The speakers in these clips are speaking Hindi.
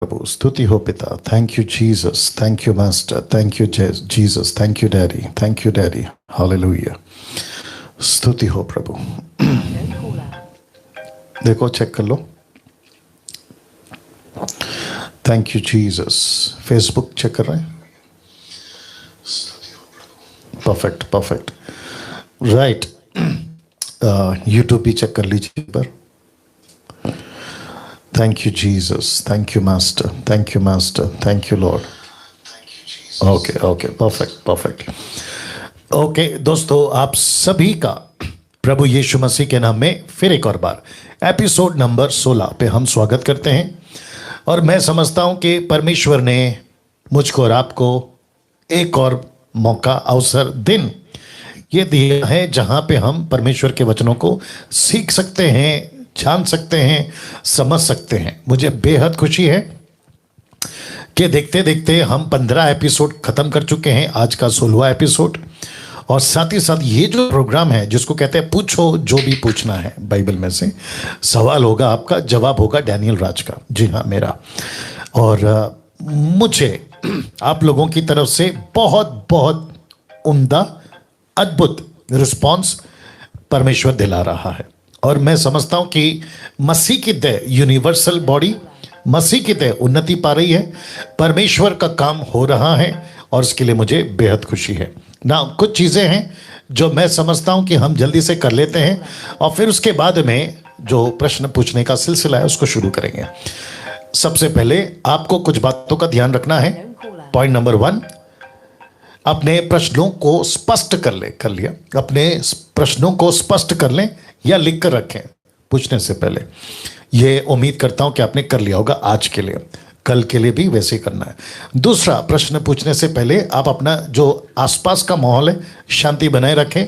प्रभु, स्तुति हो पिता। Thank you Jesus, thank you master, thank you Jesus, thank you daddy, thank you daddy. Hallelujah, स्तुति हो प्रभु। देखो, चेक कर लो। Thank you Jesus. Facebook check कर रहे हैं? Perfect perfect, right. यूट्यूब भी चेक कर लीजिए पर। Thank you Jesus, thank you master, thank you master, thank you lord. Okay okay, perfect perfect. Okay दोस्तों, आप सभी का प्रभु यीशु मसीह के नाम में फिर एक और बार एपिसोड नंबर 16 पे हम स्वागत करते हैं। और मैं समझता हूं कि परमेश्वर ने मुझको और आपको एक और मौका, अवसर, दिन ये दिया है जहां पे हम परमेश्वर के वचनों को सीख सकते हैं, जान सकते हैं, समझ सकते हैं। मुझे बेहद खुशी है कि देखते देखते हम 15 एपिसोड खत्म कर चुके हैं, आज का 16वां एपिसोड। और साथ ही साथ ये जो प्रोग्राम है जिसको कहते हैं पूछो जो भी पूछना है, बाइबल में से सवाल होगा आपका, जवाब होगा डैनियल राज का, जी हाँ मेरा। और मुझे आप लोगों की तरफ से बहुत बहुत उम्दा, अद्भुत रिस्पॉन्स परमेश्वर दिला रहा है। और मैं समझता हूं कि मसीह की देह, यूनिवर्सल बॉडी, मसीह की देह उन्नति पा रही है, परमेश्वर का काम हो रहा है और इसके लिए मुझे बेहद खुशी है ना। कुछ चीज़ें हैं जो मैं समझता हूं कि हम जल्दी से कर लेते हैं और फिर उसके बाद में जो प्रश्न पूछने का सिलसिला है उसको शुरू करेंगे। सबसे पहले आपको कुछ बातों का ध्यान रखना है। पॉइंट नंबर 1, अपने प्रश्नों को स्पष्ट कर लिया। अपने प्रश्नों को स्पष्ट कर लें या लिख कर रखें पूछने से पहले। ये उम्मीद करता हूं कि आपने कर लिया होगा आज के लिए, कल के लिए भी वैसे ही करना है। दूसरा, प्रश्न पूछने से पहले आप अपना जो आसपास का माहौल है शांति बनाए रखें।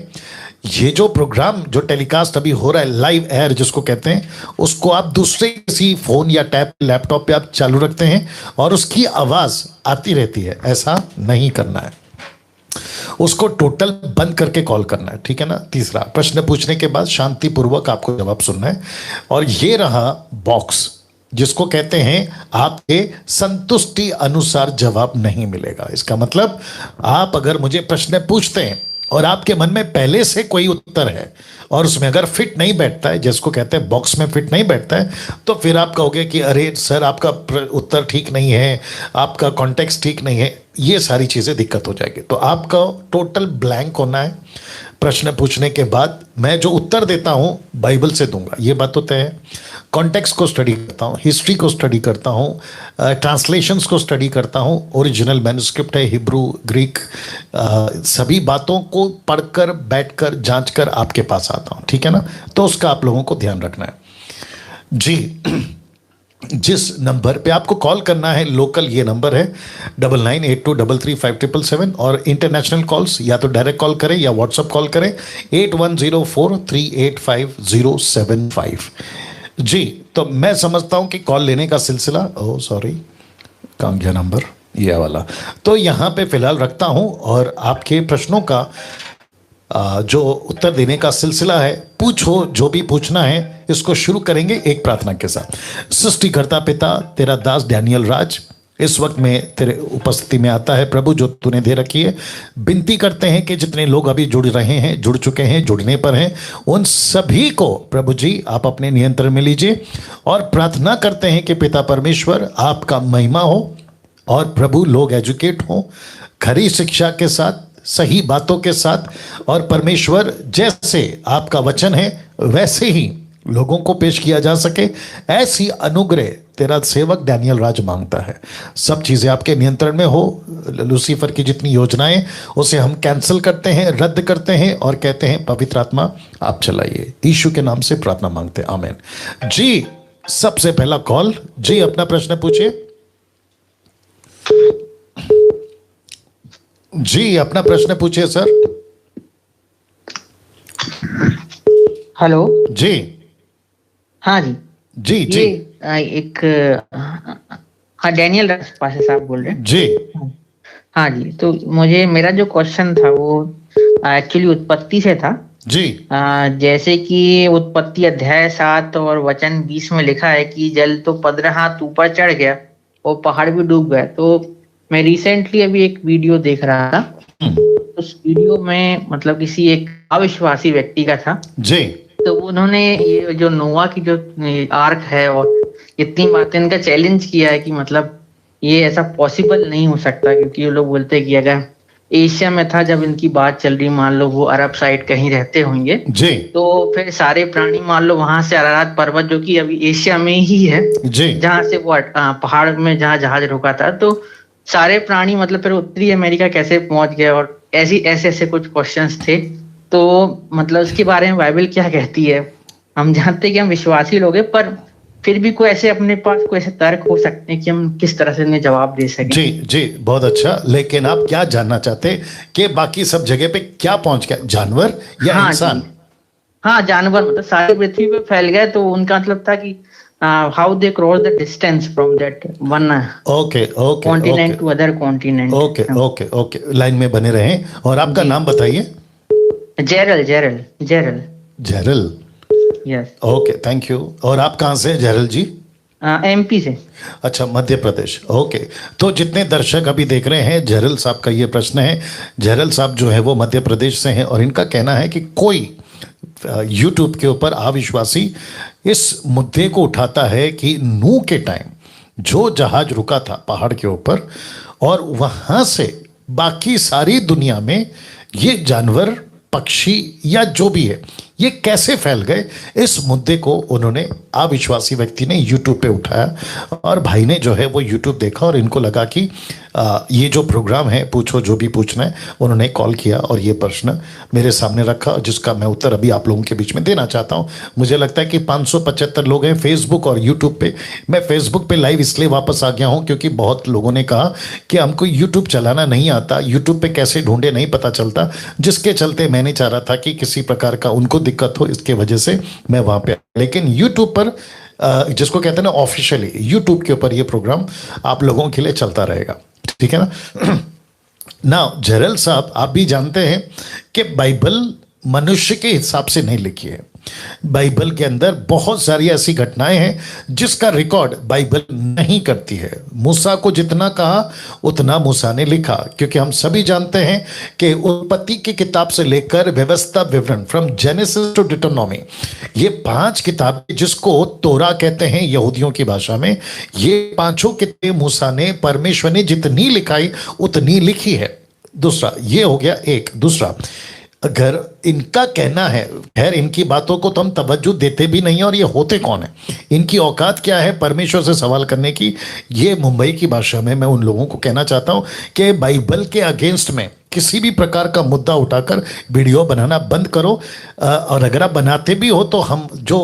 ये जो प्रोग्राम जो टेलीकास्ट अभी हो रहा है, लाइव एयर जिसको कहते हैं, उसको आप दूसरे किसी फोन या टैब, लैपटॉप पे आप चालू रखते हैं और उसकी आवाज आती रहती है, ऐसा नहीं करना है। उसको टोटल बंद करके कॉल करना है, ठीक है ना। तीसरा, प्रश्न पूछने के बाद शांतिपूर्वक आपको जवाब सुनना है। और ये रहा बॉक्स जिसको कहते हैं आपके संतुष्टि अनुसार जवाब नहीं मिलेगा। इसका मतलब आप अगर मुझे प्रश्न पूछते हैं और आपके मन में पहले से कोई उत्तर है और उसमें अगर फिट नहीं बैठता है, जिसको कहते हैं बॉक्स में फिट नहीं बैठता है, तो फिर आप कहोगे कि अरे सर आपका उत्तर ठीक नहीं है, आपका कॉन्टेक्स्ट ठीक नहीं है, ये सारी चीज़ें दिक्कत हो जाएगी। तो आपका टोटल ब्लैंक होना है। प्रश्न पूछने के बाद मैं जो उत्तर देता हूँ बाइबल से दूंगा, ये बात तो तय है। कॉन्टेक्स्ट को स्टडी करता हूँ, हिस्ट्री को स्टडी करता हूँ, ट्रांसलेशंस को स्टडी करता हूँ, ओरिजिनल मैन्युस्क्रिप्ट है, हिब्रू, ग्रीक, सभी बातों को पढ़कर, बैठकर, जांचकर आपके पास आता हूँ, ठीक है ना। तो उसका आप लोगों को ध्यान रखना है जी। जिस नंबर पे आपको कॉल करना है, लोकल ये नंबर है 9982335777, और इंटरनेशनल कॉल्स या तो डायरेक्ट कॉल करें या व्हाट्सएप कॉल करें 8104385075 जी। तो मैं समझता हूं कि कॉल लेने का सिलसिला, ओह सॉरी कहाँ गया नंबर, ये वाला, तो यहाँ पे फिलहाल रखता हूं और आपके प्रश्नों का जो उत्तर देने का सिलसिला है, पूछो जो भी पूछना है, इसको शुरू करेंगे एक प्रार्थना के साथ। सृष्टिकर्ता पिता, तेरा दास डैनियल राज इस वक्त में तेरे उपस्थिति में आता है प्रभु, जो तूने दे रखी है। विनती करते हैं कि जितने लोग अभी जुड़ रहे हैं, जुड़ चुके हैं, जुड़ने पर हैं, उन सभी को प्रभु जी आप अपने नियंत्रण में लीजिए। और प्रार्थना करते हैं कि पिता परमेश्वर आपका महिमा हो और प्रभु लोग एजुकेट हों खरी शिक्षा के साथ, सही बातों के साथ, और परमेश्वर जैसे आपका वचन है वैसे ही लोगों को पेश किया जा सके, ऐसी अनुग्रह तेरा सेवक डैनियल राज मांगता है। सब चीजें आपके नियंत्रण में हो। लूसीफर की जितनी योजनाएं उसे हम कैंसिल करते हैं, रद्द करते हैं और कहते हैं पवित्र आत्मा आप चलाइए। यीशु के नाम से प्रार्थना मांगते हैं, आमीन जी। सबसे पहला कॉल जी, अपना प्रश्न पूछिए जी, अपना प्रश्न पूछिए सर। हेलो जी। हाँ जी जी जी एक हाँ डैनियल पासे साहब बोल रहे हैं जी। हाँ जी, तो मुझे मेरा जो क्वेश्चन था वो एक्चुअली उत्पत्ति से था जी। जैसे कि उत्पत्ति अध्याय 7 और वचन 20 में लिखा है कि जल तो 15 हाथ ऊपर चढ़ गया वो पहाड़ भी डूब गया। तो मैं रिसेंटली अभी एक वीडियो देख रहा था, उस वीडियो में मतलब किसी एक अविश्वासी व्यक्ति का था। जी तो उन्होंने ये जो नोआ की जो आर्क है और इतनी बातें इनका चैलेंज किया है कि मतलब ये ऐसा पॉसिबल नहीं हो सकता, क्योंकि ये लोग बोलते हैं कि अगर एशिया में था जब इनकी बात चल रही, मान लो वो अरब साइड कहीं रहते होंगे, जी तो फिर सारे प्राणी मान लो वहां से अरारात पर्वत जो कि अभी एशिया में ही है, जी जहां से वो पहाड़ में जहां जहाज रुका था, तो सारे प्राणी मतलब फिर उत्तरी अमेरिका कैसे पहुंच गए, और ऐसी ऐसे ऐसे कुछ क्वेश्चंस थे। तो मतलब इसके बारे में बाइबल क्या कहती है? हम जानते हैं कि हम विश्वासी लोग हैं, पर फिर भी कोई ऐसे अपने पास कोई ऐसे तर्क हो सकते हैं कि हम किस तरह से इन्हें जवाब दे सकें। जी जी, बहुत अच्छा। लेकिन आप क्या जानना चाहते कि बाकी सब जगह पे क्या पहुंच गया, जानवर या हाँ इंसान? जी, हाँ जानवर मतलब सारे पृथ्वी पे फैल गए, तो उनका मतलब था कि how they cross the distance from that one okay okay okay continent to other continent. Okay okay okay, line में बने रहें। और आपका जी, नाम बताइए। Jerel Jerel Jerel. जहरल। यस। Okay, thank you. और आप कहाँ से हैं जहरल जी? एमपी से। अच्छा, मध्य प्रदेश। ओके। तो जितने दर्शक अभी देख रहे हैं, जहरल साहब का ये प्रश्न है। जहरल साहब जो है वो मध्य प्रदेश से हैं और इनका कहना है कि कोई यूट्यूब के ऊपर अविश्वासी इस मुद्दे को उठाता है कि नूह के टाइम जो जहाज रुका था पहाड़ के ऊपर, और वहां से बाकी सारी दुनिया में ये जानवर, पक्षी या जो भी है, ये कैसे फैल गए, इस मुद्दे को उन्होंने, अविश्वासी व्यक्ति ने यूट्यूब पे उठाया। और भाई ने जो है वो यूट्यूब देखा और इनको लगा कि ये जो प्रोग्राम है पूछो जो भी पूछना है, उन्होंने कॉल किया और ये प्रश्न मेरे सामने रखा, जिसका मैं उत्तर अभी आप लोगों के बीच में देना चाहता हूँ। मुझे लगता है कि 575 लोग हैं फेसबुक और यूट्यूब पे। मैं फेसबुक पे लाइव इसलिए वापस आ गया हूँ क्योंकि बहुत लोगों ने कहा कि हमको यूट्यूब चलाना नहीं आता, यूट्यूब पे कैसे ढूंढे नहीं पता चलता, जिसके चलते मैं नहीं चाह रहा था कि किसी प्रकार का उनको दिक्कत हो, इसके वजह से मैं वहाँ पे। लेकिन यूट्यूब पर जिसको कहते हैं ना ऑफिशियली, यूट्यूब के ऊपर ये प्रोग्राम आप लोगों के लिए चलता रहेगा, ठीक है ना? ना जरल साहब, आप भी जानते हैं कि बाइबल मनुष्य के हिसाब से नहीं लिखी है। बाइबल के अंदर बहुत सारी ऐसी घटनाएं हैं जिसका रिकॉर्ड बाइबल नहीं करती है। मूसा को जितना कहा उतना मूसा ने लिखा, क्योंकि हम सभी जानते हैं कि उत्पत्ति की किताब से लेकर व्यवस्था विवरण, फ्रॉम जेनेसिस टू डिटोनॉमी, ये 5 किताबें जिसको तोरा कहते हैं यहूदियों की भाषा में, ये 5 किताबें मूसा ने, परमेश्वर ने जितनी लिखाई उतनी लिखी है। दूसरा ये हो गया एक। दूसरा, अगर इनका कहना है, खैर इनकी बातों को तो हम तवज्जो देते भी नहीं है, और ये होते कौन है, इनकी औकात क्या है परमेश्वर से सवाल करने की, ये मुंबई की भाषा में मैं उन लोगों को कहना चाहता हूं कि बाइबल के अगेंस्ट में किसी भी प्रकार का मुद्दा उठाकर वीडियो बनाना बंद करो। और अगर आप बनाते भी हो तो हम जो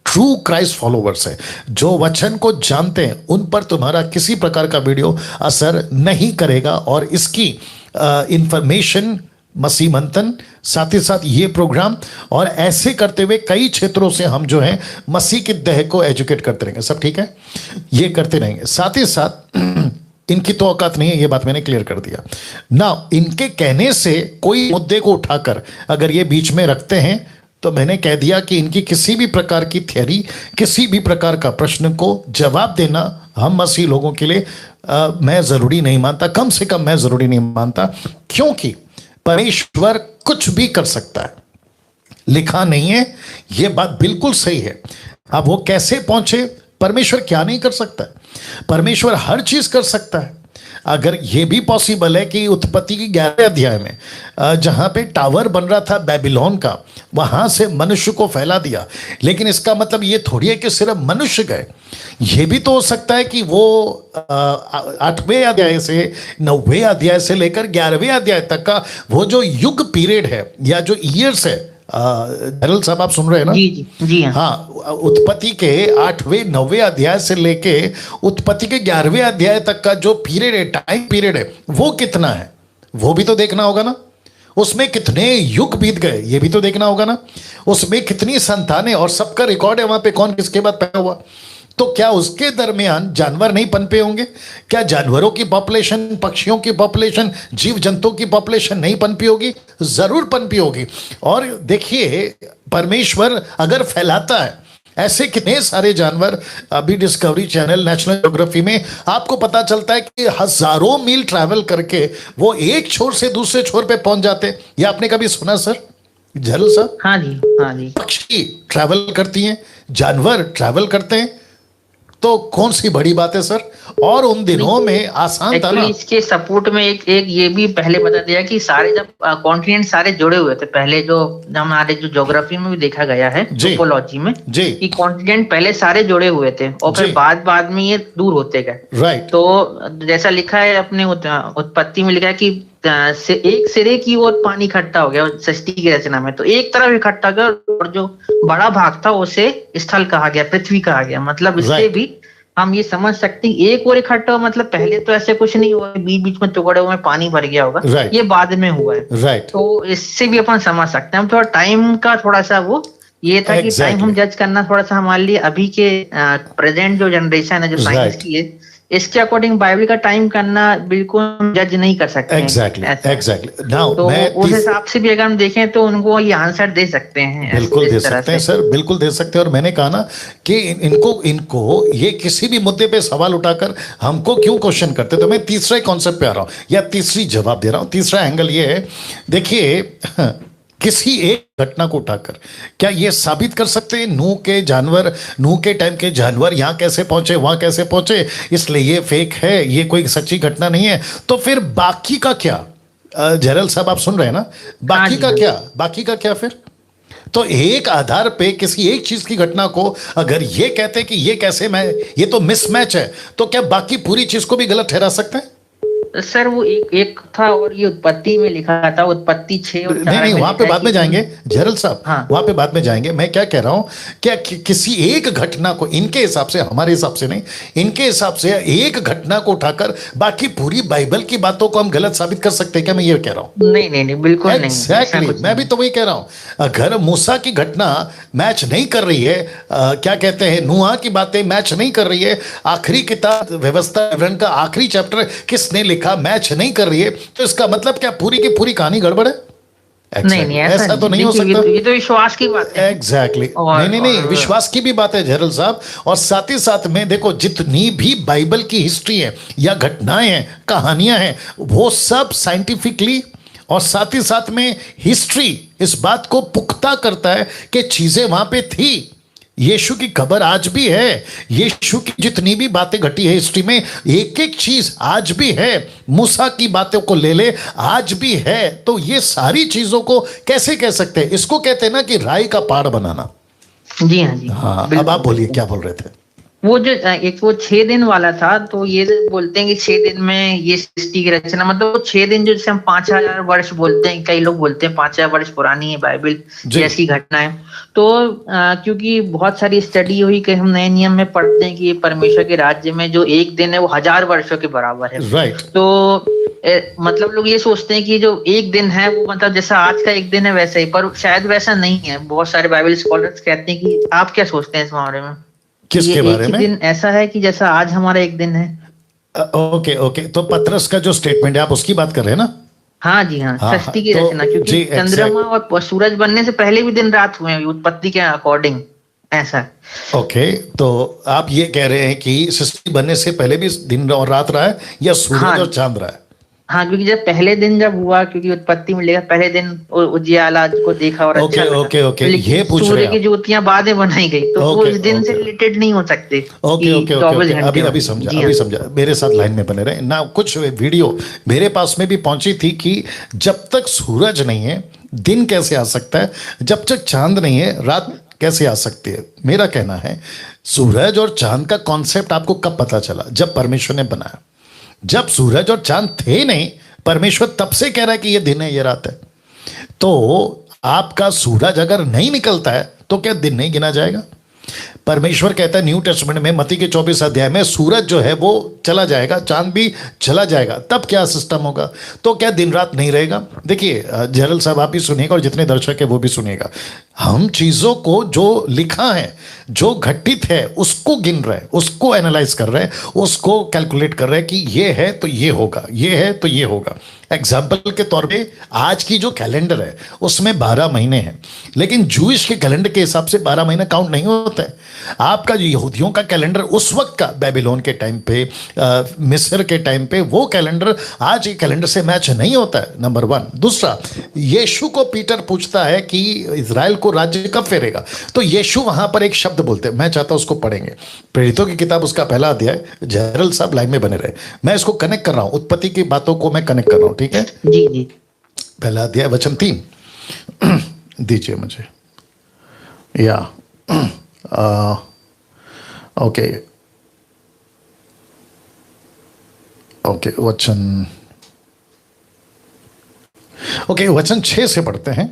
ट्रू क्राइस्ट फॉलोवर्स है, जो वचन को जानते हैं, उन पर तुम्हारा किसी प्रकार का वीडियो असर नहीं करेगा। और इसकी इंफॉर्मेशन, मसीह मंथन, साथ ही साथ ये प्रोग्राम, और ऐसे करते हुए कई क्षेत्रों से हम जो है मसीह के देह को एजुकेट करते रहेंगे। सब ठीक है, ये करते रहेंगे। साथ ही साथ इनकी तो औकात नहीं है, ये बात मैंने क्लियर कर दिया ना। इनके कहने से कोई मुद्दे को उठाकर अगर ये बीच में रखते हैं तो मैंने कह दिया कि इनकी किसी भी प्रकार की थ्योरी, किसी भी प्रकार का प्रश्न को जवाब देना हम मसीह लोगों के लिए मैं ज़रूरी नहीं मानता, कम से कम मैं ज़रूरी नहीं मानता, क्योंकि परमेश्वर कुछ भी कर सकता है, लिखा नहीं है, यह बात बिल्कुल सही है। अब वो कैसे पहुंचे, परमेश्वर क्या नहीं कर सकता है? परमेश्वर हर चीज कर सकता है। अगर यह भी पॉसिबल है कि उत्पत्ति की 11वें अध्याय में जहां पे टावर बन रहा था बेबीलोन का, वहां से मनुष्य को फैला दिया, लेकिन इसका मतलब ये थोड़ी है कि सिर्फ मनुष्य गए। यह भी तो हो सकता है कि वो 8वें अध्याय से 9वें अध्याय से लेकर 11वें अध्याय तक का वो जो युग पीरियड है या जो ईयर्स है, दरअसल साहब आप सुन रहे हैं ना? जी जी जी हाँ। हाँ, उत्पत्ति के 8वें 9वें अध्याय से लेके उत्पत्ति के 11वें अध्याय तक का जो पीरियड है, टाइम पीरियड है, वो कितना है, वो भी तो देखना होगा ना। उसमें कितने युग बीत गए, ये भी तो देखना होगा ना। उसमें कितनी संतानें, और सबका रिकॉर्ड है वहां पे कौन किसके बाद पैदा हुआ। तो क्या उसके दरमियान जानवर नहीं पनपे होंगे? क्या जानवरों की पॉपुलेशन, पक्षियों की पॉपुलेशन, जीव जंतुओं की पॉपुलेशन नहीं पनपी होगी? जरूर पनपी होगी। और देखिए, परमेश्वर अगर फैलाता है ऐसे कितने सारे जानवर अभी डिस्कवरी चैनल, नेशनल ज्योग्राफी में आपको पता चलता है कि हजारों मील ट्रैवल करके वो एक छोर से दूसरे छोर पे पहुंच जाते हैं। ये आपने कभी सुना सर झरल साहब? हाँ जी, हाँ जी। पक्षी ट्रैवल करती हैं, जानवर ट्रैवल करते हैं, तो कौन सी बड़ी बात है सर? और उन दिनों में आसान था ना। एक्चुअली इसके सपोर्ट में एक एक ये भी पहले बता दिया कि सारे जब कॉन्टिनेंट सारे जुड़े हुए थे पहले, जो हमारे जो ज्योग्राफी में भी देखा गया है, जी। टोपोलॉजी में, जी। कि कॉन्टिनेंट पहले सारे जुड़े हुए थे और फिर जी। बाद में ये दूर होते गए। राइट। तो जैसा लिखा है अपने उत्पत्ति में लिखा है कि एक सिरे की ओर पानी इकट्ठा हो गया सृष्टि की रचना में, तो एक तरफ इकट्ठा हो गया और जो बड़ा भाग था उसे स्थल कहा गया, पृथ्वी कहा गया। मतलब इससे Right. भी हम ये समझ सकते हैं एक और इकट्ठा, मतलब पहले तो ऐसे कुछ नहीं हुआ, बीच बीच में टुकड़े हुए पानी भर गया होगा। Right. ये बाद में हुआ है। राइट। तो इससे भी अपन समझ सकते हैं। हम थोड़ा टाइम का थोड़ा सा वो ये था कि टाइम हम जज करना थोड़ा सा हमारे लिए अभी के प्रेजेंट जो जनरेशन है, जो साइंस की है, इसके अकॉर्डिंग बाइबल का टाइम करना बिल्कुल जज नहीं कर सकते। एग्जैक्टली। नाउ तो मैं उस हिसाब से भी अगर हम देखें तो उनको ये आंसर दे सकते हैं। बिल्कुल दे सकते हैं सर, बिल्कुल दे सकते हैं। और मैंने कहा ना कि इनको ये किसी भी मुद्दे पे सवाल उठाकर हमको क्यों क्वेश्चन करते, तो मैं तीसरे कॉन्सेप्ट पे आ रहा हूं या तीसरी जवाब दे रहा हूं। तीसरा एंगल ये है, देखिए किसी एक घटना को उठाकर क्या ये साबित कर सकते हैं नूह के टाइम के जानवर यहाँ कैसे पहुंचे, वहां कैसे पहुंचे, इसलिए ये फेक है, ये कोई सच्ची घटना नहीं है। तो फिर बाकी का क्या? जरल साहब आप सुन रहे हैं ना? बाकी का क्या फिर? तो एक आधार पे किसी एक चीज की घटना को अगर ये कहते हैं कि ये तो मिसमैच है, तो क्या बाकी पूरी चीज को भी गलत ठहरा सकते हैं? सर वो एक था और ये उत्पत्ति में लिखा था, उत्पत्ति 6 और 4 नहीं, वहां पे बाद में जाएंगे जरल साहब। हाँ। वहां पे बाद में जाएंगे। मैं क्या कह रहा हूं, क्या किसी एक घटना को इनके हिसाब से, हमारे हिसाब से नहीं, इनके हिसाब से एक घटना को उठाकर बाकी पूरी बाइबल की बातों को हम गलत साबित कर सकते हैं क्या? मैं ये कह रहा हूं। नहीं, बिल्कुल नहीं। एग्जैक्टली, मैं भी तो वही कह रहा हूं। अगर मूसा की घटना मैच नहीं कर रही है, क्या कहते हैं, नूह की बातें मैच नहीं कर रही है, आखिरी किताब व्यवस्था विवरण का आखिरी चैप्टर किसने लिखा मैच नहीं कर रही है, तो इसका मतलब क्या पूरी की पूरी कहानी गड़बड़ है? नहीं, ऐसा तो नहीं हो सकता। ये तो विश्वास की बात है। एग्जैक्टली। नहीं, विश्वास की भी बात है जरल साहब। और साथ ही साथ में देखो, जितनी भी बाइबल की हिस्ट्री है या घटनाएं हैं, कहानियां हैं, वो सब साइंटिफिकली और साथ ही साथ में हिस्ट्री इस बात को पुख्ता करता है कि चीजें वहां पे थी। यीशु की खबर आज भी है, यीशु की जितनी भी बातें घटी है हिस्ट्री में, एक एक चीज आज भी है। मूसा की बातों को ले ले, आज भी है। तो ये सारी चीजों को कैसे कह सकते हैं? इसको कहते हैं ना कि राई का पहाड़ बनाना। जी हाँ जी। हाँ, अब आप बोलिए क्या बोल रहे थे? वो जो एक वो 6 दिन वाला था, तो ये बोलते हैं कि 6 दिन में ये सृष्टि की रचना, मतलब वो 6 दिन जो जैसे हम 5000 वर्ष बोलते हैं, कई लोग बोलते हैं 5000 वर्ष पुरानी है बाइबल जैसी घटना है। तो क्योंकि बहुत सारी स्टडी हुई कि हम नए नियम में पढ़ते हैं कि ये परमेश्वर के राज्य में जो एक दिन है वो 1000 वर्षों के बराबर है। राइट। तो मतलब लोग ये सोचते हैं कि जो एक दिन है वो मतलब जैसा आज का एक दिन है वैसा ही, पर शायद वैसा नहीं है। बहुत सारे बाइबल स्कॉलर्स कहते हैं कि आप क्या सोचते हैं इस बारे में? किसके बारे में? दिन ऐसा है कि जैसा आज हमारा एक दिन है। ओके, तो पतरस का जो स्टेटमेंट है आप उसकी बात कर रहे हैं ना? हाँ जी हाँ, सृष्टि की तो रचना, क्योंकि चंद्रमा और सूरज बनने से पहले भी दिन रात हुए हैं उत्पत्ति के अकॉर्डिंग, ऐसा। ओके, तो आप ये कह रहे हैं कि सृष्टि बनने से पहले भी दिन और रात रहा है या सूरज और चांद रहा है? हाँ, क्योंकि जब पहले दिन जब हुआ, क्योंकि उत्पत्ति में लिखा पहले दिन उजियाला को देखा और अच्छा लगा। ओके, ये पूछ रहे सूर्य की ज्योतियां बाद में बनाई गई, तो वो इस दिन से रिलेटेड नहीं हो सकते। ओके, अभी समझा। मेरे साथ लाइन में बने रहे ना। कुछ वीडियो मेरे पास में भी पहुंची थी कि जब तक सूरज नहीं है दिन कैसे आ सकता है, जब तक चांद नहीं है रात कैसे आ सकती है। मेरा कहना है सूरज और चांद का कॉन्सेप्ट आपको कब पता चला? जब परमेश्वर ने बनाया। जब सूरज और चांद थे नहीं, परमेश्वर तब से कह रहा है कि ये दिन है ये रात है। तो आपका सूरज अगर नहीं निकलता है तो क्या दिन नहीं गिना जाएगा? परमेश्वर कहता है न्यू टेस्टमेंट में मत्ती के 24 अध्याय में, सूरज जो है वो चला जाएगा, चांद भी चला जाएगा, तब क्या सिस्टम होगा? तो क्या दिन रात नहीं रहेगा? देखिए जरल साहब आप भी सुनिएगा और जितने दर्शक है वो भी सुनिएगा। हम चीजों को जो लिखा है, जो घटित है, उसको गिन रहे हैं, उसको एनालाइज कर रहे हैं, उसको कैलकुलेट कर रहे हैं कि ये है तो ये होगा, ये है तो ये होगा। एग्जाम्पल के तौर पे आज की जो कैलेंडर है उसमें 12 महीने हैं, लेकिन जूइश के कैलेंडर के हिसाब से 12 महीने काउंट नहीं होते। है। आपका जो यहूदियों का कैलेंडर उस वक्त का बेबीलोन के टाइम पे, मिस्र के टाइम पे, वो कैलेंडर आज के कैलेंडर से मैच नहीं होता है, नंबर वन। दूसरा, यीशु को पीटर पूछता है कि इजराइल को राज्य कब फेरेगा, तो यीशु वहां पर एक शब्द बोलते हैं, मैं चाहता हूं उसको पढ़ेंगे, प्रेरितों की किताब उसका पहला अध्याय। जहरल साहब लाइन में बने रहे, मैं इसको कनेक्ट कर रहा हूं, उत्पत्ति की बातों को मैं कनेक्ट कर रहा हूं, ठीक है। जी जी। पहला अध्याय वचन 3 दीजिए मुझे, या ओके ओके, वचन 6 से पढ़ते हैं।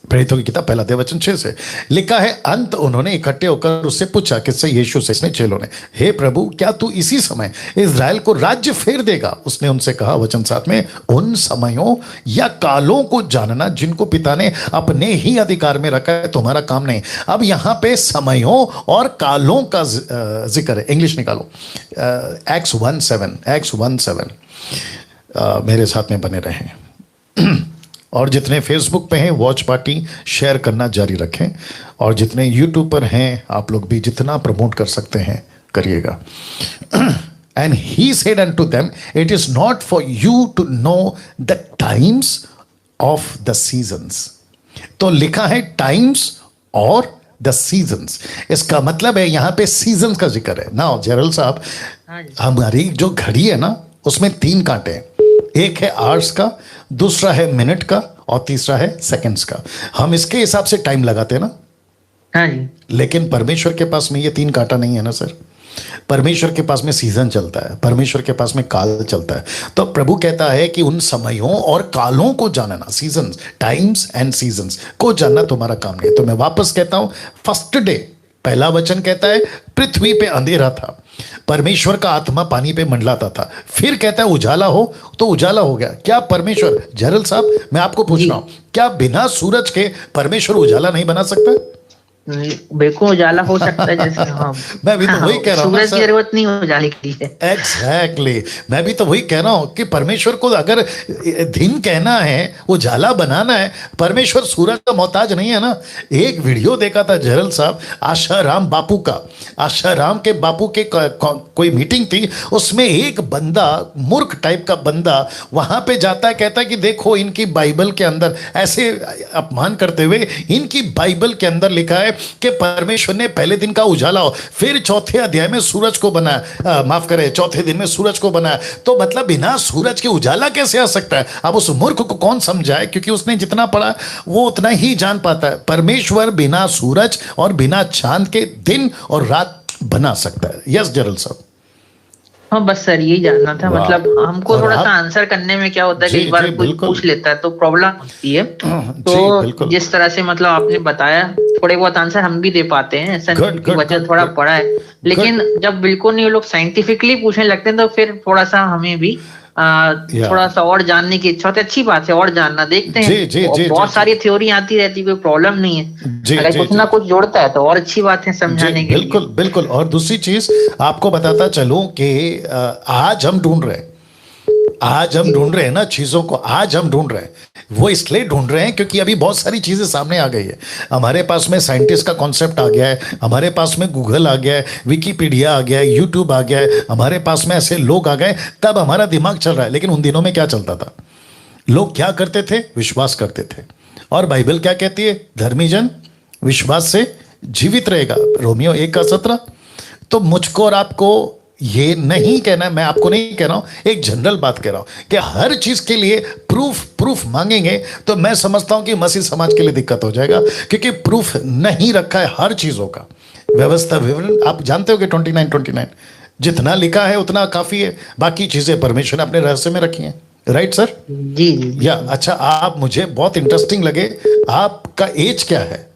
प्रेरितों की किताब पहला अध्याय वचन 6 से लिखा है, अंत उन्होंने इकट्ठे होकर उससे पूछा, किससे? यीशु से, इसने चेलों ने, हे प्रभु, क्या तू इसी समय इजराइल को राज्य फेर देगा? उसने उनसे कहा, वचन 7 में, उन समयों या कालों को जानना जिनको पिता ने अपने ही अधिकार में रखा है तुम्हारा काम नहीं। अब यहां पे समयों और कालों का जिक्र है। इंग्लिश निकालो, एक्स 1:7 मेरे साथ में बने रहें। और जितने फेसबुक पे हैं वॉच पार्टी शेयर करना जारी रखें, और जितने यूट्यूब पर हैं आप लोग भी जितना प्रमोट कर सकते हैं करिएगा। And he said unto them, it is not for you to know the times of the seasons. तो लिखा है टाइम्स और द सीजन्स, इसका मतलब है यहां पे सीजन्स का जिक्र है ना। जरल साहब, हमारी जो घड़ी है ना उसमें 3 कांटे हैं, एक है आवर्स का, दूसरा है मिनट का, और तीसरा है सेकंड्स का। हम इसके हिसाब से टाइम लगाते हैं ना। हाँ जी। लेकिन परमेश्वर के पास में ये 3 कांटा नहीं है ना सर। परमेश्वर के पास में सीजन चलता है, परमेश्वर के पास में काल चलता है। तो प्रभु कहता है कि उन समयों और कालों को जानना, सीजन्स, टाइम्स एंड सीजन्स को जानना तुम्हारा काम नहीं। तो मैं वापस कहता हूं, फर्स्ट डे पहला वचन कहता है पृथ्वी पे अंधेरा था, परमेश्वर का आत्मा पानी पे मंडलाता था। फिर कहता है उजाला हो, तो उजाला हो गया। क्या परमेश्वर, जरल साहब मैं आपको पूछ रहा हूं, क्या बिना सूरज के परमेश्वर उजाला नहीं बना सकता? बिल्कुल उजाला हो सकता है, जैसे हाँ। मैं भी तो वही कह रहा हूँ, सूरज की जरूरत नहीं उजाले के लिए। एग्जैक्टली, मैं भी तो वही कह रहा हूं कि परमेश्वर को अगर दिन कहना है, उजाला बनाना है, परमेश्वर सूरज का मोहताज नहीं है ना। एक वीडियो देखा था जरल साहब, आशाराम बापू का, आशाराम के बापू के कोई मीटिंग थी, उसमें एक बंदा, मूर्ख टाइप का बंदा वहां पे जाता है, कहता है कि देखो इनकी बाइबल के अंदर, ऐसे अपमान करते हुए, इनकी बाइबल के अंदर लिखा है कि परमेश्वर ने पहले दिन का उजाला हो, फिर चौथे अध्याय में सूरज को बनाया, माफ करें, चौथे दिन में सूरज को बनाया। तो मतलब बिना सूरज के उजाला कैसे आ सकता है? अब उस मूर्ख को कौन समझाए, क्योंकि उसने जितना पढ़ा वो उतना ही जान पाता है। परमेश्वर बिना सूरज और बिना चांद के दिन और रात बना सकता है। यस जरल साहब। हाँ बस सर यही जानना था। मतलब हमको थोड़ा सा आंसर करने में क्या होता है कि एक बार कोई पूछ लेता है तो प्रॉब्लम होती है। तो जिस तरह से मतलब आपने बताया, थोड़े बहुत आंसर हम भी दे पाते हैं, ऐसा नहीं कि बच्चा थोड़ा पढ़ा है। लेकिन जब बिल्कुल नहीं, लोग साइंटिफिकली पूछने लगते हैं तो फिर थोड़ा सा हमें भी थोड़ा सा और जानने की इच्छा होती है। अच्छी बात है, और जानना, देखते हैं। बहुत सारी थ्योरी आती रहती, कोई प्रॉब्लम नहीं है। अगर कुछ ना कुछ जोड़ता है तो और अच्छी बात है समझाने के लिए। बिल्कुल बिल्कुल। और दूसरी चीज आपको बताता चलूं कि आज हम ढूंढ रहे हैं ना चीजों को, आज हम ढूंढ रहे हैं, वो इसलिए ढूंढ रहे हैं क्योंकि अभी बहुत सारी चीजें सामने आ गई है। हमारे पास में साइंटिस्ट का कॉन्सेप्ट आ गया है, हमारे पास में गूगल आ गया है, विकीपीडिया आ गया है, यूट्यूब आ गया है, हमारे पास में ऐसे लोग आ गए, तब हमारा दिमाग चल रहा है। लेकिन उन दिनों में क्या चलता था? लोग क्या करते थे? विश्वास करते थे। और बाइबल क्या कहती है? धर्मी जन विश्वास से जीवित रहेगा, रोमियो 1:17। तो मुझको और आपको ये नहीं कहना, मैं आपको नहीं कह रहा हूं, एक जनरल बात कह रहा हूं कि हर चीज के लिए प्रूफ मांगेंगे तो मैं समझता हूं कि मसीह समाज के लिए दिक्कत हो जाएगा, क्योंकि प्रूफ नहीं रखा है हर चीजों का। व्यवस्था विवरण आप जानते हो कि 29 जितना लिखा है उतना काफी है, बाकी चीजें परमेश्वर ने अपने रहस्य में रखी हैं। Right sir? जी। या अच्छा, आप, मुझे बहुत इंटरेस्टिंग लगे, आपका एज क्या है?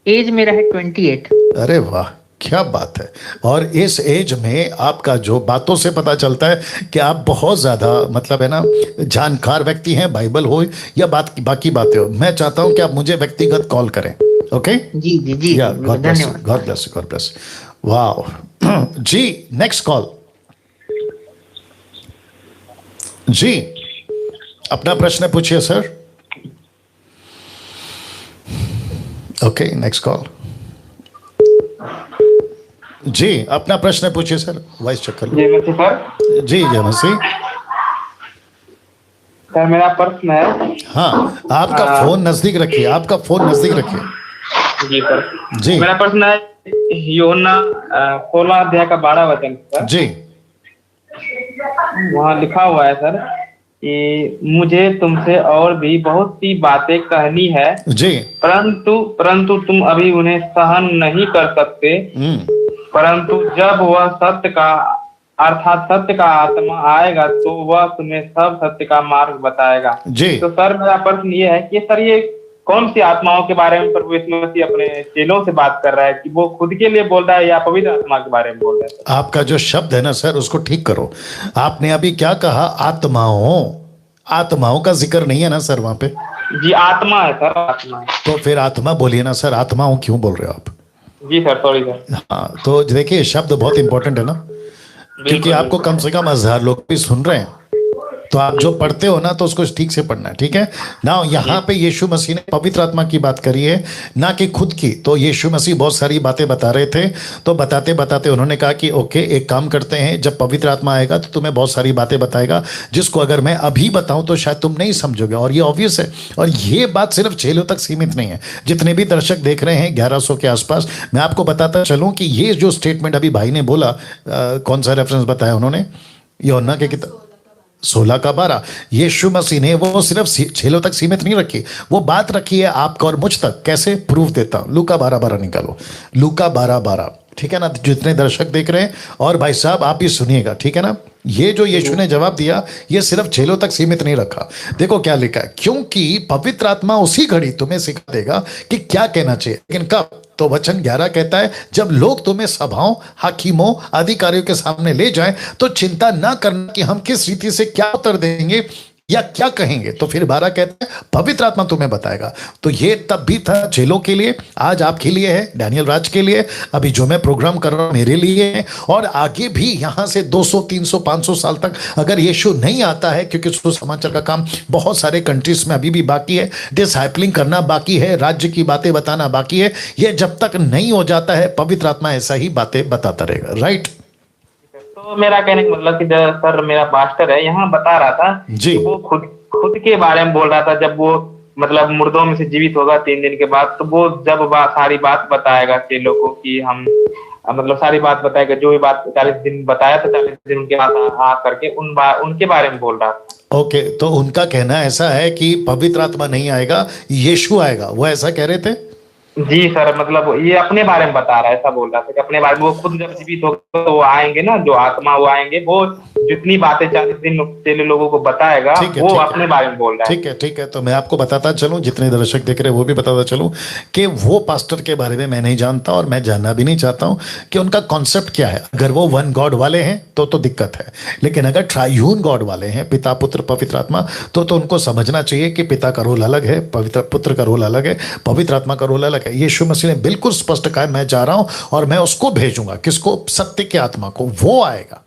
एज मेरा है 28। अरे वाह, क्या बात है। और इस एज में आपका जो बातों से पता चलता है कि आप बहुत ज्यादा, मतलब है ना, जानकार व्यक्ति हैं, बाइबल हो या बाकी बातें हो। मैं चाहता हूं कि आप मुझे व्यक्तिगत कॉल करें। ओके जी जी जी, धन्यवाद। God bless. वाओ जी, नेक्स्ट कॉल जी, अपना प्रश्न पूछिए सर। Okay, next call. जी, अपना प्रश्न पूछिए सर, वॉइस चेक कर लो। जय मसीह सर। जी जय मसीह। सर मेरा प्रश्न है। हाँ, आपका आ, फोन नजदीक रखिए, आपका फोन नजदीक रखिए। जी सर। जी मेरा प्रश्न है यूहन्ना 16 अध्याय का 12 वचन सर। जी वहाँ लिखा हुआ है सर कि मुझे तुमसे और भी बहुत सी बातें कहनी है, जी। परंतु परंतु तुम अभी उन्हें सहन नहीं कर सकते। परंतु जब वह सत्य का अर्थात सत्य का आत्मा आएगा तो वह तुम्हें सब सत्य का मार्ग बताएगा। जी। तो सर मेरा प्रश्न ये है कि सर ये कौन सी आत्माओं के बारे में प्रभु यीशु मसीह अपने चेलों से बात कर रहा है, कि वो खुद के लिए बोल रहा है या पवित्र आत्मा के बारे में बोल रहा है? आपका जो शब्द है ना सर, उसको ठीक करो। आपने अभी क्या कहा? आत्माओं, आत्माओं का जिक्र नहीं है ना सर वहां पे? जी आत्मा है सर, आत्मा है। तो फिर आत्मा बोलिए ना सर, आत्माओं क्यों बोल रहे हो आप? जी सर, सॉरी सर। हाँ, तो देखिए शब्द बहुत इंपॉर्टेंट है ना, क्योंकि आपको कम से कम 1000 लोग भी सुन रहे हैं, तो आप जो पढ़ते हो ना तो उसको ठीक से पढ़ना है, ठीक है ना। यहाँ पे यीशु मसीह ने पवित्र आत्मा की बात करी है, ना कि खुद की। तो यीशु मसीह बहुत सारी बातें बता रहे थे, तो बताते बताते उन्होंने कहा कि ओके एक काम करते हैं, जब पवित्र आत्मा आएगा तो तुम्हें बहुत सारी बातें बताएगा, जिसको अगर मैं अभी बताऊं तो शायद तुम नहीं समझोगे। और ये ऑब्वियस है, और ये बात सिर्फ चेलों तक सीमित नहीं है। जितने भी दर्शक देख रहे हैं 1100 के आसपास, मैं आपको बताता चलूं कि ये जो स्टेटमेंट अभी भाई ने बोला, कौन सा रेफरेंस बताया उन्होंने? यूहन्ना के किताब 16 का 12। यीशु मसीह ने वो सिर्फ चेलों तक सीमित नहीं रखी, वो बात रखी है आपका और मुझ तक। कैसे? प्रूफ देता हूं। लूका 12:12 निकालो, लूका 12:12, ठीक है ना। जितने दर्शक देख रहे हैं, और भाई साहब आप भी सुनिएगा, ठीक है ना। ये जो यीशु ने जवाब दिया, ये सिर्फ चेलों तक सीमित नहीं रखा। देखो क्या लिखा है, क्योंकि पवित्र आत्मा उसी घड़ी तुम्हें सिखा देगा कि क्या कहना चाहिए, लेकिन कब। तो वचन 11 कहता है, जब लोग तुम्हें सभाओं, हाकिमों, अधिकारियों के सामने ले जाएं, तो चिंता ना करना कि हम किस रीति से क्या उत्तर देंगे या क्या कहेंगे। तो फिर 12 कहते हैं पवित्र आत्मा तुम्हें बताएगा। तो ये तब भी था चेलों के लिए, आज आपके लिए है, डैनियल राज के लिए, अभी जो मैं प्रोग्राम कर रहा हूं मेरे लिए है, और आगे भी यहां से 200 300 500 साल तक अगर यीशु नहीं आता है, क्योंकि सुसमाचार का काम बहुत सारे कंट्रीज में अभी भी बाकी है, डिसाइपलिंग करना बाकी है, राज्य की बातें बताना बाकी है, ये जब तक नहीं हो जाता है पवित्र आत्मा ऐसा ही बातें बताता रहेगा। राइट। तो मेरा कहने का मतलब कि सर मेरा पास्टर है यहाँ बता रहा था जी, वो खुद खुद के बारे में बोल रहा था, जब वो मतलब मुर्दों में से जीवित होगा 3 दिन के बाद, तो वो जब सारी बात बताएगा चेलों को कि हम मतलब सारी बात बताएगा, जो भी बात 40 दिन बताया था, 40 दिन उनके पास आ करके उनके बारे में बोल रहा था। ओके। तो उनका कहना ऐसा है कि पवित्र आत्मा नहीं आएगा, यीशु आएगा, वो ऐसा कह रहे थे? जी सर, मतलब ये अपने बारे में बता रहा है, ऐसा बोल रहा था कि अपने बारे में वो खुद जब जीवित होगा तो वो आएंगे ना, जो आत्मा वो आएंगे, वो जितनी बातें 40 दिन चेले लोगों को बताएगा, वो अपने बारे में बोल रहा है। ठीक है, ठीक है। तो मैं आपको बताता चलूं, जितने दर्शक देख रहे हैं वो भी बताता चलूं कि वो पास्टर के बारे में मैं नहीं जानता, और मैं जानना भी नहीं चाहता हूं कि उनका कॉन्सेप्ट क्या है। अगर वो वन गॉड वाले हैं तो दिक्कत है, लेकिन अगर ट्रायून गॉड वाले हैं, पिता पुत्र पवित्र आत्मा, तो उनको समझना चाहिए कि पिता का रोल अलग है, पवित्र पुत्र का रोल अलग है, पवित्र आत्मा का रोल अलग है। यीशु मसीह ने बिल्कुल स्पष्ट कहा, मैं जा रहा हूं और मैं उसको भेजूंगा। किसको? सत्य के आत्मा को, वो आएगा।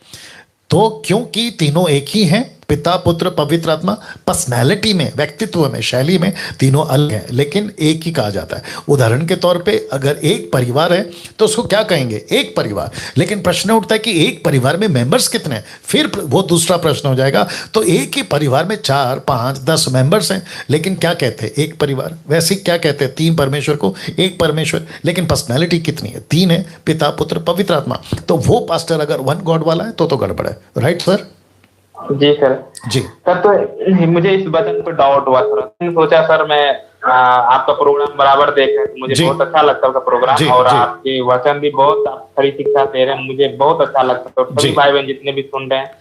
तो क्योंकि तीनों एक ही हैं, पिता पुत्र पवित्र आत्मा, पर्सनैलिटी में, व्यक्तित्व में, शैली में तीनों अलग हैं, लेकिन एक ही कहा जाता है। उदाहरण के तौर पे अगर एक परिवार है तो उसको क्या कहेंगे? एक परिवार। लेकिन प्रश्न उठता है कि एक परिवार में मेंबर्स कितने हैं, फिर वो दूसरा प्रश्न हो जाएगा। तो एक ही परिवार में 4 5 10 मेंबर्स हैं, लेकिन क्या कहते हैं? एक परिवार। वैसे क्या कहते हैं? 3 परमेश्वर को, एक परमेश्वर, लेकिन पर्सनैलिटी कितनी है? 3 है, पिता पुत्र पवित्र आत्मा। तो वो पास्टर अगर वन गॉड वाला है तो गड़बड़ है। Right sir? जी सर। जी सर, तो मुझे इस वचन पर डाउट हुआ थोड़ा, सोचा सर मैं आपका प्रोग्राम बराबर देख रहे हैं, तो मुझे बहुत अच्छा लगता है प्रोग्राम, और आपके वचन भी बहुत आप खरी शिक्षा दे रहे हैं, मुझे बहुत अच्छा लगता है। और सभी भाई बहन जितने भी सुन रहे हैं,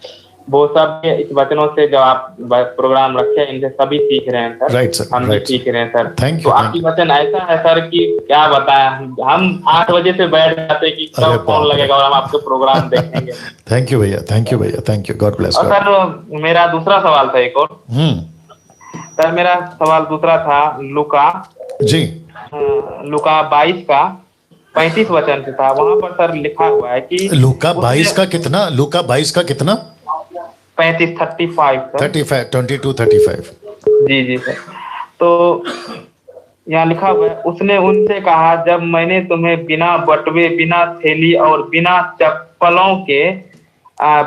वो सब इस वचनों से जो आप प्रोग्राम रखे हैं, इनसे सभी सीख रहे हैं सर। राइट सर, हम भी सीख रहे हैं सर। थैंक तो यू। आपकी वचन ऐसा है सर कि क्या बताएं, हम 8 बजे से बैठ जाते हैं कि कब फोन लगेगा और हम आपके प्रोग्राम देखेंगे। थैंक यू भैया, थैंक यू भैया, थैंक यू, गॉड ब्लेस। और सर मेरा दूसरा सवाल था एक और। सर मेरा सवाल दूसरा था लूका जी, लूका 22 का 35 वचन से था। वहां पर सर लिखा हुआ है कि लूका 22 का कितना? लूका 22 का कितना? 35 सर। 35 22 35। जी जी सर। तो यहाँ लिखा हुआ है, उसने उनसे कहा, जब मैंने तुम्हें बिना बटुए, बिना थैली और बिना चप्पलों के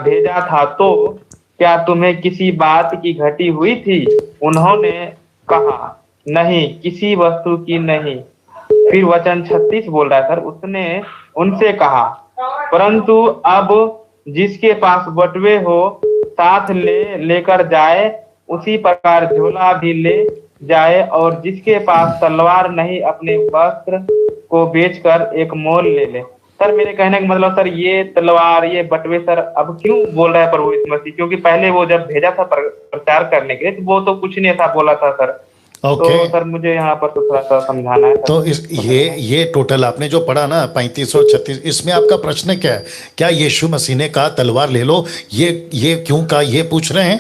भेजा था तो क्या तुम्हें किसी बात की घटी हुई थी? उन्होंने कहा, नहीं, किसी वस्तु की नहीं। फिर वचन 36 बोल रहा है सर, उसने उनसे कहा, परंतु अब जिसके पास बटुए हो साथ लेकर जाए, उसी प्रकार झोला भी ले जाए, और जिसके पास तलवार नहीं अपने वस्त्र को बेचकर एक मोल ले ले। सर मेरे कहने का मतलब सर, ये तलवार, ये बटुए सर अब क्यों बोल रहा है प्रभु यीशु मसीह? क्योंकि पहले वो जब भेजा था प्रचार करने के लिए तो वो तो कुछ नहीं ऐसा बोला था सर। तो सर मुझे यहाँ पर तो थोड़ा सा समझाना है। तो ये टोटल आपने जो पढ़ा ना 35 और 36, इसमें आपका प्रश्न क्या है? क्या यीशु मसीह ने कहा तलवार ले लो? ये क्यों कहा, ये पूछ रहे हैं?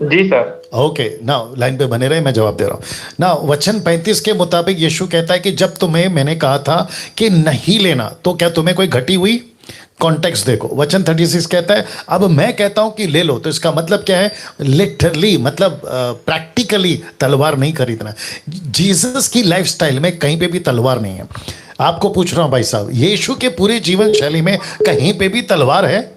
जी सर। ओके, ना लाइन पे बने रहे, मैं जवाब दे रहा हूं ना। वचन 35 के मुताबिक यीशु कहता है कि जब तुम्हें मैंने कहा था कि नहीं लेना, तो क्या तुम्हें कोई घटी हुई? कॉन्टेक्स्ट देखो, वचन 36 कहता है अब मैं कहता हूं कि ले लो, तो इसका मतलब क्या है? लिटरली, मतलब प्रैक्टिकली तलवार नहीं खरीदना। जीसस की लाइफस्टाइल में कहीं पे भी तलवार नहीं है। आपको पूछ रहा हूं भाई साहब, यीशु के पूरे जीवन शैली में कहीं पे भी तलवार है?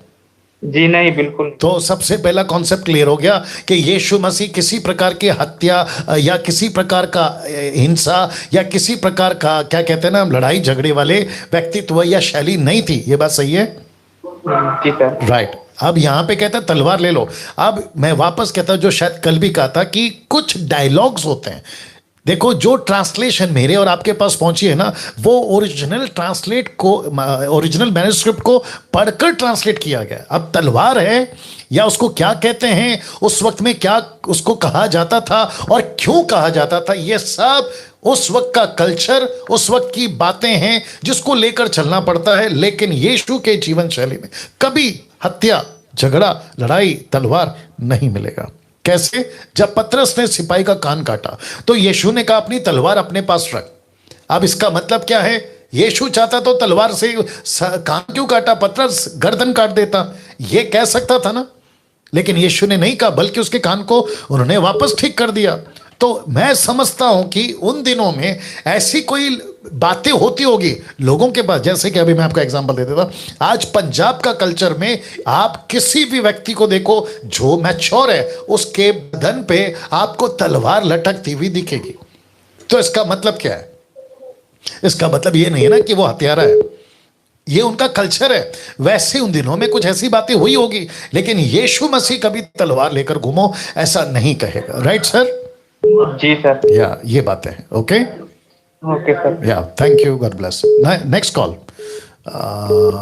जी नहीं, बिल्कुल। तो सबसे पहला कॉन्सेप्ट क्लियर हो गया कि यीशु मसीह किसी प्रकार की हत्या या किसी प्रकार का हिंसा या किसी प्रकार का, क्या कहते हैं ना, लड़ाई झगड़े वाले व्यक्तित्व या शैली नहीं थी। ये बात सही है? राइट। अब यहां पे कहता है तलवार ले लो। अब मैं वापस कहता हूं जो शायद कल भी कहा था कि कुछ डायलॉग्स होते हैं। देखो, जो ट्रांसलेशन मेरे और आपके पास पहुंची है ना, वो ओरिजिनल मैन्युस्क्रिप्ट को पढ़कर ट्रांसलेट किया गया। अब तलवार है या उसको क्या कहते हैं, उस वक्त में क्या उसको कहा जाता था और क्यों कहा जाता था, ये सब उस वक्त का कल्चर, उस वक्त की बातें हैं जिसको लेकर चलना पड़ता है। लेकिन यीशु के जीवन शैली में कभी हत्या, झगड़ा, लड़ाई, तलवार नहीं मिलेगा। कैसे? जब पतरस ने सिपाही का कान काटा तो यीशु ने कहा अपनी तलवार अपने पास रख। अब इसका मतलब क्या है? यीशु चाहता तो तलवार से कान क्यों काटा? पतरस गर्दन काट देता, ये कह सकता था ना। लेकिन यीशु ने नहीं कहा, बल्कि उसके कान को उन्होंने वापस ठीक कर दिया। तो मैं समझता हूं कि उन दिनों में ऐसी कोई बातें होती होगी लोगों के पास। जैसे कि अभी मैं आपका एग्जांपल दे देता, आज पंजाब का कल्चर में आप किसी भी व्यक्ति को देखो जो मैच्योर है, उसके बदन पे आपको तलवार लटकती हुई दिखेगी। तो इसका मतलब क्या है? इसका मतलब ये नहीं है ना कि वो हत्यारा है, ये उनका कल्चर है। वैसे उन दिनों में कुछ ऐसी बातें हुई होगी, लेकिन यीशु मसीह कभी तलवार लेकर घूमो ऐसा नहीं कहेगा। Right sir? जी सर। या ये बातें हैं। Okay okay sir. Yeah thank you, God bless. Next call.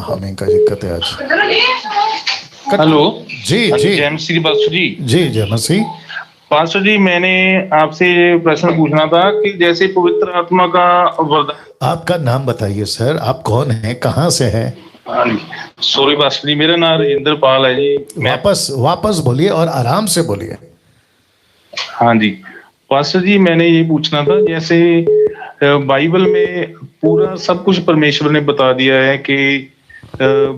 हमें क्या दिक्कत है आज? हेलो जी जी, जय मसीह पास्टर जी। जी जय मसीह। पास्टर जी, मैंने आपसे प्रश्न पूछना था कि जैसे पवित्र आत्मा का वरदान। आपका नाम बताइए सर, आप कौन हैं, कहाँ से हैं? सॉरी पास्टर जी, मेरा नाम राजेंद्र पाल है जी। वापस बोलिए और आराम से बोलिए। हाँ जी पास्टर जी, मैंने ये पूछना था, जैसे बाइबल में पूरा सब कुछ परमेश्वर ने बता दिया है कि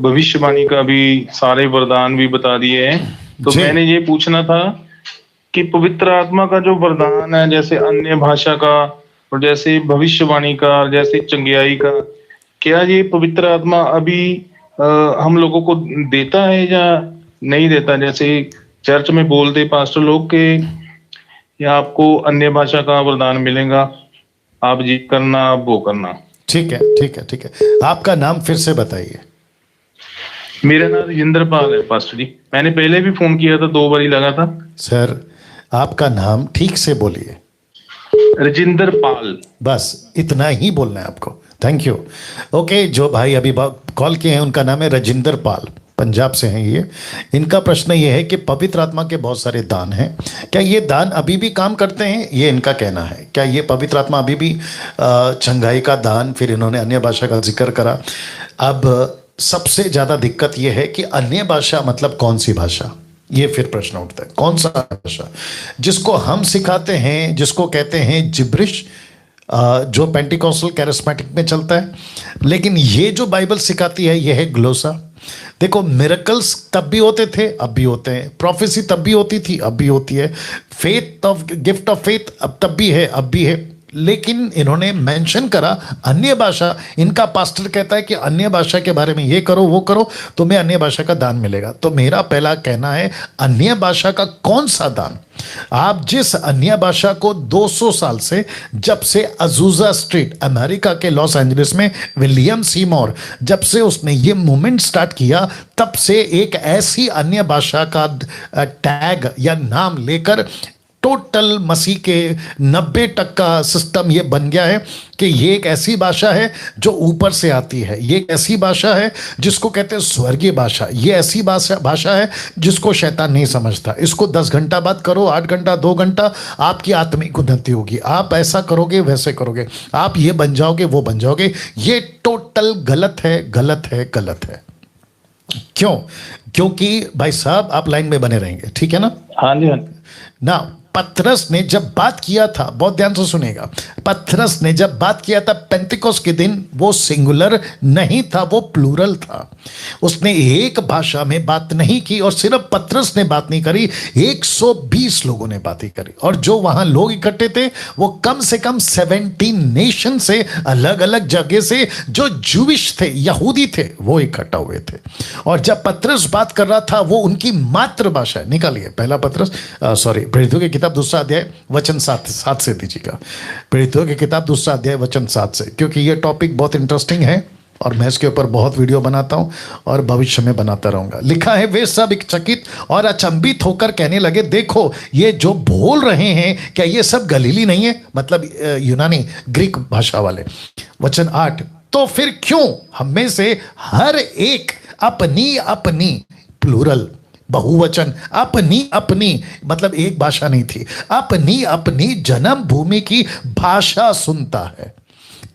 भविष्यवाणी का भी सारे वरदान भी बता दिए हैं। तो मैंने ये पूछना था कि पवित्र आत्मा का जो वरदान है, जैसे अन्य भाषा का और जैसे भविष्यवाणी का, जैसे चंगियाई का, क्या ये पवित्र आत्मा अभी हम लोगों को देता है या नहीं देता? जैसे चर्च में बोलते पास्टर लोग के या आपको अन्य भाषा का वरदान मिलेगा, आप जी करना, आप वो करना। ठीक है ठीक है ठीक है, आपका नाम फिर से बताइए। मेरा नाम राजेंद्र पाल है पास्टर जी। मैंने पहले भी फोन किया था, 2 बार ही लगा था। सर आपका नाम ठीक से बोलिए। राजेंद्र पाल, बस इतना ही बोलना है आपको। Thank you. ओके, जो भाई अभी कॉल किए हैं उनका नाम है राजेंद्र पाल, पंजाब से हैं ये। इनका प्रश्न ये है कि पवित्र आत्मा के बहुत सारे दान हैं, क्या ये दान अभी भी काम करते हैं? ये इनका कहना है। क्या ये पवित्र आत्मा अभी भी चंगाई का दान, फिर इन्होंने अन्य भाषा का जिक्र करा। अब सबसे ज़्यादा दिक्कत ये है कि अन्य भाषा मतलब कौन सी भाषा, ये फिर प्रश्न उठता है। कौन सा भाषा? जिसको हम सिखाते हैं, जिसको कहते हैं जिब्रिश, जो पेंटिकॉस्टल कैरिस्मेटिक में चलता है। लेकिन ये जो बाइबल सिखाती है ये है ग्लोसा। देखो, मिरेकल्स तब भी होते थे, अब भी होते हैं। प्रोफेसी तब भी होती थी, अब भी होती है। Faith of gift of faith अब तब भी है, अब भी है। लेकिन इन्होंने मेंशन करा अन्य भाषा। इनका पास्टर कहता है कि अन्य भाषा के बारे में ये करो वो करो, तुम्हें अन्य भाषा का दान मिलेगा। तो मेरा पहला कहना है, अन्य भाषा का कौन सा दान? आप जिस अन्य भाषा को 200 साल से, जब से अजूजा स्ट्रीट अमेरिका के लॉस एंजलिस में विलियम सीमोर जब से उसने ये मूवमेंट स्टार्ट किया, तब से एक ऐसी अन्य भाषा का टैग या नाम लेकर टोटल मसीह के 90% सिस्टम ये बन गया है कि ये एक ऐसी भाषा है जो ऊपर से आती है। ये एक ऐसी भाषा है जिसको कहते हैं स्वर्गीय भाषा। ये ऐसी भाषा है जिसको शैतान नहीं समझता। इसको 10 घंटा बात करो, 8 घंटा, 2 घंटा, आपकी आत्मिक उन्नति होगी। आप ऐसा करोगे, वैसे करोगे, आप ये बन जाओगे, वो बन जाओगे। ये टोटल गलत है, गलत है, गलत है। क्यों? क्योंकि भाई साहब आप लाइन में बने रहेंगे, ठीक है ना? हाँ जी, हाँ ना। पतरस ने जब बात किया था, बहुत ध्यान से सुनेगा, पतरस ने जब बात किया था पेंतिकोस के दिन, वो सिंगुलर नहीं था, वो प्लूरल था। उसने एक भाषा में बात नहीं की, और सिर्फ पतरस ने बात नहीं करी, 120 लोगों ने बातें करी। और जो वहां लोग इकट्ठे थे वो कम से कम 17 नेशन से, अलग अलग जगह से, जो जूविश थे, यहूदी थे, वो इकट्ठा हुए थे। और जब पतरस बात कर रहा था, वो उनकी मातृभाषा, निकालिए पहला पतरस, प्रेरितों की किताब 2 अध्याय वचन 7 से दीजिएगा। प्रेरितों की किताब 2 अध्याय वचन 7 से, क्योंकि ये टॉपिक बहुत इंटरेस्टिंग है और मैं इसके ऊपर बहुत वीडियो बनाता हूं और भविष्य में बनाता रहूंगा। लिखा है, वे सब चकित और अचंभित होकर कहने लगे, देखो ये जो बोल रहे हैं, क्या ये सब गलीली नहीं है? मतलब यूनानी, ग्रीक भाषा वाले। वचन 8, तो फिर क्यों हम में से हर एक अपनी अपनी, प्लूरल बहुवचन, अपनी अपनी, मतलब एक भाषा नहीं थी, अपनी अपनी जन्मभूमि की भाषा सुनता है।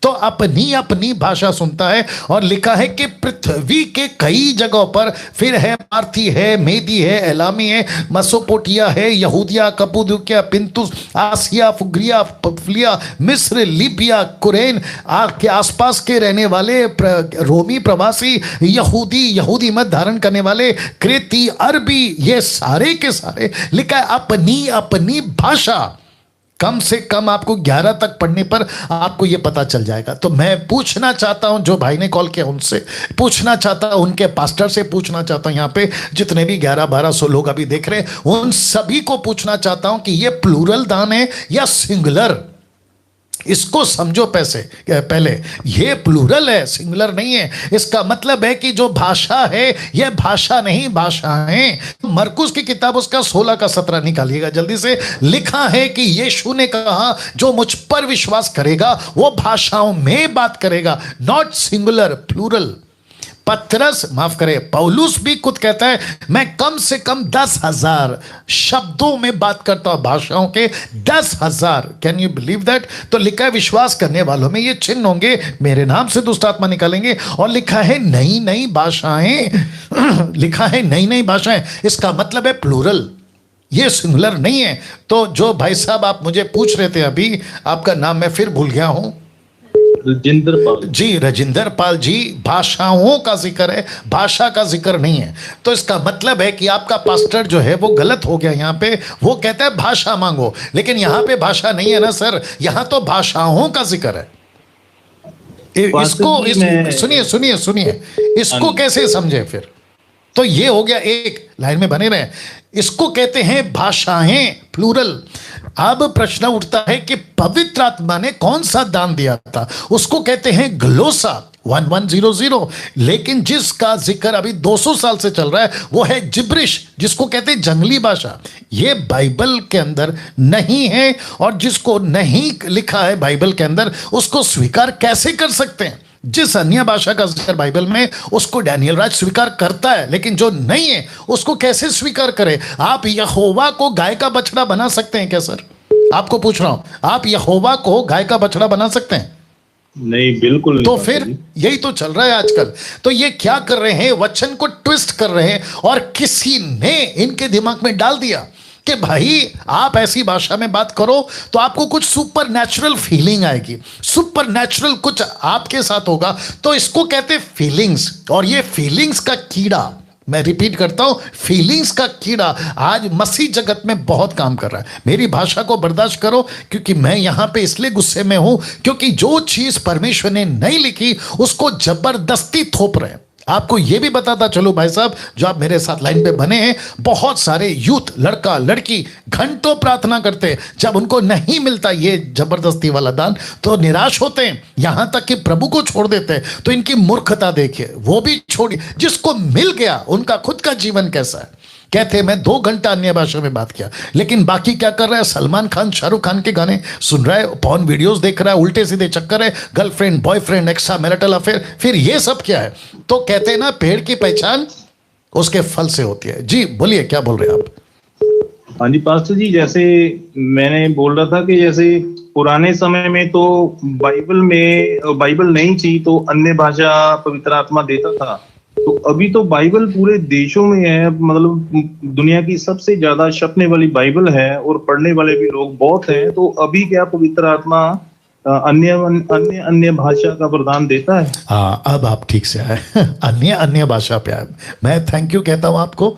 तो अपनी अपनी भाषा सुनता है। और लिखा है कि पृथ्वी के कई जगहों पर, फिर है पार्थी है, मेदी है, एलामी है, मसोपोटिया है, यहूदिया, कपुदुकिया, पिंतुस, आसिया, फुग्रिया, पफलिया, मिस्र, लीबिया, कुरैन के आसपास के रहने वाले रोमी प्रवासी, यहूदी मत धारण करने वाले, क्रेती, अरबी, ये सारे के सारे, लिखा है अपनी अपनी भाषा। कम से कम आपको 11 तक पढ़ने पर आपको यह पता चल जाएगा। तो मैं पूछना चाहता हूं, जो भाई ने कॉल किया उनसे पूछना चाहता हूं, उनके पास्टर से पूछना चाहता हूं, यहां पे जितने भी 1100-1200 लोग अभी देख रहे हैं, उन सभी को पूछना चाहता हूं कि यह प्लूरल दान है या सिंगुलर? इसको समझो पहले, ये प्लूरल है, सिंगुलर नहीं है। इसका मतलब है कि जो भाषा है, यह भाषा नहीं, भाषाएं। मरकुस की किताब उसका 16 का 17 निकालिएगा जल्दी से। लिखा है कि यीशु ने कहा, जो मुझ पर विश्वास करेगा वो भाषाओं में बात करेगा, नॉट सिंगुलर, प्लूरल। पतरस, माफ करे, पौलुस भी खुद कहता है, मैं कम से कम 10,000 शब्दों में बात करता हूं, भाषाओं के 10,000। Can you believe that? तो लिखा है, विश्वास करने वालों में ये चिन्ह होंगे, मेरे नाम से दुष्ट आत्मा निकालेंगे। और लिखा है नई नई भाषाएं लिखा है नई नई भाषाएं। इसका मतलब है प्लूरल, ये सिंगुलर नहीं है। तो जो भाई साहब आप मुझे पूछ रहे थे अभी, आपका नाम मैं फिर भूल गया हूं, रजिंदर पाल जी, रजिंदर पाल जी। भाषाओं का जिक्र है, भाषा का जिक्र नहीं है। तो इसका मतलब है कि आपका पास्टर जो है वो गलत हो गया। यहाँ पे वो कहता है भाषा मांगो, लेकिन यहाँ पे भाषा नहीं है ना सर, यहाँ तो भाषाओं का जिक्र है। इसको सुनिए, इसको कैसे समझे फिर? तो ये हो गया, एक लाइन में बने रहे, इसको कहते हैं भाषाएं, प्लूरल। अब प्रश्न उठता है कि पवित्र आत्मा ने कौन सा दान दिया था? उसको कहते हैं ग्लोसा 1100। लेकिन जिसका जिक्र अभी 200 साल से चल रहा है वो है जिब्रिश, जिसको कहते हैं जंगली भाषा। ये बाइबल के अंदर नहीं है, और जिसको नहीं लिखा है बाइबल के अंदर, उसको स्वीकार कैसे कर सकते हैं? जिस अन्य भाषा का जिक्र बाइबल में, उसको डैनियल राज स्वीकार करता है, लेकिन जो नहीं है उसको कैसे स्वीकार करे? आप यहोवा को गाय का बछड़ा बना सकते हैं क्या सर? आपको पूछ रहा हूं, आप यहोवा को गाय का बछड़ा बना सकते हैं? नहीं, बिल्कुल नहीं। तो फिर यही तो चल रहा है आजकल। तो ये क्या कर रहे हैं? वचन को ट्विस्ट कर रहे हैं, और किसी ने इनके दिमाग में डाल दिया कि भाई आप ऐसी भाषा में बात करो तो आपको कुछ सुपर नेचुरल फीलिंग आएगी, सुपर नेचुरल कुछ आपके साथ होगा। तो इसको कहते हैं फीलिंग्स, और ये फीलिंग्स का कीड़ा मैं रिपीट करता हूं, फीलिंग्स का कीड़ा आज मसीह जगत में बहुत काम कर रहा है। मेरी भाषा को बर्दाश्त करो, क्योंकि मैं यहां पे इसलिए गुस्से में हूं क्योंकि जो चीज परमेश्वर ने नहीं लिखी उसको जबरदस्ती थोप रहे हैं। आपको यह भी बताता चलो भाई साहब, जो आप मेरे साथ लाइन पे बने हैं, बहुत सारे यूथ, लड़का लड़की घंटों प्रार्थना करते हैं, जब उनको नहीं मिलता ये जबरदस्ती वाला दान तो निराश होते हैं, यहां तक कि प्रभु को छोड़ देते हैं। तो इनकी मूर्खता देखिए, वो भी छोड़ी, जिसको मिल गया उनका खुद का जीवन कैसा है। कहते मैं 2 घंटा अन्य भाषा में बात किया, लेकिन बाकी क्या कर रहा है? सलमान खान, शाहरुख खान के गाने सुन रहा है, पॉर्न वीडियोस देख रहा है, उल्टे सीधे चक्कर है, girlfriend boyfriend, extra marital affair, फिर ये सब क्या है? तो कहते हैं ना, पेड़ की पहचान उसके फल से होती है। जी बोलिए, क्या बोल रहे हैं आप? हाँ जी पास्टर जी, जैसे मैंने बोल रहा था कि जैसे पुराने समय में तो बाइबल नहीं थी तो अन्य भाषा पवित्र आत्मा देता था। तो अभी तो बाइबल पूरे देशों में है, मतलब दुनिया की सबसे ज्यादा छपने वाली बाइबल है और पढ़ने वाले भी लोग बहुत हैं। तो अभी क्या पवित्र आत्मा अन्य अन्य अन्य भाषा का वरदान देता है? हाँ, अब आप ठीक से आए। अन्य भाषा पे आए। मैं थैंक यू कहता हूं आपको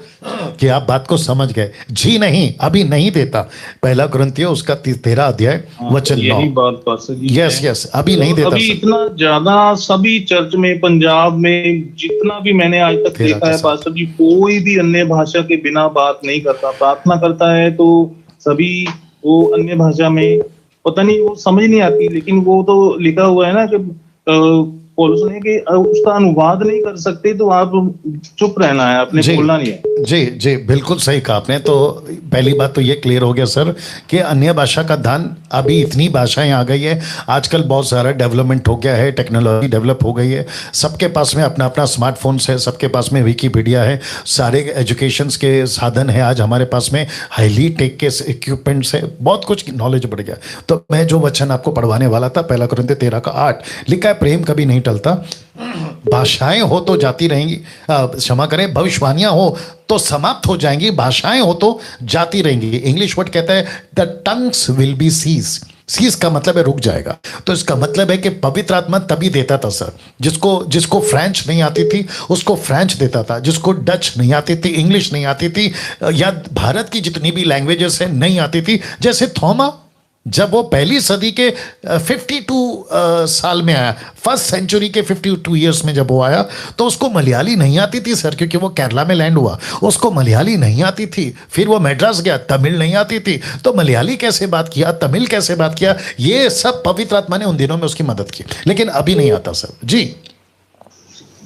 कि आप बात को समझ गए। जी नहीं, अभी नहीं देता। 1 कुरिन्थियों उसका 13 अध्याय वचन 9। यही बात पास्टर जी। यस, अभी नहीं देता। अभी इतना ज्यादा सभी चर्च में, पंजाब में, जितना भी मैंने आज तक देखा है पास्टर जी, कोई भी अन्य भाषा के बिना बात नहीं करता। प्रार्थना करता है तो सभी वो अन्य भाषा में, पता नहीं वो समझ नहीं आती, लेकिन वो तो लिखा हुआ है ना कि पौलुस ने कि उसका अनुवाद नहीं कर सकते तो आप चुप रहना है, आपने बोलना नहीं है। जी, बिल्कुल सही कहा आपने। तो पहली बात तो ये क्लियर हो गया सर कि अन्य भाषा का दान, अभी इतनी भाषाएं आ गई है, आजकल बहुत सारा डेवलपमेंट हो गया है, टेक्नोलॉजी डेवलप हो गई है, सबके पास में अपना अपना स्मार्टफोन्स है, सबके पास में विकीपीडिया है, सारे एजुकेशंस के साधन है आज हमारे पास में, हाईली टेक के इक्विपमेंट्स है, बहुत कुछ नॉलेज बढ़ गया। तो मैं जो वचन आपको पढ़वाने वाला था 1 कुरिन्थियों 13:8 लिखा है, प्रेम कभी नहीं टलता, भाषाएं हो तो जाती रहेंगी, क्षमा करें, भविष्यवाणियां हो तो समाप्त हो जाएंगी, भाषाएं हो तो जाती रहेंगी। इंग्लिश वर्ड कहता है the tongues will be cease का मतलब है रुक जाएगा। तो इसका मतलब है कि पवित्र आत्मा तभी देता था सर, जिसको फ्रेंच नहीं आती थी उसको फ्रेंच देता था, जिसको डच नहीं आती थी, इंग्लिश नहीं आती थी, या भारत की जितनी भी लैंग्वेजेस है नहीं आती थी। जैसे थॉमा, जब वो पहली सदी के 52 साल में आया, 1st सेंचुरी के 52 ईयर्स में जब वो आया, तो उसको मलयाली नहीं आती थी सर, क्योंकि वो केरला में लैंड हुआ, उसको मलयाली नहीं आती थी। फिर वो मैड्रास गया, तमिल नहीं आती थी, तो मलयाली कैसे बात किया, तमिल कैसे बात किया, ये सब पवित्र आत्मा ने उन दिनों में उसकी मदद की, लेकिन अभी नहीं आता सर। जी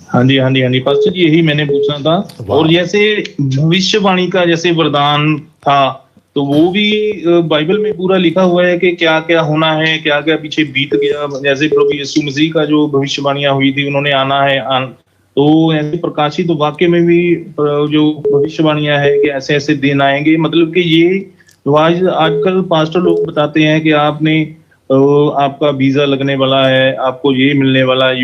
हाँ जी पास्टर जी, यही मैंने पूछना था। और जैसे भविष्यवाणी का जैसे वरदान था, तो वो भी बाइबल में पूरा लिखा हुआ है कि क्या क्या होना है, क्या क्या पीछे बीत गया। जैसे प्रभु यीशु मसीह का जो भविष्यवाणियां हुई थी, उन्होंने आना है, तो ऐसे प्रकाशित तो वाक्य में भी जो भविष्यवाणियां है कि ऐसे ऐसे दिन आएंगे, मतलब कि ये आजकल पास्टर लोग बताते हैं कि आपका वीजा लगने वाला है, आपको ये मिलने वाला है,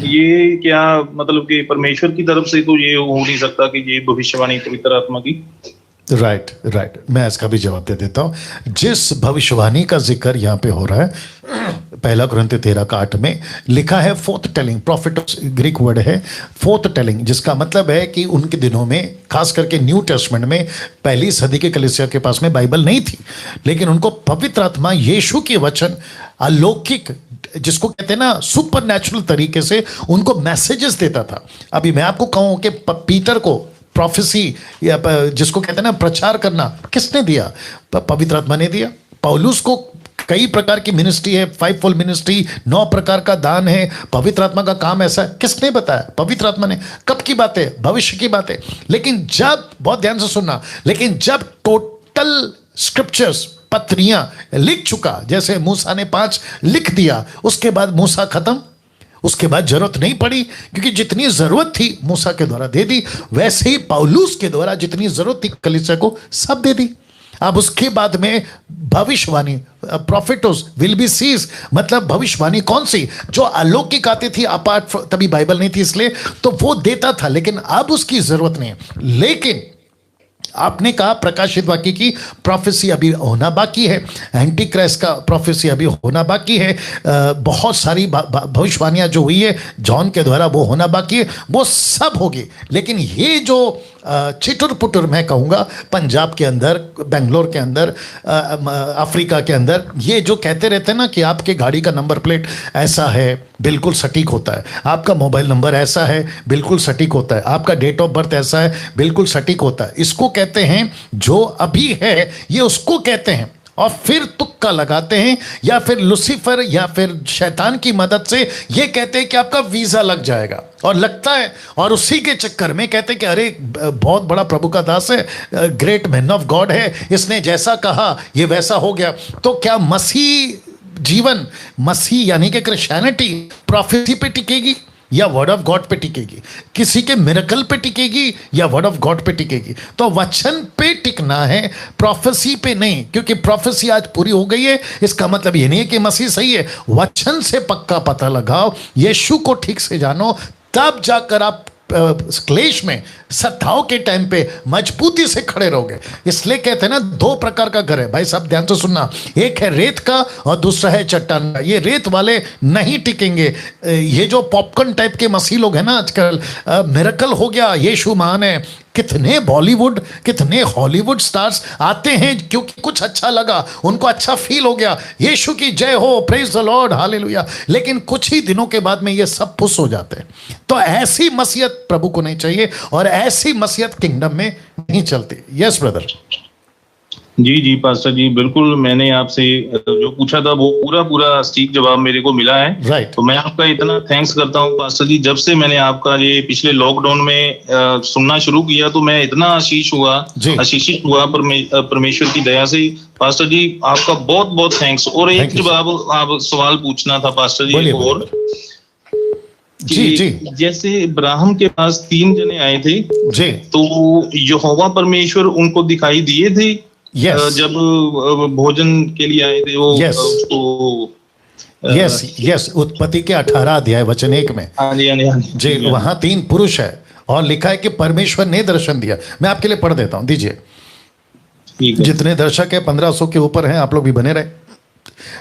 ये क्या मतलब कि परमेश्वर की तरफ से तो ये हो नहीं सकता कि ये भविष्यवाणी पवित्र आत्मा की। राइट, मैं इसका भी जवाब दे देता हूं। जिस भविष्यवाणी का जिक्र यहाँ पे हो रहा है 1 कुरिन्थियों 13:8 में लिखा है fourth telling, profit Greek word है फोर्थ टेलिंग, जिसका मतलब है कि उनके दिनों में, खास करके न्यू टेस्टमेंट में, पहली सदी के कलीसिया के पास में बाइबल नहीं थी, लेकिन उनको पवित्र आत्मा यीशु के वचन अलौकिक, जिसको कहते हैं ना सुपर नेचुरल तरीके से उनको मैसेजेस देता था। अभी मैं आपको कहूं कि पीटर को प्रोफेसी, या जिसको कहते हैं ना प्रचार करना, किसने दिया? पवित्र आत्मा ने दिया। पौलुस को कई प्रकार की मिनिस्ट्री है, 5-fold मिनिस्ट्री, 9 प्रकार का दान है, पवित्र आत्मा का काम ऐसा है, किसने बताया? पवित्र आत्मा ने। कब की बात है? भविष्य की बात है। लेकिन जब, बहुत ध्यान से सुनना, लेकिन जब टोटल स्क्रिप्चर्स, पत्रियां लिख चुका, जैसे मूसा ने 5 लिख दिया, उसके बाद मूसा खत्म, उसके बाद जरूरत नहीं पड़ी, क्योंकि जितनी जरूरत थी मूसा के द्वारा दे दी, वैसे ही पौलुस के द्वारा जितनी जरूरत थी कलीसिया को सब दे दी। अब उसके बाद में भविष्यवाणी, प्रॉफिटोस विल बी सीज, मतलब भविष्यवाणी कौन सी? जो अलौकिक आती थी, अपार्ट, तभी बाइबल नहीं थी इसलिए, तो वो देता था, लेकिन अब उसकी जरूरत नहीं है। लेकिन आपने कहा प्रकाशित वाक्य की प्रोफेसी अभी होना बाकी है, एंटी क्राइस्ट का प्रोफेसी अभी होना बाकी है, बहुत सारी भविष्यवाणियां जो हुई है जॉन के द्वारा वो होना बाकी है, वो सब होगी। लेकिन ये जो चिटुर पुटुर मैं कहूँगा, पंजाब के अंदर, बेंगलोर के अंदर, अफ्रीका के अंदर, ये जो कहते रहते हैं ना कि आपके गाड़ी का नंबर प्लेट ऐसा है, बिल्कुल सटीक होता है, आपका मोबाइल नंबर ऐसा है, बिल्कुल सटीक होता है, आपका डेट ऑफ बर्थ ऐसा है, बिल्कुल सटीक होता है। इसको कहते हैं, जो अभी है ये उसको कहते हैं, और फिर तुक्का लगाते हैं, या फिर लुसीफर या फिर शैतान की मदद से ये कहते हैं कि आपका वीजा लग जाएगा, और लगता है, और उसी के चक्कर में कहते हैं कि अरे बहुत बड़ा प्रभु का दास है, ग्रेट मैन ऑफ गॉड है, इसने जैसा कहा ये वैसा हो गया। तो क्या मसीह जीवन, मसीह यानी कि क्रिश्चियनिटी प्रोफेसी पे टिकेगी या वर्ड ऑफ गॉड पे टिकेगी? किसी के मिरेकल पे टिकेगी या वर्ड ऑफ गॉड पे टिकेगी? तो वचन पे टिकना है, प्रोफेसी पे नहीं, क्योंकि प्रोफेसी आज पूरी हो गई है। इसका मतलब ये नहीं है कि मसीह सही है। वचन से पक्का पता लगाओ, यीशु को ठीक से जानो, तब जाकर आप क्लेश में, सत्ताओं के टाइम पे मजबूती से खड़े रहोगे। इसलिए कहते हैं ना, दो प्रकार का घर है भाई, सब ध्यान से सुनना, एक है रेत का और दूसरा है चट्टान का। ये रेत वाले नहीं टिकेंगे। ये जो पॉपकॉर्न टाइप के मसीह लोग हैं ना आजकल, मिरेकल हो गया, यीशु महान है, कितने बॉलीवुड, कितने हॉलीवुड स्टार्स आते हैं क्योंकि कुछ अच्छा लगा, उनको अच्छा फील हो गया, यीशु की जय हो, प्रेज द लॉर्ड, हालेलुया। लेकिन कुछ ही दिनों के बाद में ये सब पुश हो जाते हैं। तो ऐसी मसीहत प्रभु को नहीं चाहिए, और ऐसी मसीहत किंगडम में नहीं चलती। Yes brother. जी जी पास्टर जी, बिल्कुल, मैंने आपसे जो पूछा था वो पूरा सटीक जवाब मेरे को मिला है। राइट। तो मैं आपका इतना थैंक्स करता हूँ पास्टर जी। जब से मैंने आपका ये पिछले लॉकडाउन में सुनना शुरू किया तो मैं इतना आशीषित हुआ परमेश्वर की दया से। पास्टर जी आपका बहुत बहुत थैंक्स। और एक जवाब आप सवाल पूछना था पास्टर जी, एक और जी। जैसे इब्राहिम के पास 3 जने आए थे जी, तो यहोवा परमेश्वर उनको दिखाई दिए थे। जब भोजन के लिए आए थे वो यस उत्पत्ति के 18 अध्याय वचन 1 में। हाँ जी, वहां 3 पुरुष है और लिखा है कि परमेश्वर ने दर्शन दिया। मैं आपके लिए पढ़ देता हूं, दीजिए। जितने दर्शक है 1500 के ऊपर हैं, आप लोग भी बने रहे।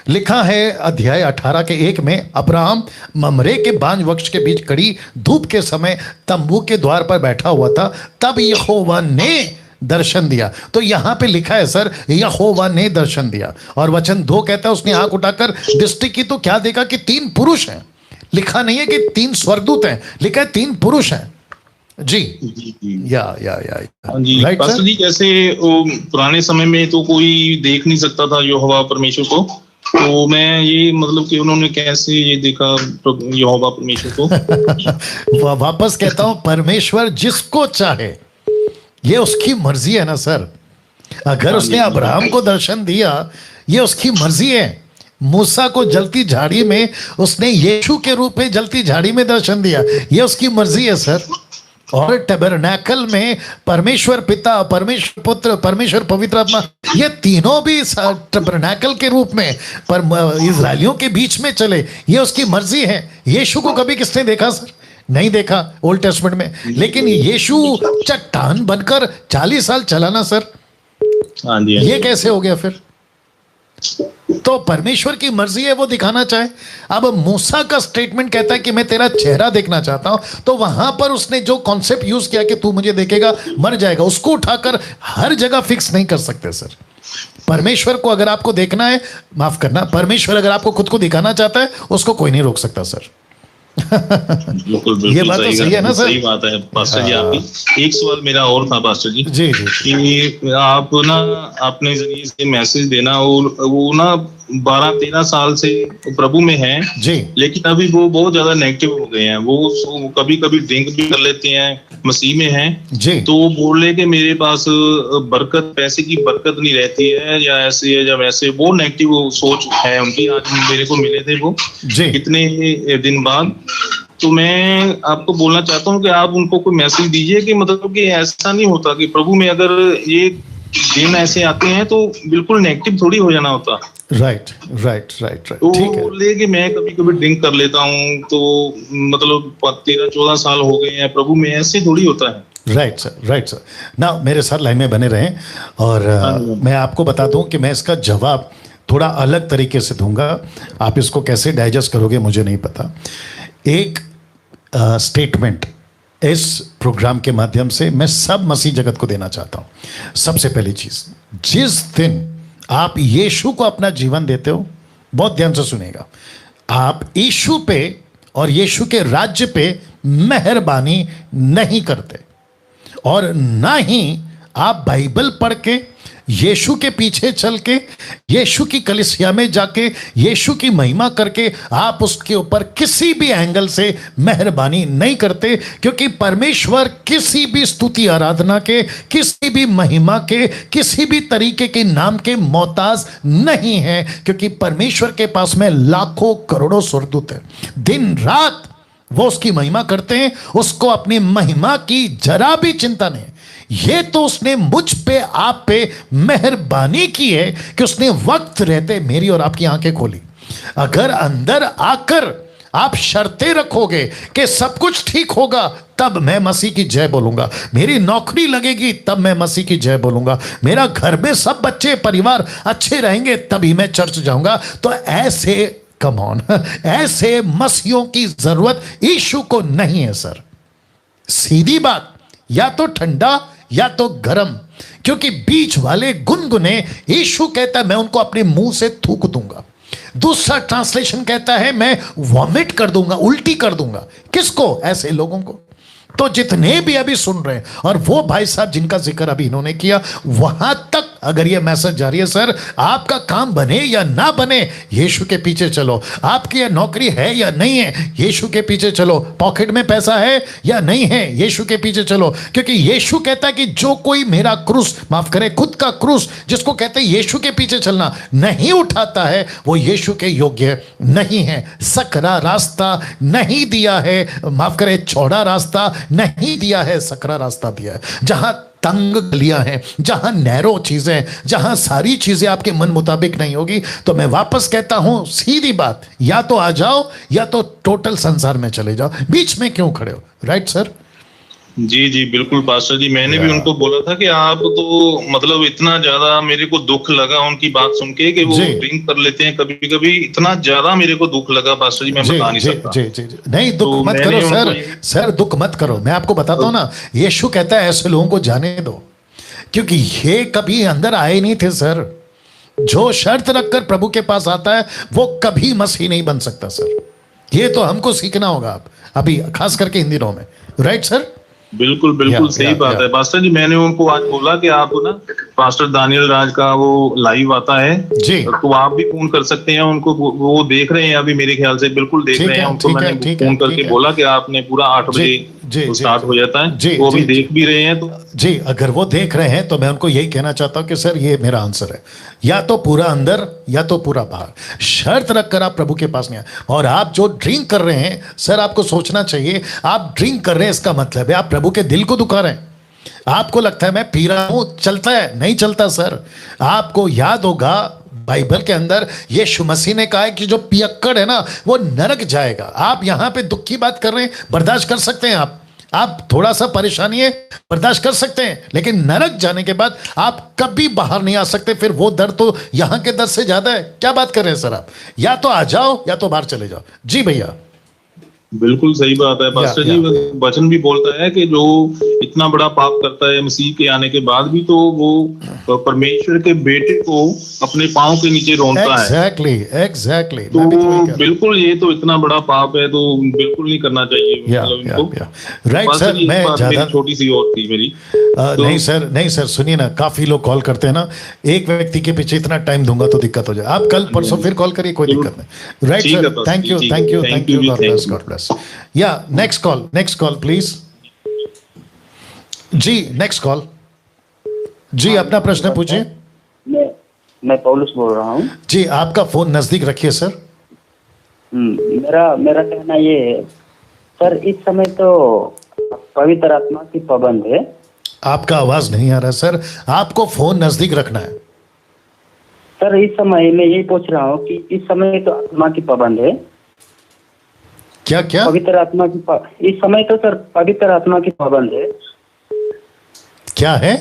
लिखा है अध्याय 18 के 1 में, अब्राहम ममरे के बांज वृक्ष के बीच कड़ी धूप के समय तंबू के द्वार पर बैठा हुआ था, तब यहोवा ने दर्शन दिया। तो यहां पे लिखा है सर, यहोवा ने दर्शन दिया। और वचन 2 कहता है उसने आंख उठाकर दृष्टि की तो क्या देखा कि 3 पुरुष हैं। लिखा नहीं है कि 3 स्वर्गदूत हैं, लिखा है 3 पुरुष हैं। जी या राइट पास्टर जी। जैसे पुराने समय में तो कोई देख नहीं सकता था यहोवा परमेश्वर को, तो मैं ये मतलब कि उन्होंने कैसे ये देखा यहोवा परमेश्वर को? वापस कहता हूं, परमेश्वर जिसको चाहे, ये उसकी मर्जी है ना सर। अगर उसने अब्राहम को दर्शन दिया, ये उसकी मर्जी है। मूसा को जलती झाड़ी में उसने यीशु के रूप में जलती झाड़ी में दर्शन दिया, ये उसकी मर्जी है सर। और टैबरनैकल में परमेश्वर पिता, परमेश्वर पुत्र, परमेश्वर पवित्र आत्मा, ये तीनों भी टैबरनैकल के रूप में इजराइलियों के बीच में चले, ये उसकी मर्जी है। यीशु को कभी किसने देखा सर? नहीं देखा ओल्ड टेस्टमेंट में। लेकिन यीशु चट्टान बनकर 40 साल चला ना सर। ये कैसे हो गया फिर? तो परमेश्वर की मर्जी है, वो दिखाना चाहे। अब मूसा का स्टेटमेंट कहता है कि मैं तेरा चेहरा देखना चाहता हूं, तो वहां पर उसने जो कॉन्सेप्ट यूज किया कि तू मुझे देखेगा मर जाएगा, उसको उठाकर हर जगह फिक्स नहीं कर सकते सर। परमेश्वर को अगर आपको देखना है, माफ करना, परमेश्वर अगर आपको खुद को दिखाना चाहता है, उसको कोई नहीं रोक सकता सर। बिल्कुल ये बात तो सही है ना सर? सही बात है पास्टर जी आपकी। एक सवाल मेरा और था पास्टर जी, जी कि आप ना अपने जरिए से मैसेज देना, और वो ना 12-13 साल से प्रभु में हैं जी, लेकिन अभी वो बहुत ज्यादा नेगेटिव हो गए हैं। वो कभी कभी ड्रिंक भी कर लेते हैं, मसीह में हैं जी। तो वो बोले कि मेरे पास बरकत, पैसे की बरकत नहीं रहती है, या ऐसे है या वैसे, वो नेगेटिव सोच है उनकी। आज मेरे को मिले थे वो जी, कितने दिन बाद। तो मैं आपको बोलना चाहता हूँ कि आप उनको कोई मैसेज दीजिए कि मतलब कि ऐसा नहीं होता कि प्रभु में अगर ये दिन ऐसे आते हैं तो बिल्कुल नेगेटिव थोड़ी हो जाना होता। राइट। तो बोले कि मैं कभी कभी ड्रिंक कर लेता हूँ, तो मतलब 13-14 साल हो गए हैं प्रभु में, ऐसे थोड़ी होता है। राइट सर ना, मेरे साथ लाइन में बने रहें। और मैं आपको बता दूं कि मैं इसका जवाब थोड़ा अलग तरीके से दूंगा। आप इसको कैसे डाइजेस्ट करोगे मुझे नहीं पता। एक स्टेटमेंट, इस प्रोग्राम के माध्यम से मैं सब मसीह जगत को देना चाहता हूं। सबसे पहली चीज, जिस दिन आप यीशु को अपना जीवन देते हो, बहुत ध्यान से सुनेगा, आप यीशु पे और यीशु के राज्य पे मेहरबानी नहीं करते, और ना ही आप बाइबल पढ़ के यीशु के पीछे चल के यीशु की कलीसिया में जाके यीशु की महिमा करके आप उसके ऊपर किसी भी एंगल से मेहरबानी नहीं करते, क्योंकि परमेश्वर किसी भी स्तुति आराधना के, किसी भी महिमा के, किसी भी तरीके के नाम के मोहताज नहीं है, क्योंकि परमेश्वर के पास में लाखों करोड़ों स्वर्गदूत हैं। दिन रात वो उसकी महिमा करते हैं, उसको अपनी महिमा की जरा भी चिंता नहीं। ये तो उसने मुझ पे, आप पे मेहरबानी की है कि उसने वक्त रहते मेरी और आपकी आंखें खोली। अगर अंदर आकर आप शर्तें रखोगे कि सब कुछ ठीक होगा तब मैं मसीह की जय बोलूंगा, मेरी नौकरी लगेगी तब मैं मसीह की जय बोलूंगा, मेरा घर में सब बच्चे परिवार अच्छे रहेंगे तभी मैं चर्च जाऊंगा, तो ऐसे कम ऑन, ऐसे मसीहों की जरूरत यीशु को नहीं है सर। सीधी बात, या तो ठंडा या तो गरम, क्योंकि बीच वाले गुनगुने यीशु कहता है मैं उनको अपने मुंह से थूक दूंगा। दूसरा ट्रांसलेशन कहता है मैं वॉमिट कर दूंगा, उल्टी कर दूंगा। किसको? ऐसे लोगों को। तो जितने भी अभी सुन रहे हैं, और वो भाई साहब जिनका जिक्र अभी इन्होंने किया, वहां तक अगर ये मैसेज जारी है, सर आपका काम बने या ना बने यीशु के पीछे चलो, आपकी ये नौकरी है या नहीं है यीशु के पीछे चलो, पॉकेट में पैसा है या नहीं है यीशु के पीछे चलो, क्योंकि यीशु कहता है कि जो कोई मेरा क्रूस, माफ करे खुद का क्रूस, जिसको कहते हैं यीशु के पीछे चलना, नहीं उठाता है वो यीशु के योग्य नहीं है। सकरा रास्ता नहीं दिया है, माफ करे चौड़ा रास्ता नहीं दिया है, सकरा रास्ता दिया है। जहां तंग गलियां हैं, जहां नैरो चीजें, जहां सारी चीजें आपके मन मुताबिक नहीं होगी, तो मैं वापस कहता हूं सीधी बात, या तो आ जाओ या तो टोटल संसार में चले जाओ, बीच में क्यों खड़े हो? Right sir? जी जी बिल्कुल पास्टर जी, मैंने भी उनको बोला था कि आप तो मतलब इतना ज्यादा मेरे को दुख लगा उनकी बात सुन के कि वो ड्रिंक कर लेते हैं कभी कभी, इतना ज्यादा मेरे को दुख लगा पास्टर जी, मैं बता नहीं सकता। जी जी जी, नहीं दुख मत करो सर, सर दुख मत करो। मैं आपको बताता हूँ ना, यीशु कहता है ऐसे लोगों को जाने दो, क्योंकि ये कभी अंदर आए नहीं थे सर। जो शर्त रखकर प्रभु के पास आता है वो कभी मसीह नहीं बन सकता सर। ये तो हमको सीखना होगा आप अभी, खास करके इन दिनों में। Right sir? बिल्कुल बिल्कुल सही बात है पास्टर जी। मैंने उनको आज बोला कि आप ना पास्टर दानियल राज का वो लाइव आता है जी, तो आप भी फोन कर सकते हैं उनको, वो देख रहे हैं अभी मेरे ख्याल से, बिल्कुल देख रहे हैं उनको। मैंने फोन करके बोला कि आपने पूरा 8 बजे स्टार्ट हो जाता है, वो भी देख भी रहे हैं। तो जी, अगर वो देख रहे हैं तो मैं उनको यही कहना चाहता हूं कि सर ये मेरा आंसर है, या तो पूरा अंदर या तो पूरा बाहर। शर्त रखकर आप प्रभु के पास नहीं आए। और आप जो ड्रिंक कर रहे हैं सर, आपको सोचना चाहिए, आप ड्रिंक कर रहे हैं इसका मतलब है आप प्रभु के दिल को दुखा रहे हैं। आपको लगता है मैं पी रहा हूं, चलता है? नहीं चलता सर। आपको याद होगा बाइबल के अंदर यीशु मसीह ने कहा है कि जो पियक्कड़ है ना वो नरक जाएगा। आप यहां पे दुख की बात कर रहे हैं, बर्दाश्त कर सकते हैं आप थोड़ा सा परेशानी है बर्दाश्त कर सकते हैं, लेकिन नरक जाने के बाद आप कभी बाहर नहीं आ सकते। फिर वो दर्द तो यहां के दर्द से ज्यादा है। क्या बात कर रहे हैं सर आप? या तो आ जाओ या तो बाहर चले जाओ। जी भैया, बिल्कुल सही बात है पास्टर जी। वचन भी बोलता है कि जो इतना बड़ा पाप करता है मसीह के आने के बाद भी, तो वो परमेश्वर के बेटे को अपने पांव के नीचे रोंता है। एग्जैक्टली। तो बिल्कुल ये तो इतना बड़ा पाप है, तो बिल्कुल नहीं करना चाहिए इनको। राइट सर, मैं ज्यादा छोटी सी और थी मेरी। नहीं सर सुनिए ना, काफी लोग कॉल करते हैं ना, एक व्यक्ति के पीछे इतना टाइम दूंगा तो दिक्कत हो जाए। आप कल परसों फिर कॉल करिए, कोई दिक्कत नहीं। Right sir, thank you God bless. Yeah next call please. जी नेक्स्ट कॉल। जी अपना प्रश्न पूछिए। मैं पौलुस बोल रहा हूँ जी। आपका फोन नजदीक रखिए सर। मेरा कहना ये है सर, इस समय तो पवित्र आत्मा की पाबंद है। आपका आवाज नहीं आ रहा सर, आपको फोन नजदीक रखना है सर। इस समय मैं यही पूछ रहा हूँ कि इस समय तो आत्मा की पाबंद है। क्या पवित्र आत्मा की इस समय तो सर पवित्र आत्मा की पाबंद है। क्या है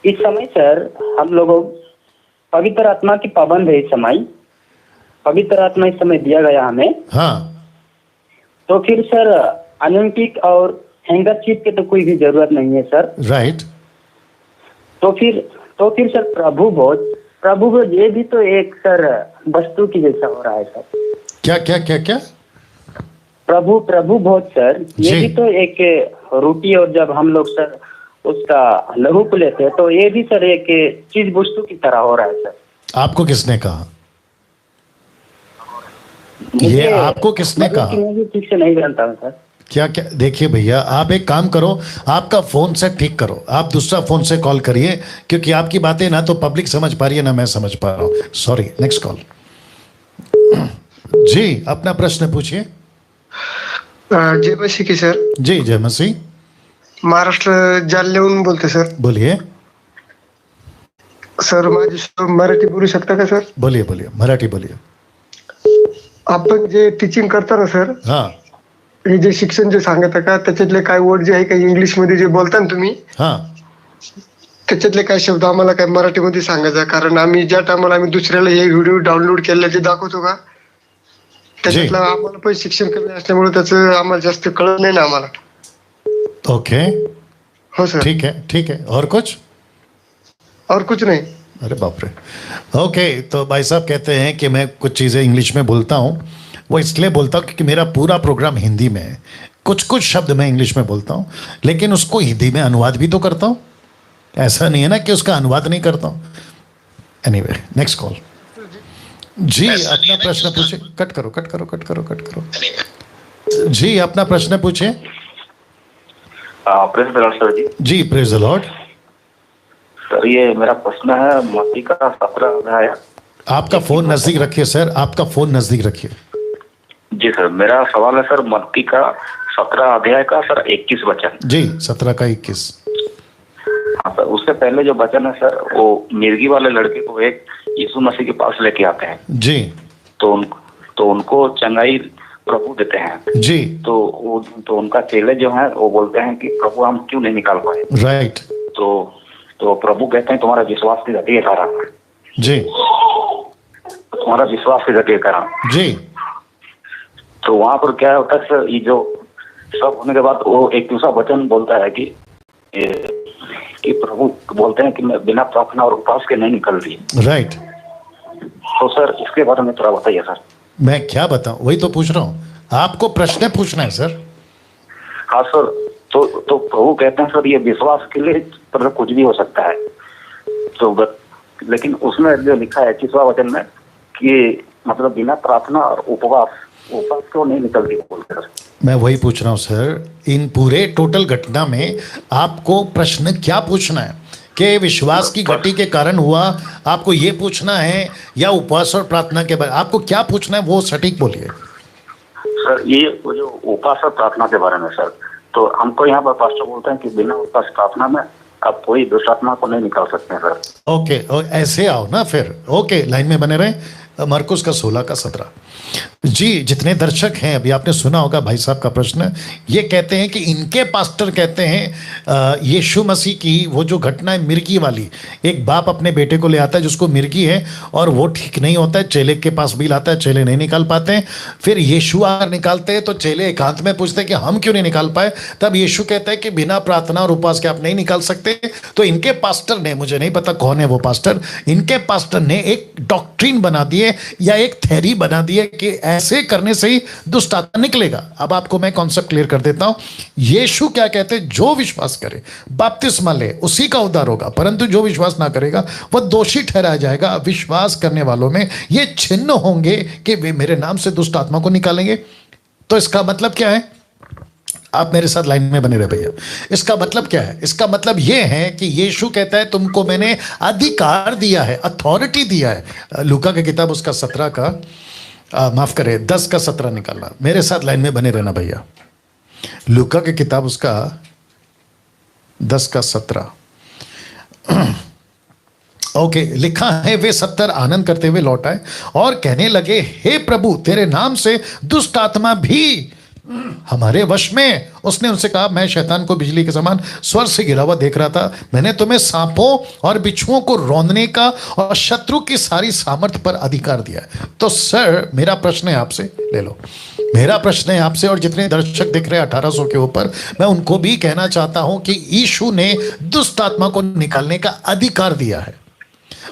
इस समय सर? हम लोगों पवित्र आत्मा की पाबंद है इस समय। पवित्र आत्मा इस समय दिया गया हमें। हाँ। तो फिर सर ओलंपिक और हैंकरचीफ के तो कोई भी जरूरत नहीं है सर। राइट। तो फिर सर प्रभु भोज ये भी तो एक सर वस्तु की जैसा हो रहा है सर। क्या क्या क्या क्या? प्रभु भोज सर ये भी तो एक रोटी, और जब हम लोग सर उसका लहू को लेते हैं तो ये भी सर एक चीज वस्तु की तरह हो रहा है सर। आपको किसने कहा ये? आपको किसने कहा? मैं भी ठीक से नहीं जानता हूँ सर। क्या क्या? देखिए भैया, आप एक काम करो, आपका फोन से ठीक करो, आप दूसरा फोन से कॉल करिए, क्योंकि आपकी बातें ना तो पब्लिक समझ पा रही है ना मैं समझ पा रहा हूँ। Sorry, next call. जी, अपना प्रश्न पूछिए। जय मसीह की सर। जी जय मसीह। महाराष्ट्र जालन्याहून बोलते सर। बोलिए सर, माझी मराठी बोलू शकता का सर? बोलिए बोलिए, मराठी बोलिए। आपण जे टीचिंग करता ना सर, हाँ हे जे शिक्षण जे सांगता का त्याच्यातले काय वर्ड जे आहे का इंग्लिश मध्ये जे बोलता ना तुम्ही, हाँ त्याच्यातले काय शब्द आम्हाला काय मराठीमध्ये सांगायचा, कारण आम्ही ज्या टायमाला आम्ही दुसऱ्याला हे व्हिडिओ डाउनलोड केलेला जे दाखवतो का त्याच्यातलं आम्हाला पण शिक्षण कमी असल्यामुळे त्याचं आम्हाला जास्त कळत नाही ना आम्हाला। ओके, हो सर। ठीक है ठीक है। और कुछ? और कुछ नहीं। अरे बाप रे। ओके, तो भाई साहब कहते हैं कि मैं कुछ चीज़ें इंग्लिश में बोलता हूँ, वो इसलिए बोलता हूँ क्योंकि मेरा पूरा प्रोग्राम हिंदी में है। कुछ कुछ शब्द मैं इंग्लिश में बोलता हूँ, लेकिन उसको हिंदी में अनुवाद भी तो करता हूँ। ऐसा नहीं है ना कि उसका अनुवाद नहीं करता हूँ। Anyway, next call. जी अपना प्रश्न पूछे। कट करो कट करो कट करो कट करो। जी अपना प्रश्न पूछे। प्रेज द लॉर्ड सर जी। जी प्रेज द लॉर्ड। सर ये मेरा प्रश्न है मत्ती का 17 अध्याय। आपका फोन नजदीक रखिए सर, आपका फोन नजदीक रखिए। जी सर, मेरा सवाल है सर मत्ती का 17 अध्याय का सर 21 वचन। जी 17 का 21। हाँ सर, उससे पहले जो वचन है सर, वो मिर्गी वाले लड़के को एक यीशु मसीह के पास लेके आते हैं जी। तो उनको चंगाई प्रभु देते हैं जी। तो उनका चेले जो है वो बोलते हैं कि प्रभु हम क्यों नहीं निकाल पाए। राइट। तो प्रभु कहते हैं तुम्हारा विश्वास की गति के कारण। जी। तुम्हारा विश्वास की गति के कारण। जी। तो वहां पर क्या होता है सर, ये जो सब होने के बाद वो एक दूसरा वचन बोलता है कि प्रभु बोलते हैं कि मैं बिना प्रार्थना और उपवास के नहीं निकल रही। राइट। तो सर इसके बारे में थोड़ा बताइए सर। मैं क्या बताऊं, वही तो पूछ रहा हूँ, आपको प्रश्न पूछना है सर। हाँ सर, तो प्रभु कहते हैं सर ये विश्वास के लिए मतलब कुछ भी हो सकता है। तो लेकिन उसमें जो लिखा है 21वां वचन में कि मतलब बिना प्रार्थना और उपवास क्यों नहीं निकलती बोलकर। मैं वही पूछ रहा हूँ सर, इन पूरे टोटल घटना में आपको प्रश्न क्या पूछना है कि विश्वास की गति के कारण हुआ, आपको ये पूछना है या उपवास और प्रार्थना के बारे, आपको क्या पूछना है वो सटीक बोलिए सर। ये जो उपवास और प्रार्थना के बारे में सर, तो हमको यहाँ पर पास्टर बोलते हैं कि बिना उपवास प्रार्थना में आप कोई दुष्ट आत्मा को नहीं निकाल सकते हैं सर। ओके, ऐसे आओ ना फिर। ओके, लाइन में बने रहे। मरकुस का 16 का 17। जी, जितने दर्शक हैं, अभी आपने सुना होगा भाई साहब का प्रश्न। ये कहते हैं कि इनके पास्टर कहते हैं यीशु मसीह की वो जो घटना है मिर्गी वाली, एक बाप अपने बेटे को ले आता है जिसको मिर्गी है और वो ठीक नहीं होता है, चेले के पास भी लाता है, चेले नहीं निकाल पाते हैं। फिर यीशु आकर निकालते हैं तो चेले एकांत में पूछते हैं कि हम क्यों नहीं निकाल पाए। तब यीशु कहता है कि बिना प्रार्थना और उपवास के आप नहीं निकाल सकते। तो इनके पास्टर ने, मुझे नहीं पता कौन है वो पास्टर, इनके पास्टर ने एक डॉक्ट्रिन बना दी है या एक थ्योरी बना दी है कि ऐसे करने से ही दुष्ट आत्मा निकलेगा। अब आपको मैं कॉन्सेप्ट क्लियर कर देता हूं। यीशु क्या कहते हैं, जो विश्वास करे बपतिस्मा ले उसी का उद्धार होगा, परंतु जो विश्वास ना करेगा वह दोषी ठहराया जाएगा। विश्वास करने वालों में ये चिन्ह होंगे कि वे मेरे नाम से दुष्ट आत्मा को निकालेंगे। तो इसका मतलब क्या है, आप मेरे साथ लाइन में बने रहे भैया। इसका मतलब क्या है? इसका मतलब यह है कि यीशु कहता है तुमको मैंने अधिकार दिया है, अथॉरिटी दिया है। लूका की किताब उसका 17 का माफ करें 10 का 17 निकालना। मेरे साथ लाइन में बने रहना भैया। लूका की किताब उसका 10 का 17। ओके, लिखा है वे 70 आनंद करते हुए लौट आए और कहने लगे, हे प्रभु तेरे नाम से दुष्ट आत्मा भी हमारे वश में। उसने उनसे कहा, मैं शैतान को बिजली के समान स्वर से गिरा हुआ देख रहा था। मैंने तुम्हें सांपों और बिच्छुओं को रौंदने का और शत्रु की सारी सामर्थ पर अधिकार दिया है। तो सर मेरा प्रश्न है आपसे, ले लो, मेरा प्रश्न है आपसे और जितने दर्शक दिख रहे हैं 1800 के ऊपर, मैं उनको भी कहना चाहता हूं कि यीशु ने दुष्ट आत्मा को निकालने का अधिकार दिया है।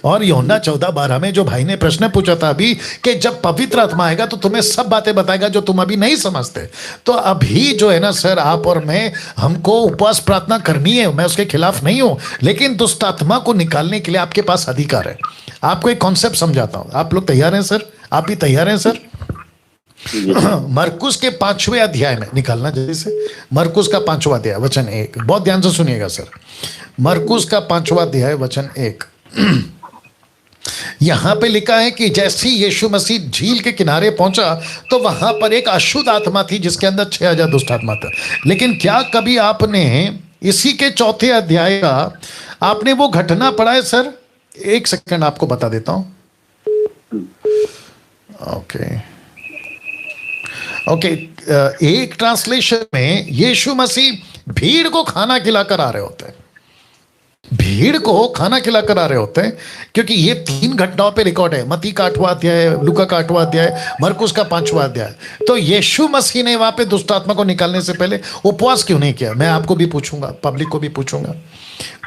और यूहन्ना 14:12 में जो भाई ने प्रश्न पूछा था अभी कि जब पवित्र आत्मा आएगा तो तुम्हें सब बातें बताएगा जो तुम अभी नहीं समझते। तो अभी जो है ना सर, आप और मैं, हमको उपवास प्रार्थना करनी है, मैं उसके खिलाफ नहीं हूं, लेकिन दुष्ट आत्मा को निकालने के लिए आपके पास अधिकार है। आपको एक कॉन्सेप्ट समझाता हूं। आप लोग तैयार हैं सर? आप भी तैयार हैं सर? मरकुस के 5वें अध्याय में, निकालना जल्दी से, मरकुस का 5वां अध्याय वचन 1, बहुत ध्यान से सुनिएगा सर। मरकुस का 5वां अध्याय वचन 1, यहां पे लिखा है कि जैसे ही यीशु मसीह झील के किनारे पहुंचा तो वहां पर एक अशुद्ध आत्मा थी जिसके अंदर 6000 दुष्ट आत्मा था। लेकिन क्या कभी आपने इसी के 4थे अध्याय का आपने वो घटना पढ़ा है सर? एक सेकंड आपको बता देता हूं। ओके, एक ट्रांसलेशन में यीशु मसीह भीड़ को खाना खिलाकर आ रहे होते हैं, भीड़ को खाना खिलाकर आ रहे होते हैं, क्योंकि ये 3 घटनाओं पे रिकॉर्ड है। मत्ती का 8वां अध्याय, लूका का 8वां अध्याय, मरकुस का 5वां अध्याय। तो यीशु मसीह ने वहां पे दुष्ट आत्मा को निकालने से पहले उपवास क्यों नहीं किया? मैं आपको भी पूछूंगा, पब्लिक को भी पूछूंगा।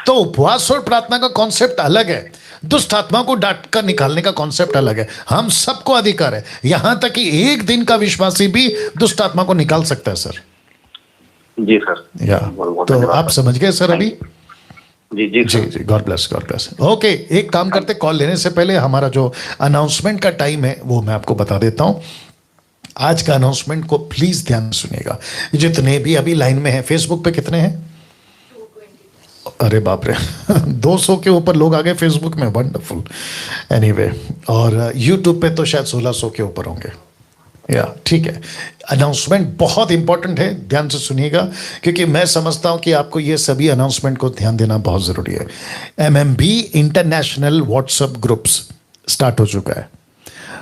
तो उपवास और प्रार्थना का कॉन्सेप्ट अलग है, दुष्ट आत्मा को डांट कर निकालने का कॉन्सेप्ट अलग है। हम सबको अधिकार है, यहां तक कि एक दिन का विश्वासी भी दुष्ट आत्मा को निकाल सकता है सर। जी सर। या तो आप समझ गए सर अभी? जी जी जी जी, God bless, God bless. Okay, एक काम करते, कॉल लेने से पहले हमारा जो अनाउंसमेंट का टाइम है वो मैं आपको बता देता हूं। आज का अनाउंसमेंट को प्लीज ध्यान से सुनिएगा। जितने भी अभी लाइन में हैं, फेसबुक पे कितने हैं? अरे बाप रे 200 के ऊपर लोग आ गए फेसबुक में, वंडरफुल। एनीवे, और यूट्यूब पे तो शायद 1600 के ऊपर होंगे। या ठीक है, अनाउंसमेंट बहुत इंपॉर्टेंट है, ध्यान से सुनिएगा, क्योंकि मैं समझता हूं कि आपको ये सभी अनाउंसमेंट को ध्यान देना बहुत जरूरी है। MMB international WhatsApp groups start हो चुका है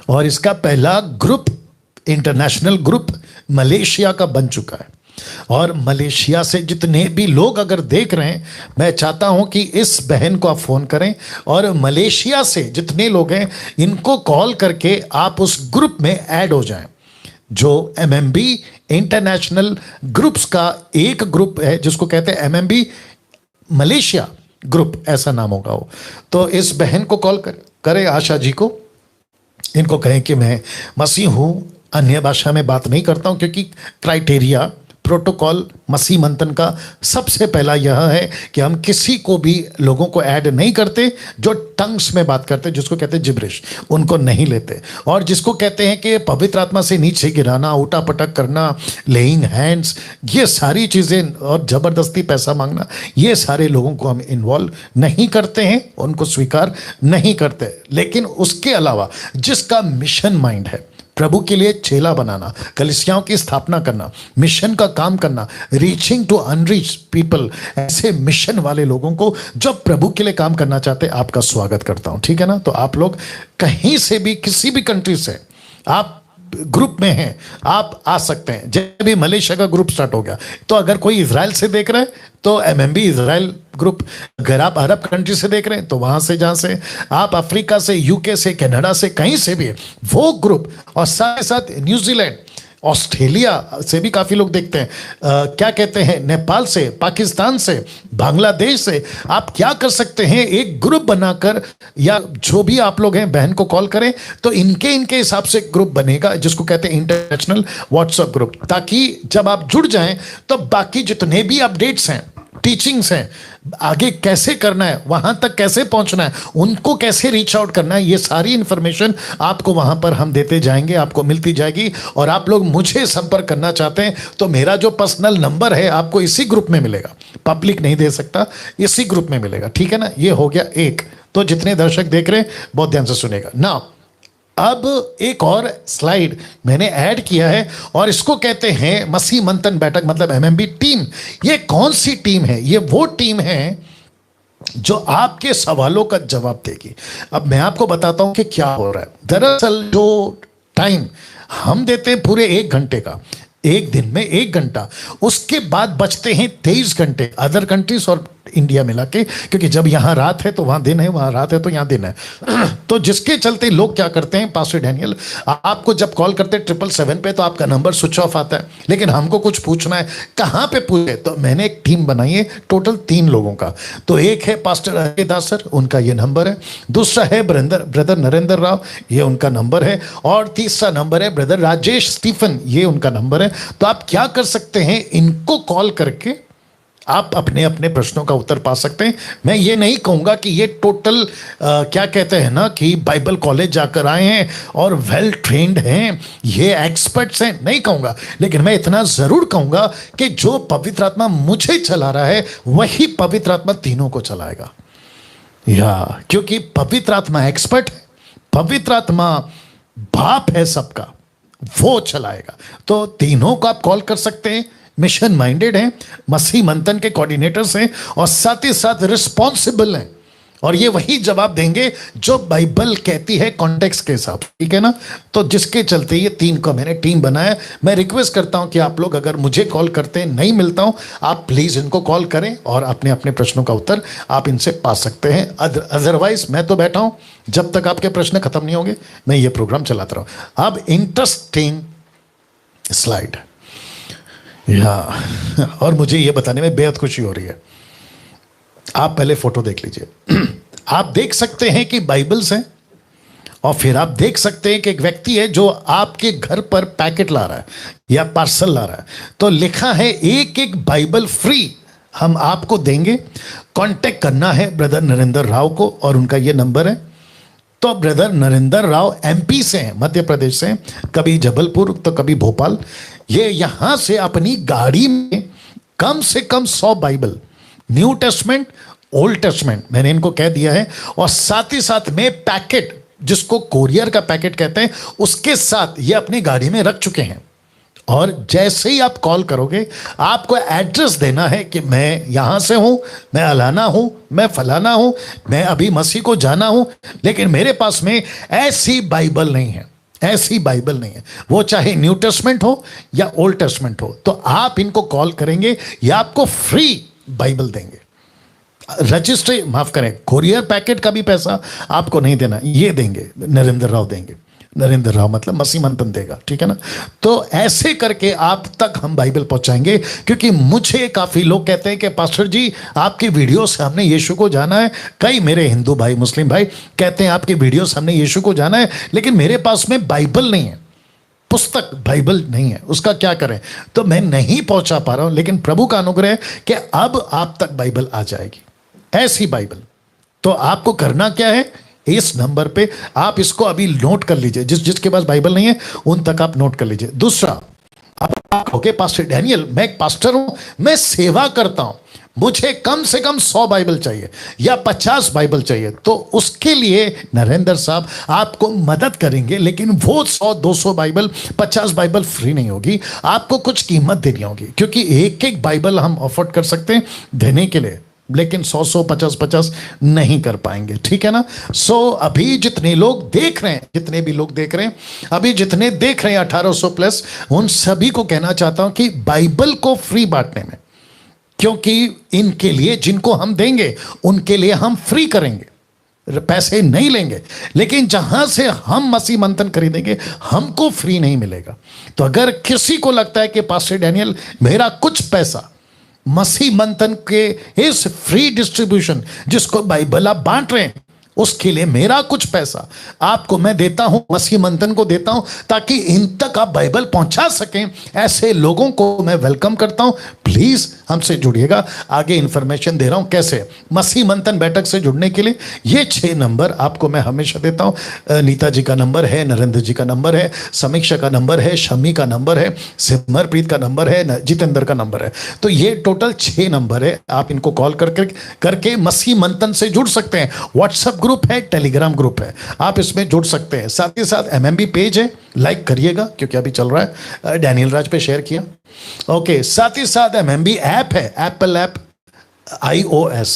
और इसका पहला ग्रुप, इंटरनेशनल ग्रुप मलेशिया का बन चुका है। और मलेशिया से जितने भी लोग अगर देख रहे हैं, मैं चाहता हूं कि इस बहन को आप फोन करें और मलेशिया से जितने लोग हैं इनको कॉल करके आप उस ग्रुप में ऐड हो जाएं। जो MMB इंटरनेशनल ग्रुप्स का एक ग्रुप है जिसको कहते हैं MMB मलेशिया ग्रुप, ऐसा नाम होगा वो। तो इस बहन को कॉल करें, आशा जी को, इनको कहें कि मैं मसीह हूं, अन्य भाषा में बात नहीं करता हूं, क्योंकि क्राइटेरिया प्रोटोकॉल मसीह मंथन का सबसे पहला यह है कि हम किसी को भी लोगों को ऐड नहीं करते जो टंग्स में बात करते, जिसको कहते हैं जिब्रिश, उनको नहीं लेते। और जिसको कहते हैं कि पवित्र आत्मा से नीचे गिराना, उठा पटक करना, लेइंग हैंड्स, ये सारी चीज़ें और ज़बरदस्ती पैसा मांगना, ये सारे लोगों को हम इन्वॉल्व नहीं करते हैं, उनको स्वीकार नहीं करते। लेकिन उसके अलावा जिसका मिशन माइंड है, प्रभु के लिए चेला बनाना, कलीसियाओं की स्थापना करना, मिशन का काम करना, रीचिंग टू अनरीच पीपल, ऐसे मिशन वाले लोगों को जो प्रभु के लिए काम करना चाहते हैं, आपका स्वागत करता हूं, ठीक है ना? तो आप लोग कहीं से भी, किसी भी कंट्री से आप ग्रुप में हैं, आप आ सकते हैं। जब भी मलेशिया का ग्रुप स्टार्ट हो गया, तो अगर कोई इजराइल से देख रहा है तो MMB इजराइल ग्रुप, अगर आप अरब कंट्री से देख रहे हैं तो वहां से, जहां से आप अफ्रीका से, UK से, कनाडा से, कहीं से भी वो ग्रुप, और साथ ही साथ न्यूजीलैंड, ऑस्ट्रेलिया से भी काफ़ी लोग देखते हैं, क्या कहते हैं, नेपाल से, पाकिस्तान से, बांग्लादेश से। आप क्या कर सकते हैं, एक ग्रुप बनाकर, या जो भी आप लोग हैं बहन को कॉल करें तो इनके हिसाब से ग्रुप बनेगा जिसको कहते हैं इंटरनेशनल व्हाट्सएप ग्रुप, ताकि जब आप जुड़ जाएं तो बाकी जितने भी अपडेट्स हैं, टीचिंग्स हैं, आगे कैसे करना है, वहां तक कैसे पहुंचना है, उनको कैसे रीच आउट करना है, ये सारी इंफॉर्मेशन आपको वहां पर हम देते जाएंगे, आपको मिलती जाएगी। और आप लोग मुझे संपर्क करना चाहते हैं तो मेरा जो पर्सनल नंबर है आपको इसी ग्रुप में मिलेगा, पब्लिक नहीं दे सकता, इसी ग्रुप में मिलेगा, ठीक है ना? ये हो गया एक। तो जितने दर्शक देख रहे हैं बहुत ध्यान से सुनेगा ना। अब एक और स्लाइड मैंने ऐड किया है और इसको कहते हैं मसीह मंथन बैठक, मतलब MMB टीम। ये कौन सी टीम है? ये वो टीम है जो आपके सवालों का जवाब देगी। अब मैं आपको बताता हूं कि क्या हो रहा है। दरअसल जो टाइम हम देते हैं पूरे 1 घंटे का, एक दिन में 1 घंटा, उसके बाद बचते हैं 23 घंटे अदर कंट्रीज और इंडिया मिला के, क्योंकि जब यहाँ रात है तो वहाँ दिन है, वहाँ रात है तो यहाँ दिन है। तो जिसके चलते लोग क्या करते हैं, पास्टर डैनियल आपको जब कॉल करते 777 पे तो आपका नंबर स्विच ऑफ आता है, लेकिन हमको कुछ पूछना है, कहाँ पे पूछे? तो मैंने एक टीम बनाई है टोटल 3 लोगों का। तो एक है पास्टर अजय दास सर, उनका ये नंबर है, दूसरा है ब्रदर नरेंद्र राव, ये उनका नंबर है, और तीसरा नंबर है ब्रदर राजेश स्टीफन, ये उनका नंबर है। तो आप क्या कर सकते हैं, इनको कॉल करके आप अपने अपने प्रश्नों का उत्तर पा सकते हैं। मैं ये नहीं कहूंगा कि ये टोटल क्या कहते हैं ना कि बाइबल कॉलेज जाकर आए हैं और वेल ट्रेंड हैं, ये एक्सपर्ट्स हैं, नहीं कहूंगा, लेकिन मैं इतना जरूर कहूंगा कि जो पवित्र आत्मा मुझे चला रहा है वही पवित्र आत्मा तीनों को चलाएगा। या क्योंकि पवित्र आत्मा एक्सपर्ट है, पवित्र आत्मा बाप है सबका, वो चलाएगा। तो तीनों को आप कॉल कर सकते हैं, मिशन माइंडेड हैं, मसीह मंथन के कोऑर्डिनेटर्स हैं, और साथ ही साथ रिस्पॉन्सिबल हैं, और ये वही जवाब देंगे जो बाइबल कहती है कॉन्टेक्स्ट के हिसाब, ठीक है ना। तो जिसके चलते ये 3 को मैंने टीम बनाया। मैं रिक्वेस्ट करता हूं कि आप लोग अगर मुझे कॉल करते हैं, नहीं मिलता हूं, आप प्लीज इनको कॉल करें और अपने अपने प्रश्नों का उत्तर आप इनसे पा सकते हैं। अदरवाइज मैं तो बैठा हूं, जब तक आपके प्रश्न खत्म नहीं होंगे मैं ये प्रोग्राम चलाता रहूं। अब इंटरेस्टिंग स्लाइड, या और मुझे ये बताने में बेहद खुशी हो रही है। आप पहले फोटो देख लीजिए। आप देख सकते हैं कि बाइबल्स हैं, और फिर आप देख सकते हैं कि एक व्यक्ति है जो आपके घर पर पैकेट ला रहा है या पार्सल ला रहा है। तो लिखा है एक एक बाइबल फ्री हम आपको देंगे। कांटेक्ट करना है ब्रदर नरेंद्र राव को, और उनका ये नंबर है। तो ब्रदर नरेंद्र राव एमपी से हैं, मध्य प्रदेश से, कभी जबलपुर तो कभी भोपाल। ये यहां से अपनी गाड़ी में कम से कम 100 Bible, new testament, old testament, मैंने इनको कह दिया है, और साथ ही साथ में पैकेट, जिसको कोरियर का पैकेट कहते हैं, उसके साथ ये अपनी गाड़ी में रख चुके हैं। और जैसे ही आप कॉल करोगे, आपको एड्रेस देना है कि मैं यहां से हूं, मैं अलाना हूं, मैं फलाना हूं, मैं अभी मसीह को जाना हूं, लेकिन मेरे पास में ऐसी बाइबल नहीं है, ऐसी बाइबल नहीं है, वो चाहे न्यू टेस्टमेंट हो या ओल्ड टेस्टमेंट हो। तो आप इनको कॉल करेंगे, ये आपको फ्री बाइबल देंगे। रजिस्ट्री, माफ करें, कोरियर पैकेट का भी पैसा आपको नहीं देना, ये देंगे, नरेंद्र राव देंगे। नरेंद्र राव मतलब मसीह मंथन देगा, ठीक है ना। तो ऐसे करके आप तक हम बाइबल पहुंचाएंगे, क्योंकि मुझे काफी लोग कहते हैं कि पास्टर जी आपकी वीडियो से हमने यीशु को जाना है। कई मेरे हिंदू भाई, मुस्लिम भाई कहते हैं आपकी वीडियो से हमने यीशु को जाना है, लेकिन मेरे पास में बाइबल नहीं है, पुस्तक बाइबल नहीं है, उसका क्या करें। तो मैं नहीं पहुंचा पा रहा हूं, लेकिन प्रभु का अनुग्रह है कि अब आप तक बाइबल आ जाएगी, ऐसी बाइबल। तो आपको करना क्या है, इस नंबर पे आप इसको अभी नोट कर लीजिए, जिसके पास बाइबल नहीं है उन तक आप नोट कर लीजिए। दूसरा, आप ओके पास्टर डैनियल, मैं एक पास्टर हूं, मैं सेवा करता हूं, मुझे कम से कम 100 बाइबल चाहिए या 50 बाइबल चाहिए। तो उसके लिए नरेंद्र साहब आपको मदद करेंगे, लेकिन वो 100-200 बाइबल, 50 बाइबल फ्री नहीं होगी, आपको कुछ कीमत देनी होगी, क्योंकि एक एक बाइबल हम अफोर्ड कर सकते हैं देने के लिए, लेकिन 100-100, 50-50 नहीं कर पाएंगे, ठीक है ना। सो अभी जितने लोग देख रहे हैं, जितने भी लोग देख रहे हैं, अभी जितने देख रहे हैं 1800 प्लस, उन सभी को कहना चाहता हूं कि बाइबल को फ्री बांटने में, क्योंकि इनके लिए जिनको हम देंगे उनके लिए हम फ्री करेंगे, पैसे नहीं लेंगे, लेकिन जहां से हम मसीह मंथन खरीदेंगे हमको फ्री नहीं मिलेगा। तो अगर किसी को लगता है कि पास्टर डैनियल मेरा कुछ पैसा मसीह मंथन के इस फ्री डिस्ट्रीब्यूशन, जिसको बाइबल आप बांट रहे हैं, उसके लिए मेरा कुछ पैसा आपको मैं देता हूं, मसीह मंथन को देता हूं, ताकि इन तक आप बाइबल पहुंचा सकें, ऐसे लोगों को मैं वेलकम करता हूं। प्लीज हमसे जुड़िएगा। आगे इंफॉर्मेशन दे रहा हूं कैसे मसीह मंथन बैठक से जुड़ने के लिए। ये 6 नंबर आपको मैं हमेशा देता हूं। नीता जी का नंबर है, नरेंद्र जी का नंबर है, समीक्षा का नंबर है, शमी का नंबर है, सिमरप्रीत का नंबर है, जितेंद्र का नंबर है। तो ये टोटल 6 नंबर है। आप इनको कॉल करके मसीह मंथन से जुड़ सकते हैं। व्हाट्सएप ग्रुप है, टेलीग्राम ग्रुप है, आप इसमें जुड़ सकते हैं। साथ ही साथ एमएमबी पेज है, लाइक करिएगा क्योंकि अभी चल रहा है, डैनियल राज पे शेयर किया। ओके, साथ ही साथ एमएमबी ऐप है, एप्पल ऐप, iOS,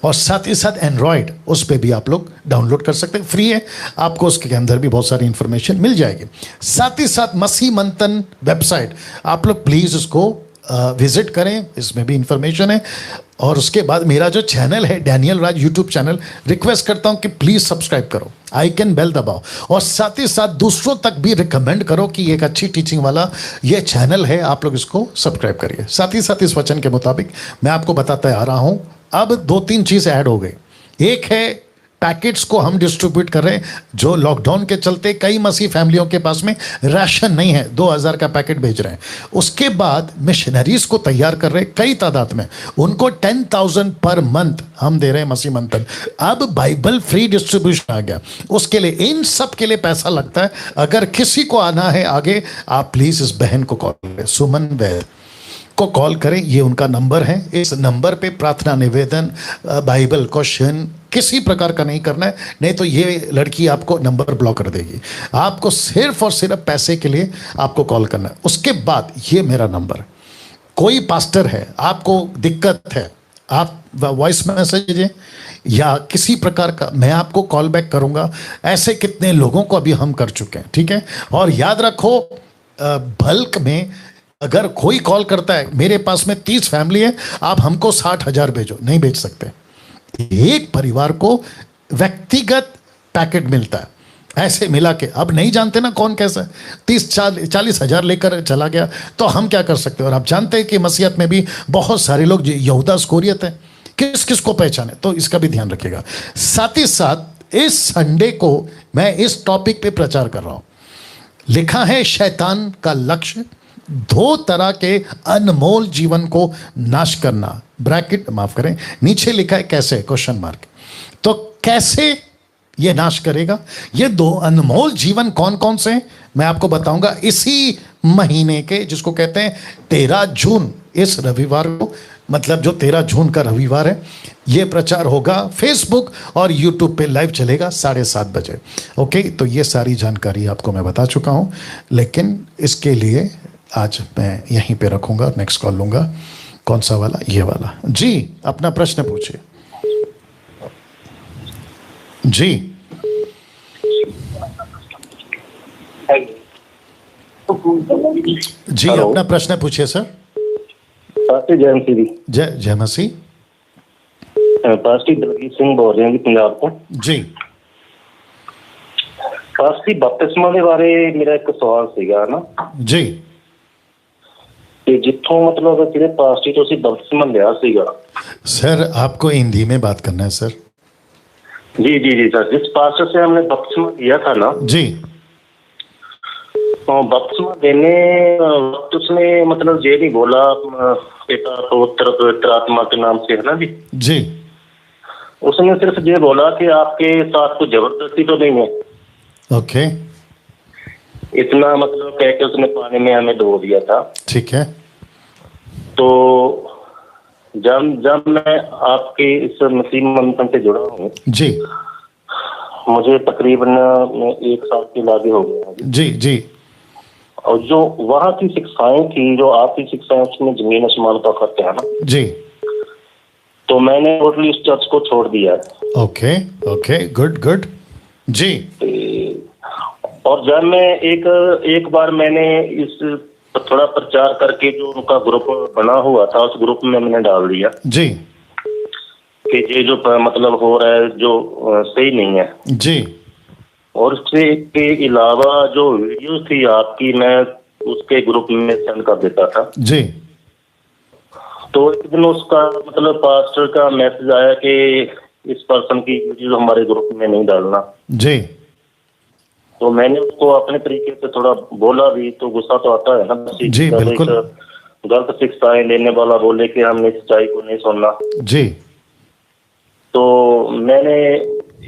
और साथ ही साथ एंड्रॉयड, उस पर भी आप लोग डाउनलोड कर सकते हैं, फ्री है, आपको उसके अंदर भी बहुत सारी इंफॉर्मेशन मिल जाएगी। साथ ही साथ मसीह मंथन वेबसाइट, आप लोग प्लीज उसको विजिट करें, इसमें भी इंफॉर्मेशन है। और उसके बाद मेरा जो चैनल है डैनियल राज यूट्यूब चैनल, रिक्वेस्ट करता हूं कि प्लीज सब्सक्राइब करो, आइकन बेल दबाओ, और साथ ही साथ दूसरों तक भी रिकमेंड करो कि एक अच्छी टीचिंग वाला ये चैनल है, आप लोग इसको सब्सक्राइब करिए। साथ ही साथ इस वचन के मुताबिक मैं आपको बताते आ रहा हूं, अब 2-3 चीज ऐड हो गई। एक है पैकेट्स को हम डिस्ट्रीब्यूट कर रहे हैं, जो लॉकडाउन के चलते कई मसीह फैमिलियों के पास में राशन नहीं है, 2000 का पैकेट भेज रहे हैं। उसके बाद मिशनरीज को तैयार कर रहे हैं कई तादाद में, उनको 10,000 पर मंथ हम दे रहे हैं मसीह मंथन। अब बाइबल फ्री डिस्ट्रीब्यूशन आ गया, उसके लिए इन सब के लिए पैसा लगता है। अगर किसी को आना है आगे, आप प्लीज इस बहन को कॉल करें, सुमन वैद को कॉल करें, ये उनका नंबर है। इस नंबर पे प्रार्थना निवेदन, बाइबल क्वेश्चन किसी प्रकार का नहीं करना है, नहीं तो ये लड़की आपको नंबर ब्लॉक कर देगी। आपको सिर्फ और सिर्फ पैसे के लिए आपको कॉल करना है। उसके बाद ये मेरा नंबर, कोई पास्टर है, आपको दिक्कत है, आप वॉइस मैसेज दीजिए या किसी प्रकार का, मैं आपको कॉल बैक करूंगा। ऐसे कितने लोगों को अभी हम कर चुके हैं, ठीक है। और याद रखो, बल्क में अगर कोई कॉल करता है, मेरे पास में 30 फैमिली है, आप हमको 60,000 भेजो, नहीं भेज सकते। एक परिवार को व्यक्तिगत पैकेट मिलता है, ऐसे मिला के। अब नहीं जानते ना कौन कैसा, 30-40 हजार लेकर चला गया, तो हम क्या कर सकते हैं। और आप जानते हैं कि मसीहत में भी बहुत सारे लोग यहूदा इस्करियोत है, किस किस को पहचाने, तो इसका भी ध्यान रखिएगा। साथ ही साथ इस संडे को मैं इस टॉपिक पे प्रचार कर रहा हूं, लिखा है शैतान का लक्ष्य 2 तरह के अनमोल जीवन को नाश करना, ब्रैकेट माफ करें, नीचे लिखा है कैसे, क्वेश्चन मार्क। तो कैसे ये नाश करेगा, ये 2 अनमोल जीवन कौन कौन से, मैं आपको बताऊंगा इसी महीने के, जिसको कहते हैं 13 जून, इस रविवार को, मतलब जो 13 जून का रविवार है, ये प्रचार होगा। फेसबुक और यूट्यूब पे लाइव चलेगा 7:30 बजे। ओके, तो ये सारी जानकारी आपको मैं बता चुका हूं, लेकिन इसके लिए आज मैं यहीं पे रखूंगा, नेक्स्ट कॉल लूंगा। कौन सा वाला, ये वाला। जी, अपना प्रश्न पूछिए। जी जी, अपना प्रश्न पूछिए सर। जय मसीह। जय मसीह। पास्टर दलजीत सिंह बोल रहे हैं पंजाब को। जी पास्टर, बपतिस्मा के बारे मेरा एक सवाल सीगा ना जी, कि जिथों मतलब जिहड़े पास्टर तो असीं बपतिस्मा लिया सीगा। सर आपको हिंदी में बात करना है सर। जी जी जी सर, जिस पास्टर से हमने बपतिस्मा लिया था ना जी, तो बपतिस्मा देने वक्त उसने मतलब ये नहीं बोला पिता पवित्र पवित्र आत्मा के नाम से, है ना जी। जी, उसने सिर्फ ये बोला कि आपके साथ कोई जबरदस्ती तो नहीं है। ओके, इतना मतलब कह के उसने पानी में हमें डुबो दिया था। ठीक है। तो जब मैं आपके इस मसीह मंथन से जुड़ा हूँ जी, मुझे तकरीबन 1 साल के लागे हो गया। जी जी, और जो वहाँ की शिक्षाएं थी, जो आपकी शिक्षाएं, उसमें जमीन आसमान का फर्क है ना जी। तो मैंने टोटली इस चर्च को छोड़ दिया है। ओके ओके, गुड गुड जी। और जब मैं एक बार मैंने इस थोड़ा प्रचार करके जो उनका ग्रुप बना हुआ था, उस ग्रुप में मैंने डाल दिया जी कि ये जो मतलब हो रहा है जो सही नहीं है जी। और उससे के अलावा जो वीडियो थी आपकी, मैं उसके ग्रुप में सेंड कर देता था जी। तो एक दिन उसका मतलब पास्टर का मैसेज आया कि इस पर्सन की वीडियो हमारे ग्रुप में नहीं डालना जी। तो मैंने उसको अपने तरीके से थोड़ा बोला भी, तो गुस्सा तो आता है ना जी, बिल्कुल। गलत शिक्षाएं देने वाला बोले कि हमने सच्चाई को नहीं सुनना जी। तो मैंने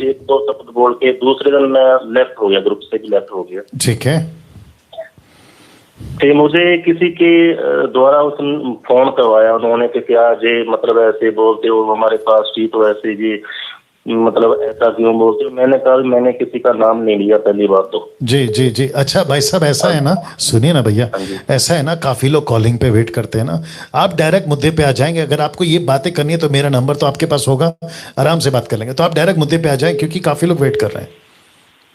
1-2 शब्द बोल के दूसरे दिन मैं लेफ्ट हो गया, ग्रुप से भी लेफ्ट हो गया। ठीक है। फिर मुझे किसी के द्वारा उस फोन करवाया उन्होंने कि क्या जे मतलब ऐसे बोलते हो हमारे पास ठीक तो ऐसे जी मतलब ऐसा क्यों बोलते हो। मैंने कहा मैंने किसी का नाम नहीं लिया पहली बार तो। जी जी जी। अच्छा भाई साहब, ऐसा है ना, सुनिए ना भैया, ऐसा है ना, काफी लोग कॉलिंग पे वेट करते हैं ना, आप डायरेक्ट मुद्दे पे आ जाएंगे। अगर आपको ये बातें करनी है तो मेरा नंबर तो आपके पास होगा, आराम से बात कर लेंगे। तो आप डायरेक्ट मुद्दे पे आ जाएं, क्योंकि काफी लोग वेट कर रहे हैं।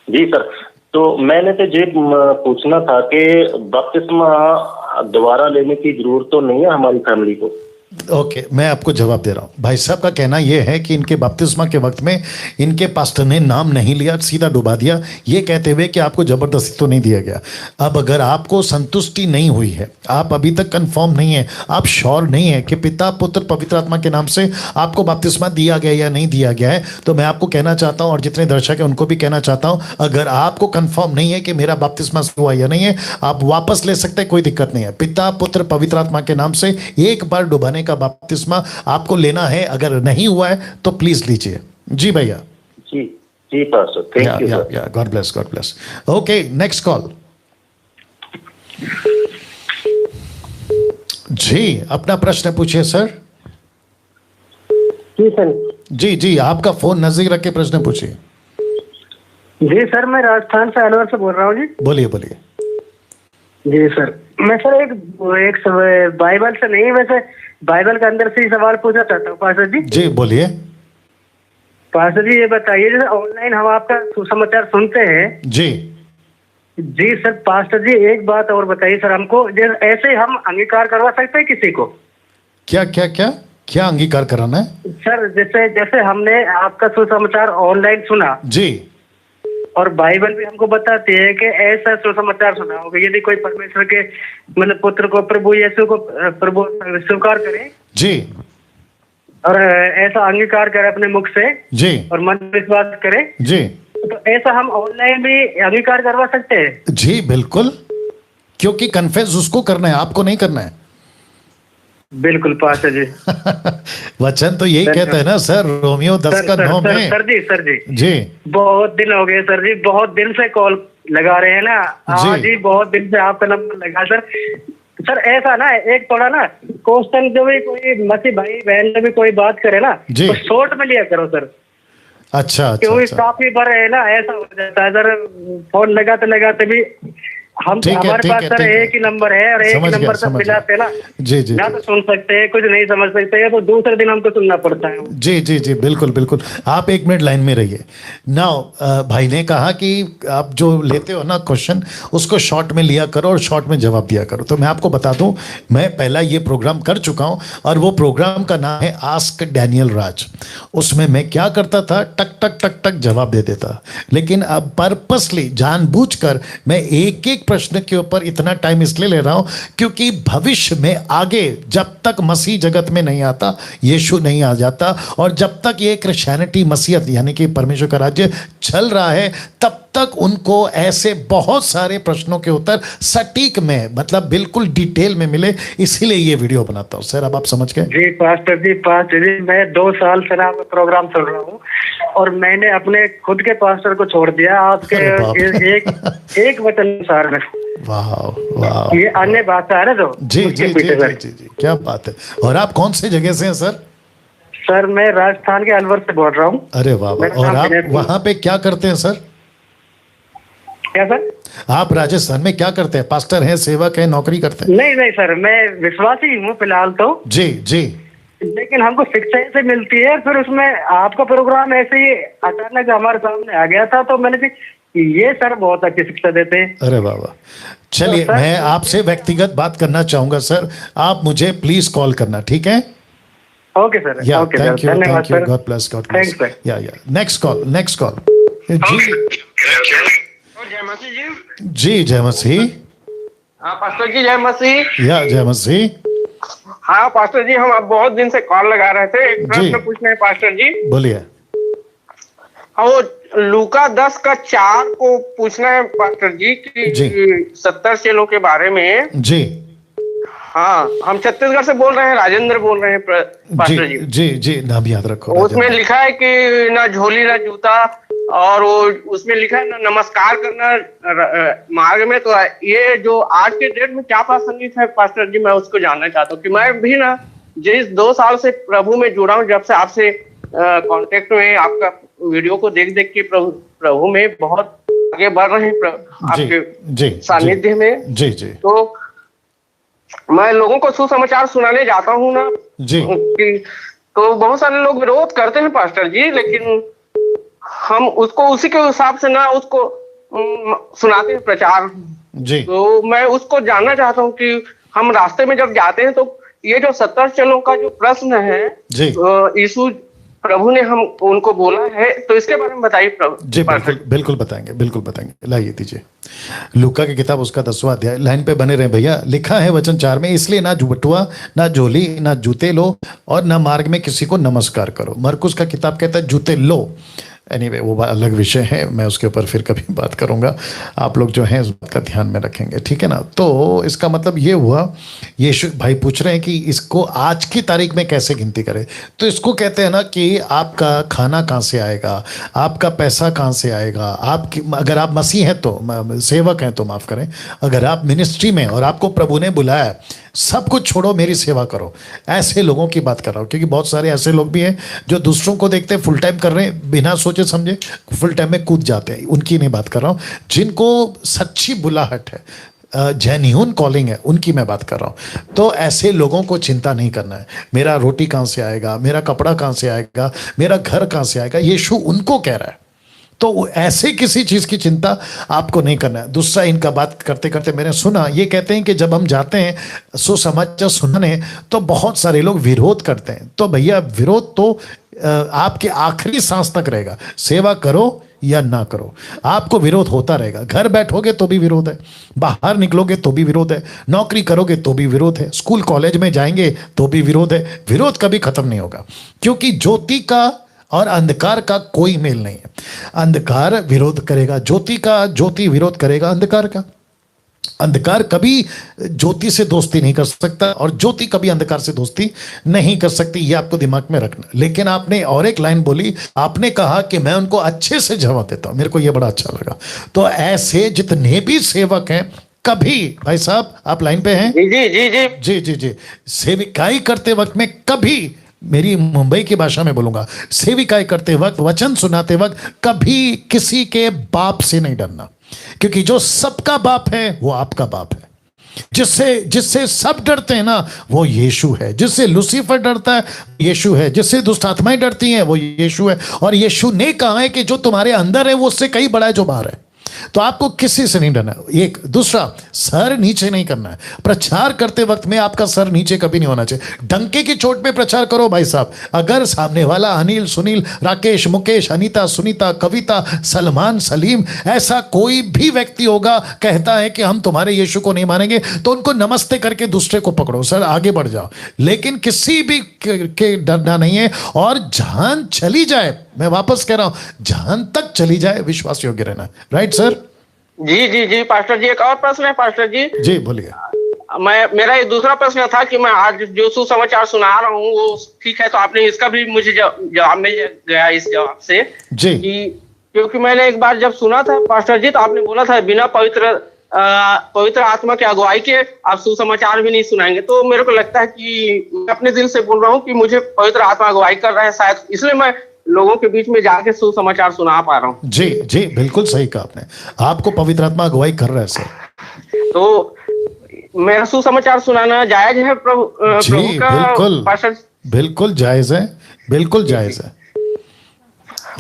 जी सर, तो मैंने तो ये पूछना था कि बपतिस्मा दोबारा लेने की जरूरत तो नहीं है हमारी फैमिली को। ओके, मैं आपको जवाब दे रहा हूं। भाई साहब का कहना यह है कि इनके बपतिस्मा के वक्त में इनके पास्टर ने नाम नहीं लिया, सीधा डुबा दिया, ये कहते हुए कि आपको जबरदस्ती तो नहीं दिया गया। अब अगर आपको संतुष्टि नहीं हुई है, आप अभी तक कंफर्म नहीं है, आप श्योर नहीं है कि पिता पुत्र पवित्र आत्मा के नाम से आपको बपतिस्मा दिया गया या नहीं दिया गया है, तो मैं आपको कहना चाहता हूं और जितने दर्शक हैं उनको भी कहना चाहता हूं, अगर आपको कंफर्म नहीं है कि मेरा बपतिस्मा हुआ या नहीं है, आप वापस ले सकते हैं, कोई दिक्कत नहीं है। पिता पुत्र पवित्र आत्मा के नाम से एक बार डुबाने का बपतिस्मा आपको लेना है। अगर नहीं हुआ है तो प्लीज लीजिए। जी भैया। जी जी pastor, thank you sir. God bless, God bless. Okay, next call. जी, अपना प्रश्न पूछिए सर। जी सर। जी जी, आपका फोन नजदीक रख के प्रश्न पूछिए। जी सर, मैं राजस्थान से अलवर से बोल रहा हूँ जी। बोलिए बोलिए। जी सर, मैं सर एक बाइबल से नहीं, वैसे बाइबल के अंदर से ही सवाल पूछना चाहता हूँ पास्टर जी। जी बोलिए। पास्टर जी ये बताइए, जैसे ऑनलाइन हम आपका सुसमाचार सुनते हैं। जी जी सर, पास्टर जी एक बात और बताइए सर हमको, जैसे ऐसे हम अंगीकार करवा सकते हैं किसी को? क्या क्या क्या क्या अंगीकार कराना है सर? जैसे जैसे हमने आपका सुसमाचार ऑनलाइन सुना जी, और बाइबल भी हमको बताती है कि ऐसा सुसमाचार सुना होगा, यदि कोई परमेश्वर के मतलब पुत्र को, प्रभु यीशु को प्रभु स्वीकार करे जी, और ऐसा अंगीकार करे अपने मुख से जी, और मन में विश्वास करे, जी, तो ऐसा हम ऑनलाइन भी अंगीकार करवा सकते हैं? जी बिल्कुल, क्योंकि कन्फेस उसको करना है, आपको नहीं करना है। बिल्कुल पास्टर जी। वचन तो यही कहता है ना सर, रोमियो 10:9 में। सर जी जी बहुत दिन हो गए सर जी, बहुत दिन से कॉल लगा रहे हैं ना। हाँ जी, बहुत दिन से आपका नंबर लगा सर। सर ऐसा ना, एक थोड़ा ना क्वेश्चन जो भी कोई मसीह भाई बहन ने भी कोई बात करे ना, तो शॉर्ट में लिया करो सर। अच्छा, क्योंकि काफी बार है ना ऐसा हो जाता है सर, फोन लगाते लगाते भी हम हमारे पास सर एक ही नंबर है और एक ही नंबर से मिलाते ना, जी जी, ना तो सुन सकते हैं, कुछ नहीं समझ सकते हैं, तो दूसरे दिन हमको सुनना पड़ता है। जी जी जी बिल्कुल बिल्कुल। आप 1 मिनट लाइन में रहिए। नाउ भाई ने कहा कि आप जो लेते हो ना क्वेश्चन, उसको शॉर्ट में लिया करो और शॉर्ट में जवाब दिया करो। तो मैं आपको बता दूं, मैं पहला ये प्रोग्राम कर चुका हूं और वो प्रोग्राम का नाम है आस्क डैनियल राज। उसमें मैं क्या करता था, टक टक टक टक जवाब दे देता, लेकिन अब पर्पसली जानबूझकर मैं एक एक प्रश्न के ऊपर इतना टाइम इसलिए ले रहा हूं क्योंकि भविष्य में आगे जब तक मसीह जगत में नहीं आता, यीशु नहीं आ जाता, और जब तक ये क्रिश्चियनिटी मसीहत यानी कि परमेश्वर का राज्य चल रहा है, तब तक उनको ऐसे बहुत सारे प्रश्नों के उत्तर सटीक में, मतलब बिल्कुल डिटेल में मिले, इसीलिए ये वीडियो बनाता हूं सर। अब आप समझ गए? जी पास्टर जी, मैं 2 साल से ना प्रोग्राम सुन रहा हूँ और मैंने अपने खुद के पास्टर को छोड़ दिया आपके एक वचन अनुसार में। वाह वाह, ये अन्य भाषा है ना जो। जी जी जी जी जी, क्या बात है। और आप कौन से जगह से हैं सर? सर मैं राजस्थान के अलवर से बोल रहा हूँ। अरे वाह, और आप वहाँ पे क्या करते हैं सर? क्या सर? आप राजस्थान में क्या करते हैं? पास्टर हैं, सेवक हैं, नौकरी करते हैं? नहीं सर, मैं विश्वासी हूँ फिलहाल तो। जी जी, लेकिन हमको शिक्षा ऐसे मिलती है, फिर उसमें आपका प्रोग्राम ऐसे ही अचानक हमारे सामने आ गया था, तो मैंने कहा ये सर बहुत अच्छी शिक्षा देते हैं। अरे वाह वाह। चलिए, तो मैं आपसे व्यक्तिगत बात करना चाहूंगा सर, आप मुझे प्लीज कॉल करना, ठीक है? ओके सर, ओके सर, धन्यवाद sir, God bless, God bless. Yeah next call जी। जय मसीह जी। जी जय मसीह। हाँ पास्टर जी, जय मसीह। या जय मसीह। हाँ पास्टर जी, हम अब बहुत दिन से कॉल लगा रहे थे, एक प्रश्न पूछना है पास्टर जी। बोलिए। हाँ, वो लूका 10:4 को पूछना है पास्टर जी कि 70 चेलों के बारे में। जी हाँ, हम छत्तीसगढ़ से बोल रहे हैं, राजेंद्र बोल रहे हैं पास्टर जी। जी जी, नाम याद रखो। उसमें लिखा है कि ना झोली ना जूता, और वो उसमें लिखा है ना नमस्कार करना मार्ग में। तो ये जो आज के डेट में क्या प्रासंगिक है पास्टर जी, मैं उसको जानना चाहता हूँ कि मैं भी ना जिस 2 साल से प्रभु में जुड़ा हूँ, जब से आपसे कांटेक्ट में, आपका वीडियो को देख देख के प्रभु में बहुत आगे बढ़ रहे हैं आपके सानिध्य में। जी जी, तो मैं लोगों को सुसमाचार सुनाने जाता हूँ ना जी, तो बहुत सारे लोग विरोध करते हैं पास्टर जी, लेकिन हम उसको उसी के हिसाब से ना उसको सुनाते हैं प्रचार जी। तो मैं उसको जानना चाहता हूँ कि हम रास्ते में जब जाते हैं तो ये जो 70 चेलों का जो प्रश्न है यीशु प्रभु ने हम उनको बोला है, तो इसके बारे में बताइए प्रभु जी। बिल्कुल बताएंगे। लाइए दीजिए लूका की किताब उसका 10वां अध्याय, लाइन पे बने रहे भैया। लिखा है वचन 4 में, इसलिए ना बटुआ, ना झोली, ना जूते लो और ना मार्ग में किसी को नमस्कार करो। मरकुस का किताब कहता है जूते लो। एनीवे वो अलग विषय है, मैं उसके ऊपर फिर कभी बात करूंगा। आप लोग जो हैं इस बात का ध्यान में रखेंगे, ठीक है ना। तो इसका मतलब ये हुआ, यीशु भाई पूछ रहे हैं कि इसको आज की तारीख में कैसे गिनती करें। तो इसको कहते हैं ना कि आपका खाना कहाँ से आएगा, आपका पैसा कहाँ से आएगा, आपकी अगर आप मसीह हैं तो, सेवक हैं तो माफ करें, अगर आप मिनिस्ट्री में और आपको प्रभु ने बुलाया, सब कुछ छोड़ो मेरी सेवा करो, ऐसे लोगों की बात कर रहा हूँ। क्योंकि बहुत सारे ऐसे लोग भी हैं जो दूसरों को देखते हैं फुल टाइम कर रहे हैं, बिना सोचे समझे फुल टाइम में कूद जाते हैं, उनकी नहीं बात कर रहा हूँ। जिनको सच्ची बुलाहट है, जेन्युइन कॉलिंग है, उनकी मैं बात कर रहा हूँ। तो ऐसे लोगों को चिंता नहीं करना है, मेरा रोटी कहाँ से आएगा, मेरा कपड़ा कहाँ से आएगा, मेरा घर कहाँ से आएगा, यीशु उनको कह रहा है। तो ऐसे किसी चीज की चिंता आपको नहीं करना है। दूसरा, इनका बात करते करते मैंने सुना, ये कहते हैं कि जब हम जाते हैं सुसमाचार सुनने तो बहुत सारे लोग विरोध करते हैं। तो भैया विरोध तो आपके आखिरी सांस तक रहेगा, सेवा करो या ना करो, आपको विरोध होता रहेगा। घर बैठोगे तो भी विरोध है, बाहर निकलोगे तो भी विरोध है, नौकरी करोगे तो भी विरोध है, स्कूल कॉलेज में जाएंगे तो भी विरोध है। विरोध कभी खत्म नहीं होगा, क्योंकि ज्योति का और अंधकार का कोई मेल नहीं है। अंधकार विरोध करेगा ज्योति का, ज्योति विरोध करेगा अंधकार का। अंधकार कभी ज्योति से दोस्ती नहीं कर सकता और ज्योति कभी अंधकार से दोस्ती नहीं कर सकती, ये आपको दिमाग में रखना। लेकिन आपने और एक लाइन बोली, आपने कहा कि मैं उनको अच्छे से जवाब देता हूं, मेरे को ये बड़ा अच्छा लगा। तो ऐसे जितने भी सेवक हैं, कभी भाई साहब आप लाइन पे हैं? जी, सेविकाई करते वक्त में कभी, मेरी मुंबई की भाषा में बोलूंगा, सेविकाई करते वक्त, वचन सुनाते वक्त कभी किसी के बाप से नहीं डरना, क्योंकि जो सबका बाप है वो आपका बाप है। जिससे सब डरते हैं ना वो यीशु है, जिससे लूसीफर डरता है यीशु है, जिससे दुष्ट आत्माएं डरती हैं वो यीशु है। और यीशु ने कहा है कि जो तुम्हारे अंदर है वो उससे कहीं बड़ा है जो बाहर है। तो आपको किसी से नहीं डरना। एक दूसरा, सर नीचे नहीं करना है। प्रचार करते वक्त में आपका सर नीचे कभी नहीं होना चाहिए। डंके की चोट पे प्रचार करो भाई साहब। अगर सामने वाला अनिल, सुनील, राकेश, मुकेश, अनीता, सुनीता, कविता, सलमान, सलीम, ऐसा कोई भी व्यक्ति होगा कहता है कि हम तुम्हारे यीशु को नहीं मानेंगे, तो उनको नमस्ते करके दूसरे को पकड़ो, सर आगे बढ़ जाओ। लेकिन किसी भी के डरना नहीं है। और जान चली जाए, मैं वापस कह रहा हूं, जान तक चली जाए विश्वास योग्य रहना। Right sir? जी पास्टर जी, एक और प्रश्न है पास्टर जी बोलिए। मेरा एक दूसरा प्रश्न था कि मैं आज जो सुसमाचार सुना रहा हूँ वो ठीक है, तो आपने इसका भी मुझे जवाब मिल गया इस जवाब से जी। क्योंकि मैंने एक बार जब सुना था पास्टर जी, तो आपने बोला था बिना पवित्र आत्मा की अगुवाई के आप सुसमाचार भी नहीं सुनाएंगे। तो मेरे को लगता है कि मैं अपने दिल से बोल रहा हूँ कि मुझे पवित्र आत्मा अगुवाई कर रहा है शायद, इसलिए मैं लोगों के बीच में जाके सुसमाचार सुना पा रहा हूँ। जी बिल्कुल सही कहा आपने, आपको पवित्र आत्मा अगुवाई कर रहा है सर। तो मेरा सुसमाचार सुनाना जायज है प्रभु का? बिल्कुल जायज है, बिल्कुल जायज है।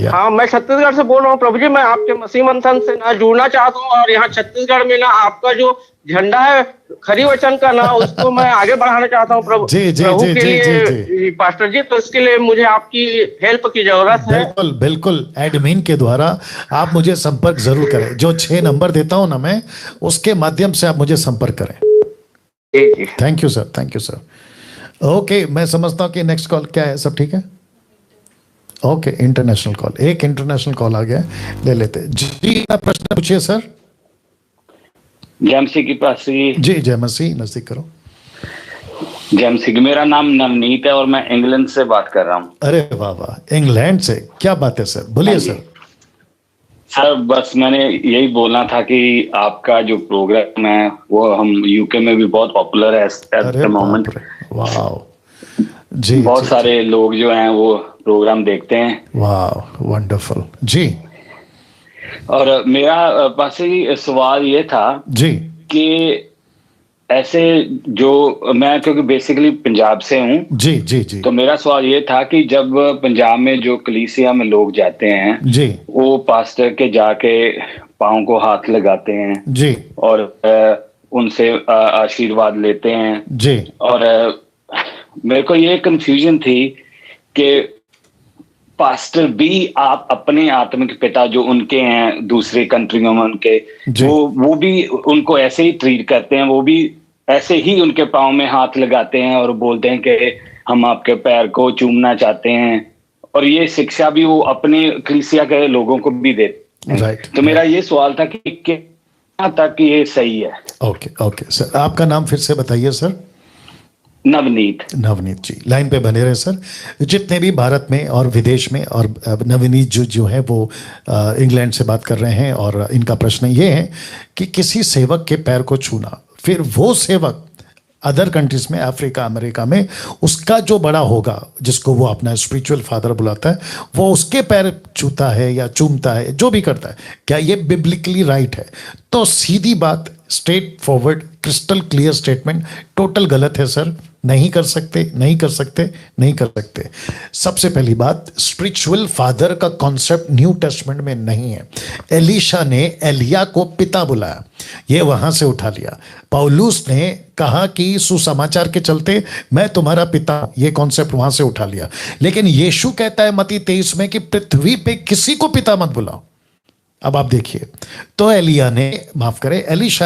हाँ, मैं छत्तीसगढ़ से बोल रहा हूँ प्रभु जी। मैं आपके मसीह मंथन से ना जुड़ना चाहता हूँ और यहाँ छत्तीसगढ़ में ना आपका जो झंडा है खरी वचन का, ना उसको मैं आगे बढ़ाना चाहता हूँ प्रभु के लिए पास्टर जी। तो इसके लिए मुझे आपकी हेल्प की जरूरत है। बिल्कुल एडमिन के द्वारा आप मुझे संपर्क जरूर करें। जो 6 नंबर देता हूँ ना मैं, उसके माध्यम से आप मुझे संपर्क करें। Thank you sir. ओके, मैं समझता हूँ कि नेक्स्ट कॉल क्या है, सब ठीक है? ओके, इंटरनेशनल कॉल, एक इंटरनेशनल कॉल आ गया, ले लेते। जी प्रश्न पूछिए सर। जय मसीह की पास जी, जय मसीह, नजदीक करो। जय मसीह। मेरा नाम नवनीत है और मैं इंग्लैंड से बात कर रहा हूँ। अरे वाह, इंग्लैंड से, क्या बात है सर, बोलिए सर। सर बस मैंने यही बोलना था कि आपका जो प्रोग्राम है वो हम यूके में भी बहुत पॉपुलर है एट द मोमेंट। वाह जी, बहुत सारे लोग जो हैं वो प्रोग्राम देखते हैं। वाह, वंडरफुल जी। और मेरा पास ही सवाल ये था जी कि ऐसे जो मैं क्योंकि बेसिकली पंजाब से हूँ जी, तो मेरा सवाल ये था कि जब पंजाब में जो कलीसिया में लोग जाते हैं जी, वो पास्टर के जाके पाँव को हाथ लगाते हैं जी, और उनसे आशीर्वाद लेते हैं जी। और मेरे को ये कंफ्यूजन थी कि पास्टर बी आप अपने आत्मिक पिता जो उनके हैं दूसरे कंट्रियों में उनके, वो भी उनको ऐसे ही ट्रीट करते हैं, वो भी ऐसे ही उनके पाँव में हाथ लगाते हैं और बोलते हैं कि हम आपके पैर को चूमना चाहते हैं, और ये शिक्षा भी वो अपने कलीसिया के लोगों को भी देते हैं। तो मेरा ये सवाल था कि क्या तक ये सही है? ओके सर, आपका नाम फिर से बताइए सर। नवनीत जी, लाइन पे बने रहे सर। जितने भी भारत में और विदेश में, और नवनीत जो है वो इंग्लैंड से बात कर रहे हैं, और इनका प्रश्न ये है कि किसी सेवक के पैर को छूना, फिर वो सेवक अदर कंट्रीज में, अफ्रीका अमेरिका में, उसका जो बड़ा होगा जिसको वो अपना स्पिरिचुअल फादर बुलाता है, वो उसके पैर छूता है या चूमता है, जो भी करता है, क्या ये बिब्लिकली राइट है? तो सीधी बात, straight forward, crystal clear statement, total गलत है सर। नहीं कर सकते। सबसे पहली बात, स्पिरिचुअल फादर का कॉन्सेप्ट न्यू टेस्टमेंट में नहीं है। एलीशा ने एलिया को पिता बुलाया, ये वहां से उठा लिया। पौलुस ने कहा कि सुसमाचार के चलते मैं तुम्हारा पिता, ये कॉन्सेप्ट वहां से उठा लिया। लेकिन यीशु कहता है मत्ती 23 में कि पृथ्वी पे किसी को पिता मत बुलाओ। अब आप देखिए, तो एलीशा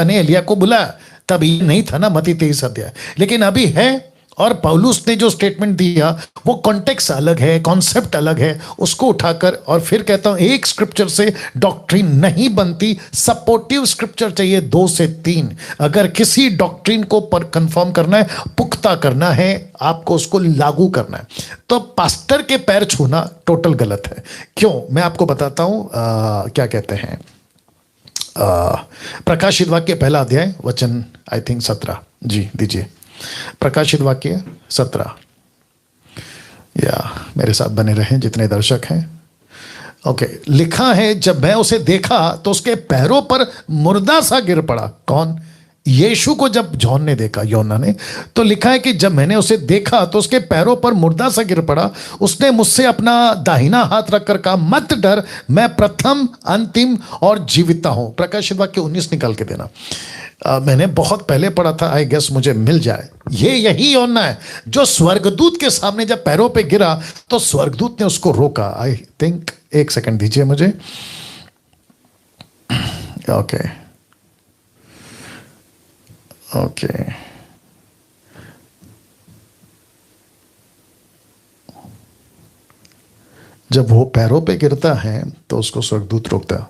ने एलिया को बुलाया, तब ये नहीं था ना मत्ती 23 अध्याय, लेकिन अभी है। और पौलुस ने जो स्टेटमेंट दिया वो कॉन्टेक्स्ट अलग है, कॉन्सेप्ट अलग है, उसको उठाकर, और फिर कहता हूं एक स्क्रिप्चर से डॉक्ट्रिन नहीं बनती, सपोर्टिव स्क्रिप्चर चाहिए 2 से 3। अगर किसी डॉक्ट्रिन को कंफर्म करना है, पुख्ता करना है, आपको उसको लागू करना है। तो पास्टर के पैर छूना टोटल गलत है। क्यों? मैं आपको बताता हूं। क्या कहते हैं, प्रकाशित वाक्य पहला अध्याय वचन आई थिंक 17 जी दीजिए। प्रकाशित वाक्य 17, या मेरे साथ बने रहें जितने दर्शक हैं। ओके, लिखा है, जब मैं उसे देखा तो उसके पैरों पर मुर्दा सा गिर पड़ा। कौन? यीशु को जब जॉन ने देखा, योना ने, तो लिखा है कि जब मैंने उसे देखा तो उसके पैरों पर मुर्दा सा गिर पड़ा। उसने मुझसे अपना दाहिना हाथ रखकर कहा, मत डर, मैं प्रथम, अंतिम और जीविता हूं। प्रकाशित वाक्य 19 निकाल के देना। मैंने बहुत पहले पढ़ा था, आई गेस मुझे मिल जाए। यही योना है जो स्वर्गदूत के सामने जब पैरों पे गिरा तो स्वर्गदूत ने उसको रोका। आई थिंक, एक सेकंड दीजिए मुझे। ओके, जब वो पैरों पे गिरता है तो उसको स्वर्गदूत रोकता।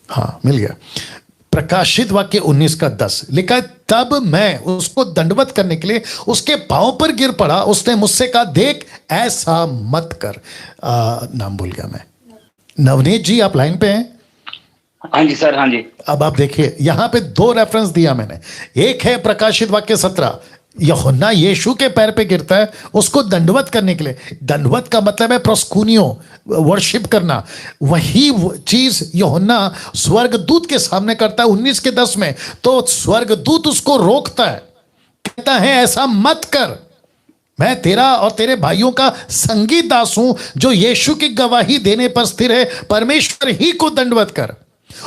हाँ, मिल गया। प्रकाशित वाक्य 19 का 10 लिखा है, तब मैं उसको दंडवत करने के लिए उसके पांव पर गिर पड़ा। उसने मुझसे कहा, देख, ऐसा मत कर। नाम भूल गया मैं। नवनीत जी, आप लाइन पे हैं? हाँ जी सर, हाँ जी। अब आप देखिए, यहां पे 2 रेफरेंस दिया मैंने। एक है प्रकाशित वाक्य 17, यूहन्ना यीशु के पैर पे गिरता है उसको दंडवत करने के लिए। दंडवत का मतलब है प्रोस्कुनियो, वर्शिप करना। वही चीज यूहन्ना स्वर्गदूत के सामने करता है 19 के 10 में। तो स्वर्गदूत उसको रोकता है, कहता है ऐसा मत कर, मैं तेरा और तेरे भाइयों का संगी दास हूं जो यीशु की गवाही देने पर स्थिर है। परमेश्वर ही को दंडवत कर।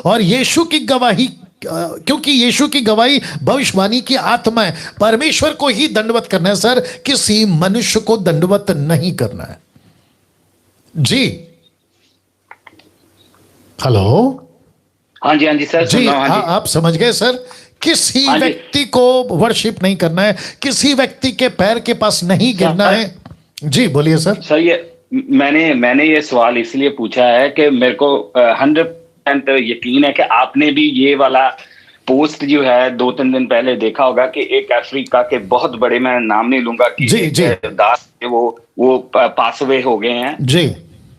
और यीशु की गवाही, क्योंकि यीशु की गवाही भविष्यवाणी की आत्मा है, परमेश्वर को ही दंडवत करना है सर, किसी मनुष्य को दंडवत नहीं करना है जी। हेलो, हाँ जी सर जी, आप समझ गए सर। किसी व्यक्ति को वर्शिप नहीं करना है, किसी व्यक्ति के पैर के पास नहीं गिरना है जी। बोलिए सर। सर, ये मैंने ये सवाल इसलिए पूछा है कि मेरे को 100% यकीन है कि आपने भी ये वाला पोस्ट जो है 2-3 दिन पहले देखा होगा कि एक अफ्रीका के बहुत बड़े, मैं नाम नहीं लूंगा, कि जी दास वो पास अवे हो गए हैं जी,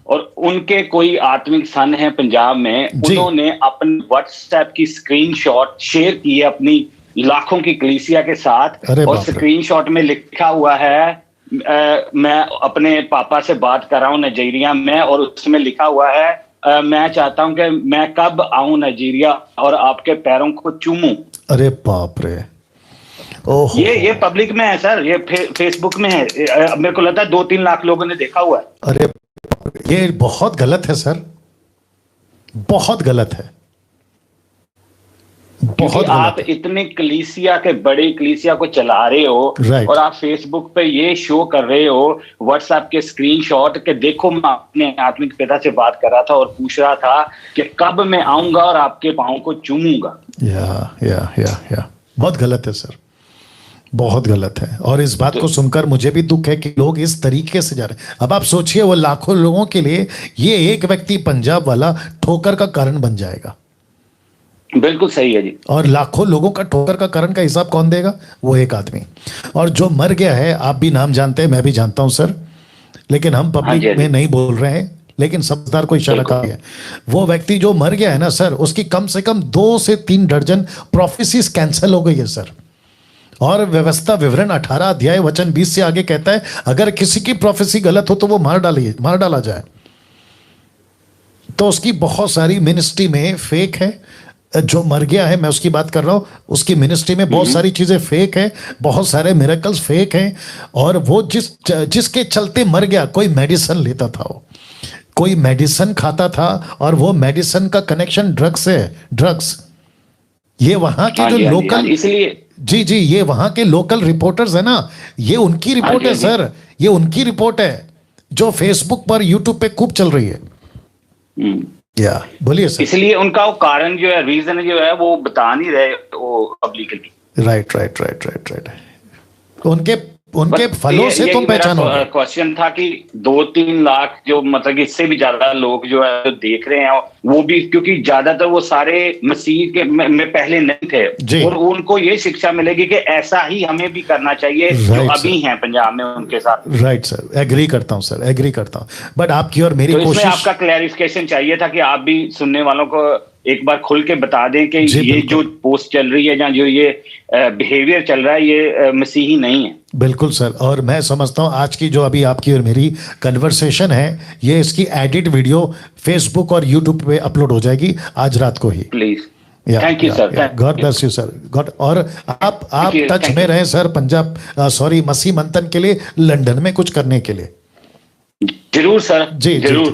और उनके कोई आत्मिक सन है पंजाब में, उन्होंने अपने व्हाट्सएप की स्क्रीनशॉट शेयर की है अपनी लाखों की कलीसिया के साथ, और स्क्रीनशॉट में लिखा हुआ है मैं अपने पापा से बात कर रहा हूँ नाइजीरिया में, और उसमें लिखा हुआ है मैं चाहता हूं कि मैं कब आऊं नाइजीरिया और आपके पैरों को चूमूं। अरे बाप रे, ओह, ये पब्लिक में है सर, ये फेसबुक में है। मेरे को लगता है 2-3 लाख लोगों ने देखा हुआ है। अरे ये बहुत गलत है सर, बहुत गलत है, बहुत गलत आप इतने कलीसिया के बड़े कलीसिया को चला रहे हो और आप फेसबुक पे ये शो कर रहे हो, व्हाट्सएप के स्क्रीनशॉट के देखो मैं अपने आत्मिक पिता से बात कर रहा था और पूछ रहा था कि कब मैं आऊंगा और आपके पांव को चूमूंगा। या बहुत गलत है सर, बहुत गलत है। और इस बात को सुनकर मुझे भी दुख है कि लोग इस तरीके से जा रहे हैं। अब आप सोचिए, वो लाखों लोगों के लिए ये एक व्यक्ति पंजाब वाला ठोकर का कारण बन जाएगा। बिल्कुल सही है जी। और लाखों लोगों का ठोकर का कारण का हिसाब कौन देगा? वो एक आदमी। और जो मर गया है, आप भी नाम जानते हैं, मैं भी जानता हूं सर, लेकिन हम पब्लिक में नहीं बोल रहे हैं, लेकिन समझदार को इशारा कर दिया। वो व्यक्ति जो मर गया है ना सर, उसकी कम से कम 2 से 3 दर्जन प्रोफेसीज कैंसिल हो गई है सर। और व्यवस्था विवरण 18 अध्याय वचन 20 से आगे कहता है, अगर किसी की प्रोफेसी गलत हो तो वो मार डाला जाए। तो उसकी बहुत सारी मिनिस्ट्री में फेक है। जो मर गया है, मैं उसकी बात कर रहा हूं, उसकी मिनिस्ट्री में बहुत सारी चीजें फेक है, बहुत सारे मिरेकल्स फेक हैं। और वो जिसके चलते मर गया, कोई मेडिसिन लेता था, वो कोई मेडिसिन खाता था, और वो मेडिसिन का कनेक्शन ड्रग्स से है। ड्रग्स, ये वहां के जो लोकल, इसलिए जी ये वहां के लोकल रिपोर्टर्स है ना, ये उनकी रिपोर्ट है सर, ये उनकी रिपोर्ट है जो फेसबुक पर यूट्यूब पे खूब चल रही है। या बोलिए सर। इसलिए उनका वो कारण जो है, रीजन जो है, वो बता नहीं रहे वो पब्लिकली। राइट। उनके फलों से तुम पहचानोगे। क्वेश्चन था कि 2-3 लाख जो मतलब कि इससे भी ज्यादा लोग जो है तो देख रहे हैं, वो भी क्योंकि ज्यादातर वो सारे मसीह के में पहले नहीं थे, और उनको ये शिक्षा मिलेगी कि ऐसा ही हमें भी करना चाहिए जो अभी हैं पंजाब में उनके साथ। राइट सर, एग्री करता हूं सर, एग्री करता हूं। बट आपकी और मेरी कोशिश, आपका क्लैरिफिकेशन चाहिए था कि आप भी सुनने वालों को एक बार खुल के बता दें कि ये जो पोस्ट चल रही है या जो ये बिहेवियर चल रहा है, ये मसीही नहीं है। बिल्कुल सर। और मैं समझता हूं आज की जो अभी आपकी और मेरी कन्वर्सेशन है, ये इसकी एडिट वीडियो फेसबुक और यूट्यूब पे अपलोड हो जाएगी आज रात को ही। Please, thank you sir, God bless you sir, God. और आप टच में रहें सर, पंजाब मसीह मंथन के लिए, लंदन में कुछ करने के लिए। जरूर सर, जरूर।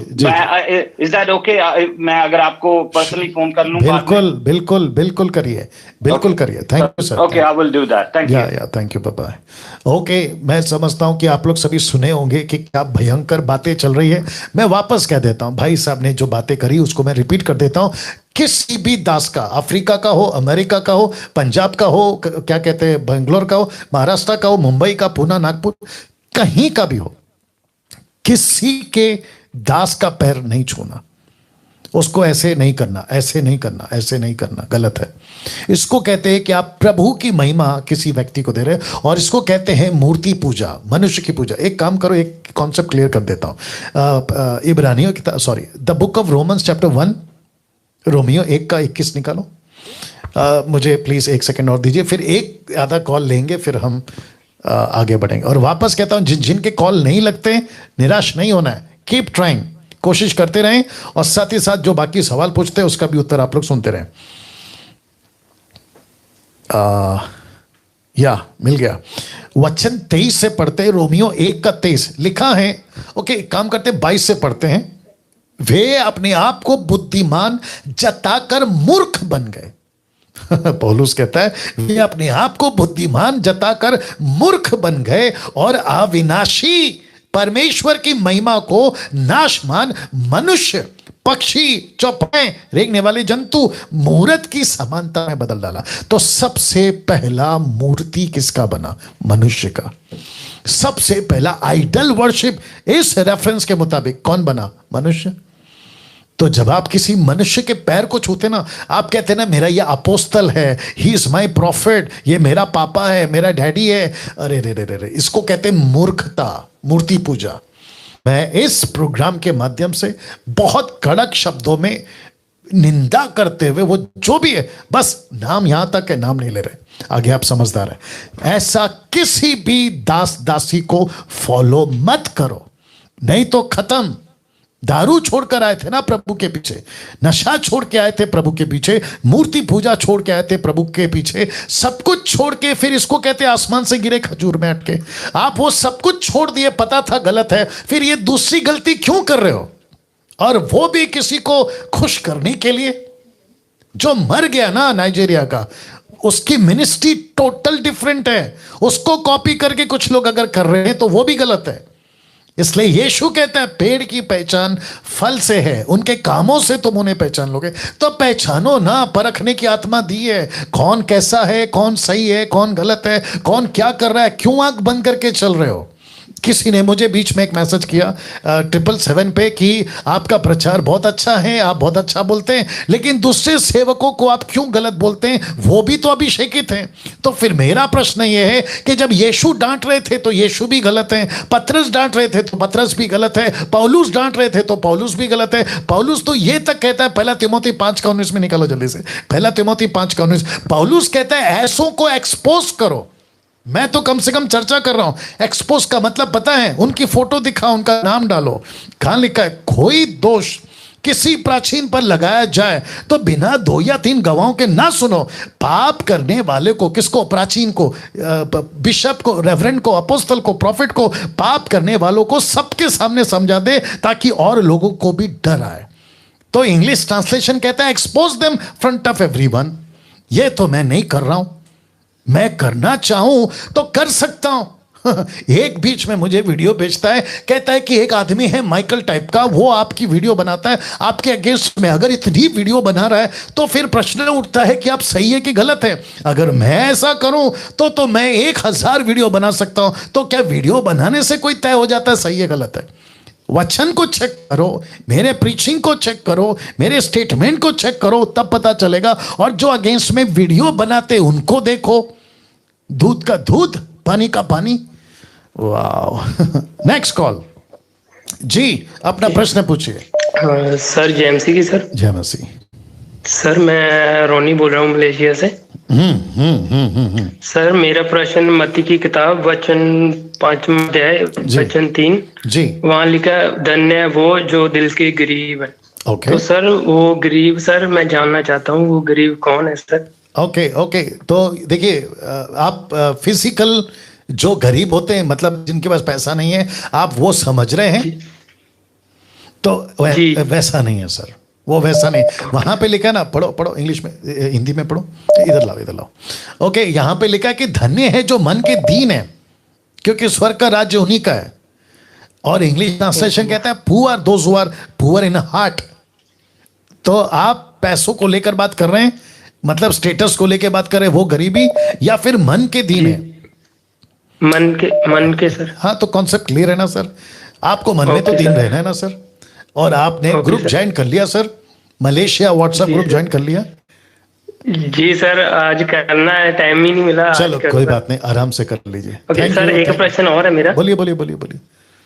Is that okay? मैं अगर आपको पर्सनली फोन कर लूं? बिल्कुल करिए, बिल्कुल करिए। Thank you sir. Okay, I will do that. Thank you. Yeah thank you, bye bye. Okay, मैं समझता हूं कि आप लोग सभी सुने होंगे कि क्या भयंकर बातें चल रही है। मैं वापस कह देता हूं, भाई साहब ने जो बातें करी उसको मैं रिपीट कर देता हूं। किसी भी दास का, अफ्रीका का हो, अमेरिका का हो, पंजाब का हो, क्या कहते हैं, बेंगलोर का हो, महाराष्ट्र का हो, मुंबई का, पूना, नागपुर, कहीं का भी हो, किसी के दास का पैर नहीं छूना, उसको ऐसे नहीं करना, ऐसे नहीं करना, ऐसे नहीं करना, गलत है। इसको कहते हैं कि आप प्रभु की महिमा किसी व्यक्ति को दे रहे हैं, और इसको कहते हैं मूर्ति पूजा, मनुष्य की पूजा। एक काम करो, एक कॉन्सेप्ट क्लियर कर देता हूं। इब्रानियों की, sorry, the book of Romans chapter 1, Romeo 1 का 21 निकालो। मुझे प्लीज 1 सेकेंड और दीजिए, फिर एक आधा कॉल लेंगे, फिर हम आगे बढ़ेंगे। और वापस कहता हूं, जिनके कॉल नहीं लगते, निराश नहीं होना है, कीप ट्राइंग, कोशिश करते रहें, और साथ ही साथ जो बाकी सवाल पूछते हैं उसका भी उत्तर आप लोग सुनते रहें। या मिल गया वचन 23 से पढ़ते हैं, रोमियो 1 का 23 लिखा है। ओके, काम करते 22 से पढ़ते हैं। वे अपने आप को बुद्धिमान जताकर मूर्ख बन गए। पौलुस कहता है, वे अपने आप को बुद्धिमान जताकर मूर्ख बन गए, और अविनाशी परमेश्वर की महिमा को नाशमान मनुष्य, पक्षी, चौपाए, रेंगने वाले जंतु, मूर्त की समानता में बदल डाला। तो सबसे पहला मूर्ति किसका बना? मनुष्य का। सबसे पहला आइडल वर्शिप इस रेफरेंस के मुताबिक कौन बना? मनुष्य। तो जब आप किसी मनुष्य के पैर को छूते ना, आप कहते हैं ना, मेरा ये अपोस्तल है, ही इज माई प्रॉफिट, ये मेरा पापा है, मेरा डैडी है। अरे रे रे रे, इसको कहते हैं मूर्खता, मूर्ति पूजा। मैं इस प्रोग्राम के माध्यम से बहुत कड़क शब्दों में निंदा करते हुए, वो जो भी है, बस नाम यहां तक है, नाम नहीं ले रहे, आगे आप समझदार हैं। ऐसा किसी भी दास दासी को फॉलो मत करो, नहीं तो खत्म। दारू छोड़कर आए थे ना प्रभु के पीछे, नशा छोड़ के आए थे प्रभु के पीछे, मूर्ति पूजा छोड़ के आए थे प्रभु के पीछे, सब कुछ छोड़ के, फिर इसको कहते हैं आसमान से गिरे खजूर में अटके। आप वो सब कुछ छोड़ दिए, पता था गलत है, फिर ये दूसरी गलती क्यों कर रहे हो? और वो भी किसी को खुश करने के लिए। जो मर गया ना नाइजीरिया का, उसकी मिनिस्ट्री टोटल डिफरेंट है। उसको कॉपी करके कुछ लोग अगर कर रहे हैं तो वो भी गलत है। इसलिए यीशु कहता है पेड़ की पहचान फल से है, उनके कामों से तुम उन्हें पहचान लोगे। तो पहचानो ना, परखने की आत्मा दी है, कौन कैसा है, कौन सही है, कौन गलत है, कौन क्या कर रहा है। क्यों आंख बंद करके चल रहे हो? किसी ने मुझे बीच में एक मैसेज किया 777 पे कि आपका प्रचार बहुत अच्छा है, आप बहुत अच्छा बोलते हैं, लेकिन दूसरे सेवकों को आप क्यों गलत बोलते हैं? वो भी तो अभिषेकित हैं। तो फिर मेरा प्रश्न ये है कि जब यीशु डांट रहे थे तो यीशु भी गलत है, पतरस डांट रहे थे तो पतरस भी गलत है, पौलुस डांट रहे थे तो पौलुस भी गलत है। पौलुस तो ये तक कहता है, 1 तिमोथी 5:19 में निकालो जल्दी से, 1 तिमोथी 5:19। पौलुस कहता है ऐसों को एक्सपोज करो। मैं तो कम से कम चर्चा कर रहा हूं। एक्सपोज का मतलब पता है? उनकी फोटो दिखाओ, उनका नाम डालो। कहां लिखा है? कोई दोष किसी प्राचीन पर लगाया जाए तो बिना 2 या 3 गवाहों के ना सुनो। पाप करने वाले को, किसको? प्राचीन को, बिशप को, रेवरेंड को, अपोस्तल को, प्रॉफिट को, पाप करने वालों को सबके सामने समझा दे ताकि और लोगों को भी डर आए। तो इंग्लिश ट्रांसलेशन कहता है expose them front of everyone. ये तो मैं नहीं कर रहा हूं। मैं करना चाहूं तो कर सकता हूं। एक बीच में मुझे वीडियो भेजता है, कहता है कि एक आदमी है माइकल टाइप का, वो आपकी वीडियो बनाता है आपके अगेंस्ट में। अगर इतनी वीडियो बना रहा है तो फिर प्रश्न उठता है कि आप सही है कि गलत है। अगर मैं ऐसा करूं तो मैं 1000 वीडियो बना सकता हूं। तो क्या वीडियो बनाने से कोई तय हो जाता है सही है गलत है? वचन को चेक करो, मेरे प्रीचिंग को चेक करो, मेरे स्टेटमेंट को चेक करो, तब पता चलेगा। और जो अगेंस्ट में वीडियो बनाते उनको देखो, दूध का दूध, पानी का पानी। वाह। नेक्स्ट कॉल जी, अपना प्रश्न पूछिए। सर जय मसीह की। सर जय मसीह। सर मैं रोनी बोल रहा हूँ मलेशिया से। सर मेरा प्रश्न मत्ती की किताब वचन 5वां अध्याय वचन 3 जी, वहां लिखा धन्य है वो जो दिल के गरीब है। तो सर वो गरीब, सर मैं जानना चाहता हूँ वो गरीब कौन है सर? ओके। तो देखिए, आप फिजिकल जो गरीब होते हैं, मतलब जिनके पास पैसा नहीं है, आप वो समझ रहे हैं? तो वैसा नहीं है सर, वो वैसा नहीं। वहां पे लिखा है ना, पढ़ो इंग्लिश में, हिंदी में पढ़ो, इधर लाओ। ओके, यहां पे लिखा है कि धन्य है जो मन के दीन है, क्योंकि स्वर्ग का राज्य उन्हीं का है। और इंग्लिश ट्रांसलेशन कहता है poor, those who are poor in heart. तो आप पैसों को लेकर बात कर रहे हैं, मतलब स्टेटस को लेकर बात कर रहे हैं, वो गरीबी, या फिर मन के दीन है? मन के सर। हाँ, तो कॉन्सेप्ट क्लियर है ना सर? आपको मन में तो दीन रहना है ना सर? और आपने ग्रुप ज्वाइन कर लिया sir, Malaysia WhatsApp group join कर लिया? जी सर, आज करना है, टाइम ही नहीं मिला। चलो कोई बात नहीं, आराम से कर लीजिए। ओके सर, एक प्रश्न और है मेरा। बोलिए।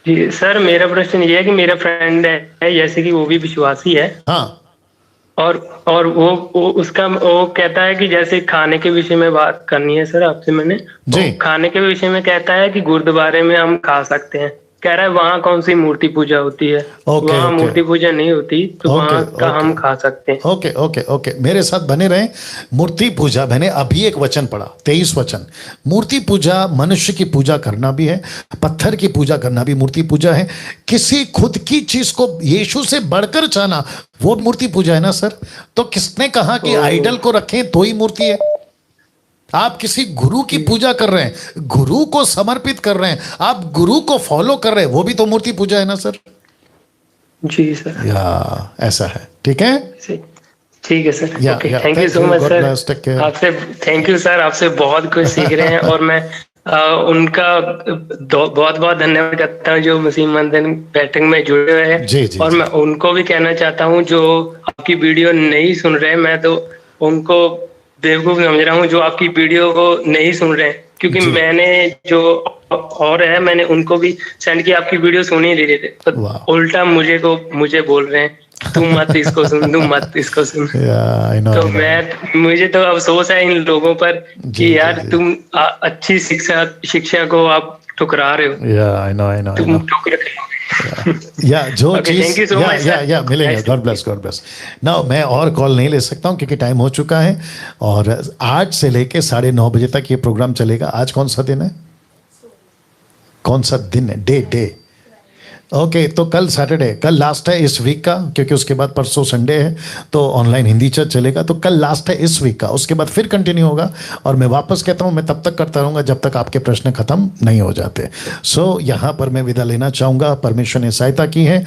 जी सर, मेरा प्रश्न ये है कि मेरा फ्रेंड है, जैसे कि वो भी विश्वासी है। हाँ। और वो उसका वो कहता है कि जैसे खाने के विषय में बात करनी है सर आपसे मैंने। जी। खाने के विषय में कहता है कि गुरुद्वारे में हम खा सकते हैं। कह रहा है वहाँ कौन सी मूर्ति पूजा होती है? वहाँ मूर्ति पूजा नहीं होती, तो वहाँ का हम खा सकते हैं। ओके, मेरे साथ बने रहे। मूर्ति पूजा, मैंने अभी एक वचन पढ़ा, 23 वचन। मूर्ति पूजा मनुष्य की पूजा करना भी है, पत्थर की पूजा करना भी मूर्ति पूजा है। किसी खुद की चीज को यीशु से बढ़कर चाहना, वो मूर्ति पूजा है ना सर? तो किसने कहा कि आइडल को रखें तो ही मूर्ति है? आप किसी गुरु की पूजा कर रहे हैं, गुरु को समर्पित कर रहे हैं, आप गुरु को फॉलो कर रहे हैं, वो भी तो मूर्ति पूजा है ना सर? जी सर। या ऐसा है, ठीक है sir. Thank you so much sir. आपसे थैंक यू सर, आपसे बहुत कुछ सीख रहे हैं। और मैं उनका बहुत बहुत धन्यवाद करता हूँ जो मसीह मंदिर बैठक में जुड़े हुए हैं। और मैं उनको भी कहना चाहता हूँ जो आपकी वीडियो नहीं सुन रहे, मैं तो उनको बेवकूफ समझ रहा हूँ जो आपकी वीडियो को नहीं सुन रहे हैं, क्योंकि मैंने जो और है मैंने उनको भी सेंड किया, आपकी वीडियो सुन ही रहे थे, तो उल्टा मुझे बोल रहे हैं तुम मत इसको सुन। तो मुझे तो अफसोस है इन लोगों पर कि यार तुम अच्छी शिक्षा को आप ठुकरा रहे हो। तुम जो चीज मिलेंगे। God bless. नाउ मैं और कॉल नहीं ले सकता हूं क्योंकि टाइम हो चुका है, और आज से लेके 9:30 बजे तक ये प्रोग्राम चलेगा। आज कौन सा दिन है? डे ओके तो कल सैटरडे, कल लास्ट है इस वीक का, क्योंकि उसके बाद परसों संडे है तो ऑनलाइन हिंदी चर्च चलेगा। तो कल लास्ट है इस वीक का, उसके बाद फिर कंटिन्यू होगा। और मैं वापस कहता हूं, मैं तब तक करता रहूंगा जब तक आपके प्रश्न खत्म नहीं हो जाते। सो यहां पर मैं विदा लेना चाहूंगा। परमेश्वर ने सहायता की है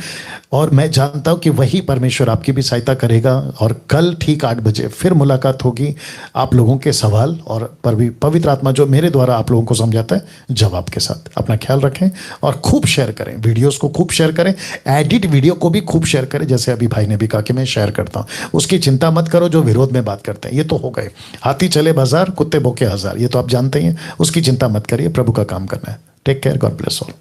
और मैं जानता हूं कि वही परमेश्वर आपकी भी सहायता करेगा। और कल ठीक 8 बजे फिर मुलाकात होगी। आप लोगों के सवाल और पवित्र आत्मा जो मेरे द्वारा आप लोगों को समझाता है, जवाब के साथ। अपना ख्याल रखें और खूब शेयर करें, वीडियोस को खूब शेयर करें, एडिट वीडियो को भी खूब शेयर करें। जैसे अभी भाई ने भी कहा कि मैं शेयर करता हूं, उसकी चिंता मत करो जो विरोध में बात करते हैं। ये तो हो गए, हाथी चले बाजार कुत्ते भौंके हजार, ये तो आप जानते ही हैं। उसकी चिंता मत करिए, प्रभु का काम करना है। Take care, God bless all.